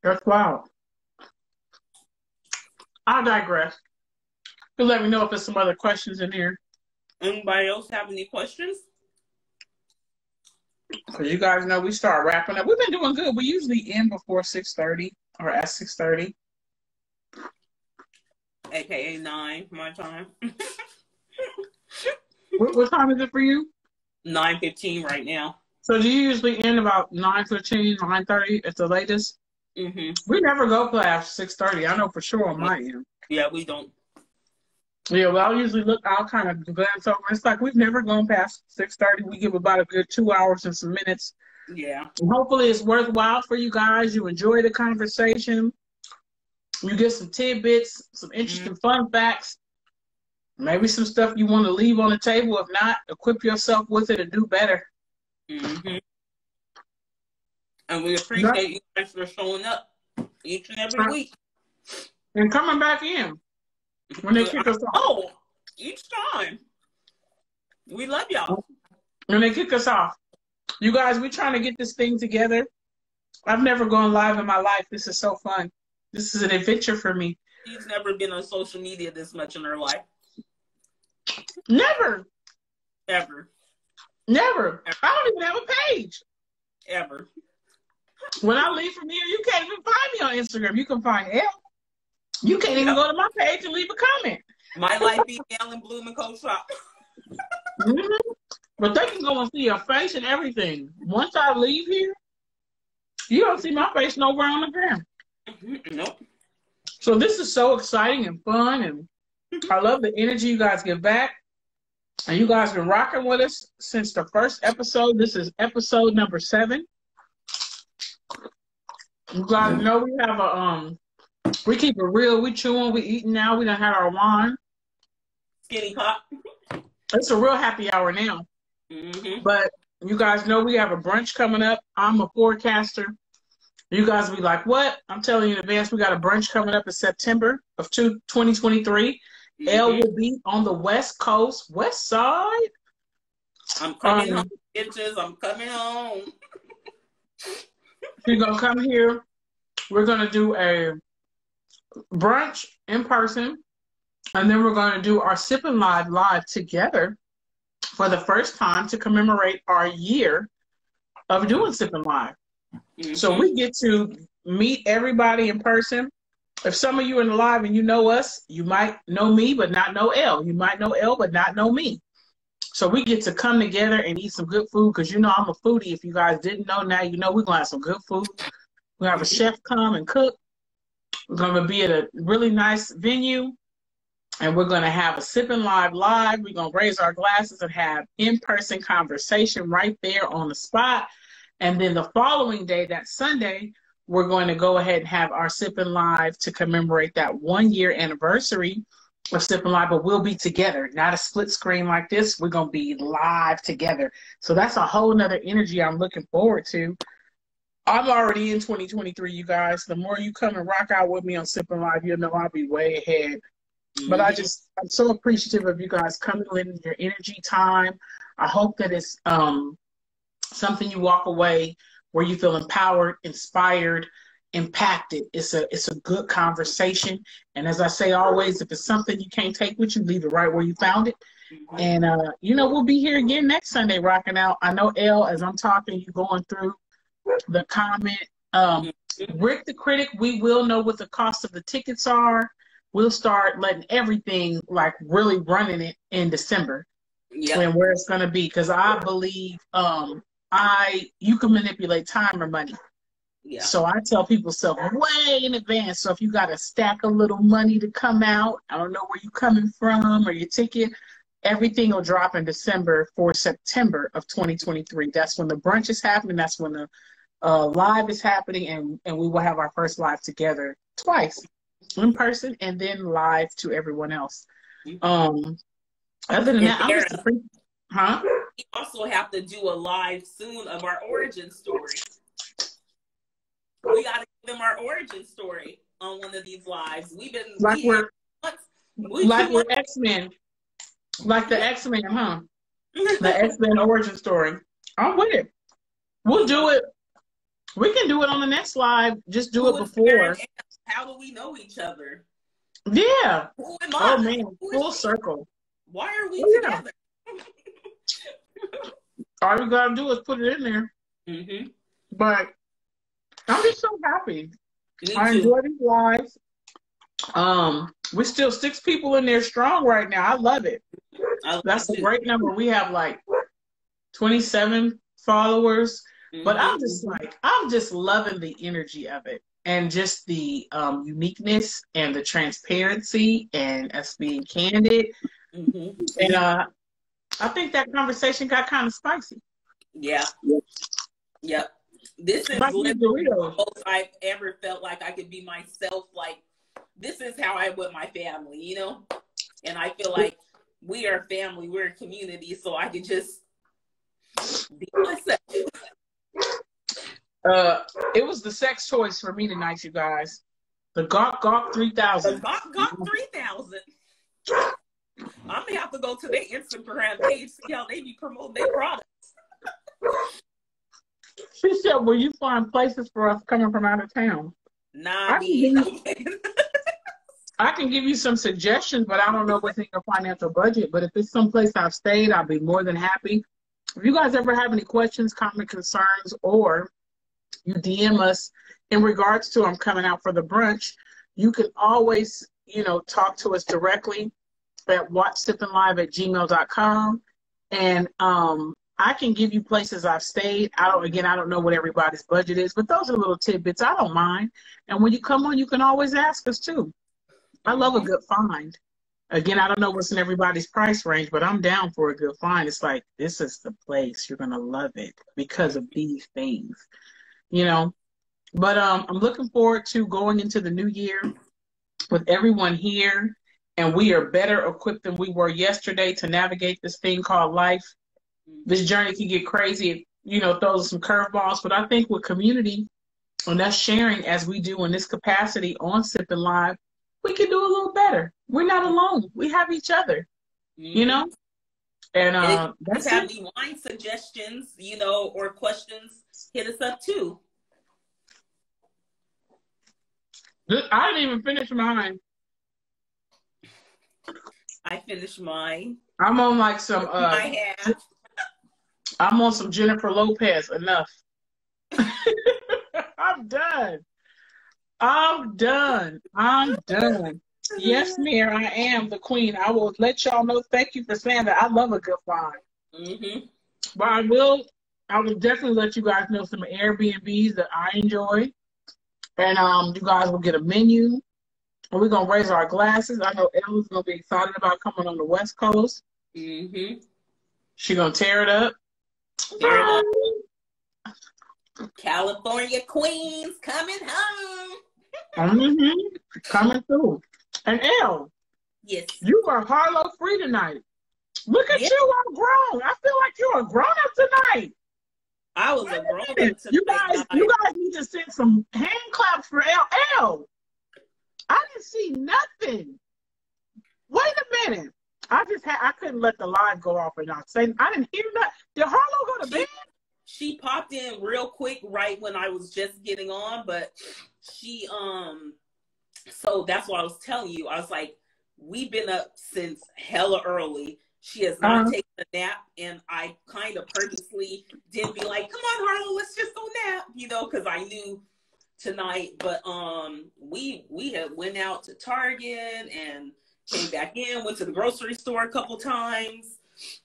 That's wild. I'll digress. You let me know if there's some other questions in here. Anybody else have any questions? Because you guys know we start wrapping up. We've been doing good. We usually end before 6:30 or at 6:30. AKA 9, my time. What time is it for you? 9:15 right now. So do you usually end about 9:15, 9:30 at the latest? Mm-hmm. We never go past 6:30. I know for sure on my end. Yeah, we don't. Yeah, well, I'll kind of glance over. It's like we've never gone past 6:30. We give about a good 2 hours and some minutes. Yeah. And hopefully it's worthwhile for you guys. You enjoy the conversation. You get some tidbits, some interesting fun facts. Maybe some stuff you want to leave on the table. If not, equip yourself with it and do better. Mm-hmm. And we appreciate you guys for showing up each and every week. And coming back in when they kick us off. Oh, each time. We love y'all. When they kick us off. You guys, we're trying to get this thing together. I've never gone live in my life. This is so fun. This is an adventure for me. She's never been on social media this much in her life. Never. Ever. Never. I don't even have a page. Ever. When I leave from here, you can't even find me on Instagram. You can find Elle. You can't even go to my page and leave a comment. My life be Ellen Bloom and Coach Shop. Mm-hmm. But they can go and see your face and everything. Once I leave here, you don't see my face nowhere on the gram. Nope. So this is so exciting and fun, and I love the energy you guys give back. And you guys been rocking with us since the first episode. This is episode number 7. You guys know we have we keep it real. We chewing, we eating now. We done had our wine. Skinny pop. It's a real happy hour now. Mm-hmm. But you guys know we have a brunch coming up. I'm a forecaster. You guys will be like, what? I'm telling you in advance, we got a brunch coming up in September of 2023. Mm-hmm. Elle will be on the West Coast, West Side. I'm coming home, bitches. I'm coming home. She's going to come here. We're going to do a brunch in person. And then we're going to do our Sipping live together for the first time to commemorate our year of doing Sipping Live. Mm-hmm. So we get to meet everybody in person. If some of you are in the live and you know us, you might know me but not know Elle. You might know Elle but not know me. So we get to come together and eat some good food because you know I'm a foodie. If you guys didn't know, now you know we're going to have some good food. We have a chef come and cook. We're going to be at a really nice venue. And we're going to have a Sipping live. We're going to raise our glasses and have in-person conversation right there on the spot. And then the following day, that Sunday, we're going to go ahead and have our Sipping Live to commemorate that 1-year anniversary of Sipping Live. But we'll be together, not a split screen like this. We're going to be live together. So that's a whole nother energy I'm looking forward to. I'm already in 2023, you guys. The more you come and rock out with me on Sipping Live, you'll know I'll be way ahead. But I'm so appreciative of you guys coming in, your energy time. I hope that it's something you walk away where you feel empowered, inspired, impacted. It's a good conversation. And as I say always, if it's something you can't take with you, leave it right where you found it. And, we'll be here again next Sunday rocking out. I know, Elle, as I'm talking, you going through the comment. Rick the Critic, we will know what the cost of the tickets are. We'll start letting everything like really running it in December. And where it's going to be. Because I believe you can manipulate time or money. Yeah. So I tell people stuff way in advance. So if you got a stack of little money to come out, I don't know where you're coming from or your ticket, everything will drop in December for September of 2023. That's when the brunch is happening. That's when the live is happening. And we will have our first live together twice. In person and then live to everyone else. Other than And that, I'm Sarah, just huh? we also have to do a live soon of our origin story. We got to give them our origin story on one of these lives. Like We had we're months, like 2 months. we're X-Men, like the X-Men, huh? The X-Men origin story. I'm with it. We'll do it. We can do it on the next live. Just do it Who is Sarah before. and how do we know each other? Yeah. Who am Oh I? man, Who is full she? circle. Why are we Oh, yeah. together? All you gotta do is put it in there. Mm-hmm. But I'm just so happy. Me I too. enjoy these lives. We're still 6 people in there strong right now. I love it. I love That's it a too. great number. We have like 27 followers. But Mm-hmm. I'm just loving the energy of it and just the uniqueness and the transparency and us being candid. Mm-hmm. And I think that conversation got kind of spicy. Yeah. Yep. This is Like these literally the Doritos. most I've ever felt like I could be myself. Like, this is how I am with my family, you know? And I feel like we are family, we're a community, so I could just be myself. It was the sex choice for me tonight, you guys. The Gawk Gawk 3000. Got 3,000. I'm gonna have to go to their Instagram page, see how they be promoting their products. She said, will you find places for us coming from out of town? Nah, I can be. give you, I can give you some suggestions, but I don't know what's in your financial budget. But if it's someplace I've stayed, I'll be more than happy. If you guys ever have any questions, comment, concerns, or you DM us in regards to I'm coming out for the brunch, you can always, talk to us directly at watchsippinglive@gmail.com. And I can give you places I've stayed. I don't know what everybody's budget is, but those are little tidbits. I don't mind. And when you come on, you can always ask us too. I love a good find. Again, I don't know what's in everybody's price range, but I'm down for a good find. It's like, this is the place. You're going to love it because of these things, But I'm looking forward to going into the new year with everyone here. And we are better equipped than we were yesterday to navigate this thing called life. This journey can get crazy, throws some curveballs. But I think with community and us sharing as we do in this capacity on Sipping Live, we can do a little better. We're not alone. We have each other, And if you that's have it. any wine suggestions, or questions, hit us up too. I didn't even finish mine. I finished mine. I'm on like some I have. I'm on some Jennifer Lopez. Enough. I'm done. I'm done. I'm done. Yes, Mayor, I am the queen. I will let y'all know. Thank you for saying that. I love a good wine. But I will definitely let you guys know some Airbnbs that I enjoy. And you guys will get a menu. And we're gonna raise our glasses. I know Ella's gonna be excited about coming on the West Coast. She's gonna tear it up. Tear it up. California Queens coming home. Coming through. And Elle, yes, you are Harlow free tonight. Look at you, I'm grown. I feel like you're a grown up tonight. I was a grown up tonight. You guys need to send some hand claps for Elle. I didn't see nothing. Wait a minute. I couldn't let the live go off and not say. I didn't hear that. Did Harlow go to bed? She popped in real quick right when I was just getting on, but she so that's what I was telling you. I was like, we've been up since hella early. She has not taken a nap, and I kind of purposely didn't be like, come on, Harlow, let's just go nap, because I knew tonight. But we had went out to Target and came back in, went to the grocery store a couple times,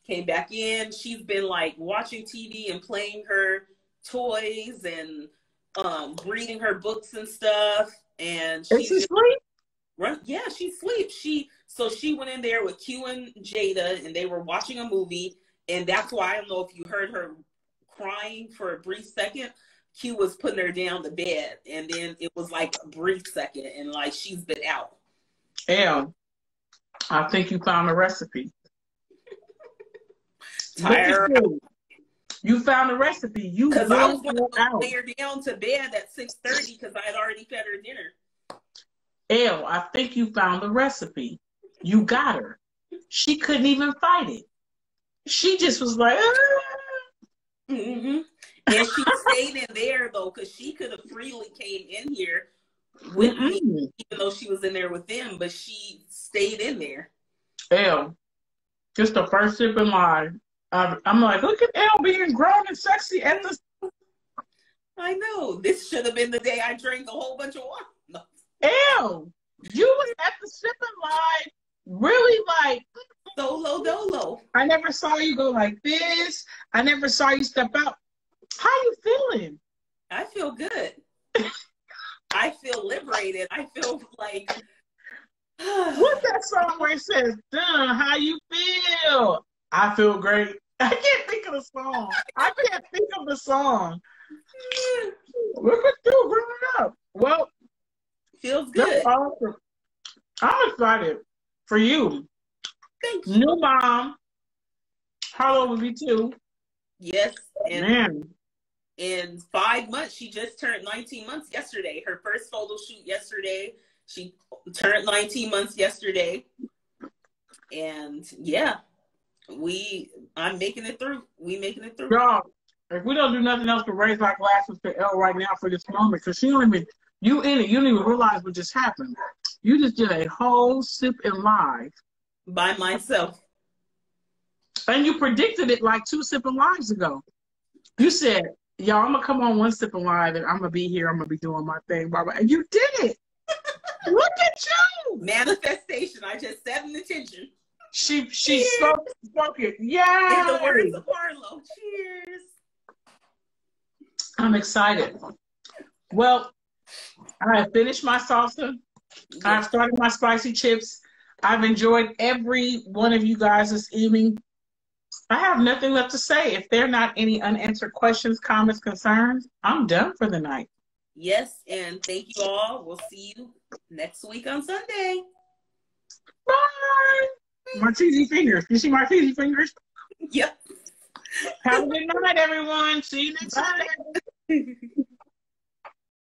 came back in. She's been like watching TV and playing her toys and reading her books and stuff. And she's asleep? Yeah, she's asleep. She went in there with Q and Jada, and they were watching a movie. And that's why I don't know if you heard her crying for a brief second. Q was putting her down the bed, and then it was like a brief second, and like she's been out. Yeah. I think you found a recipe. Look at Tired. you. You found a recipe. You Because I was wore going her to out. lay her down to bed at 6:30 because I had already fed her dinner. Elle, I think you found the recipe. You got her. She couldn't even fight it. She just was like, Mm-hmm. And she stayed in there, though, because she could have freely came in here with me, even though she was in there with them, but she stayed in there. Elle, just the first sip in line. I'm like, look at Elle being grown and sexy at the. I know. This should have been the day I drank a whole bunch of water. No. Elle, you was at the sipping line, really like. Solo dolo. I never saw you go like this. I never saw you step out. How you feeling? I feel good. I feel liberated. I feel like. What's that song where it says, "Done, how you feel?" I feel great. I can't think of the song. I can't think of the song. Look at you growing up. Well, feels good. Awesome. I'm excited for you. Thank you. New mom. How old will be 2? Yes. And man. In 5 months, she just turned 19 months yesterday. Her first photo shoot yesterday. She turned 19 months yesterday. And yeah, I'm making it through. We making it through. Y'all, if we don't do nothing else but raise our glasses to Elle right now for this moment, because she don't even, you in it, you don't even realize what just happened. You just did a whole sip in live. By myself. And you predicted it like 2 sipping lives ago. You said, y'all, I'm going to come on 1 sipping live and I'm going to be here. I'm going to be doing my thing. Barbara. And you did it. Look at you. Manifestation. I just set an intention. She spoke it. Yeah. In the words of Harlow. Cheers. I'm excited. Well, I have finished my salsa. Yes. I've started my spicy chips. I've enjoyed every one of you guys this evening. I have nothing left to say. If there are not any unanswered questions, comments, concerns, I'm done for the night. Yes, and thank you all. We'll see you next week on Sunday. Bye. My cheesy fingers. You see my cheesy fingers? Yep. Have a good night, everyone. See you next Sunday.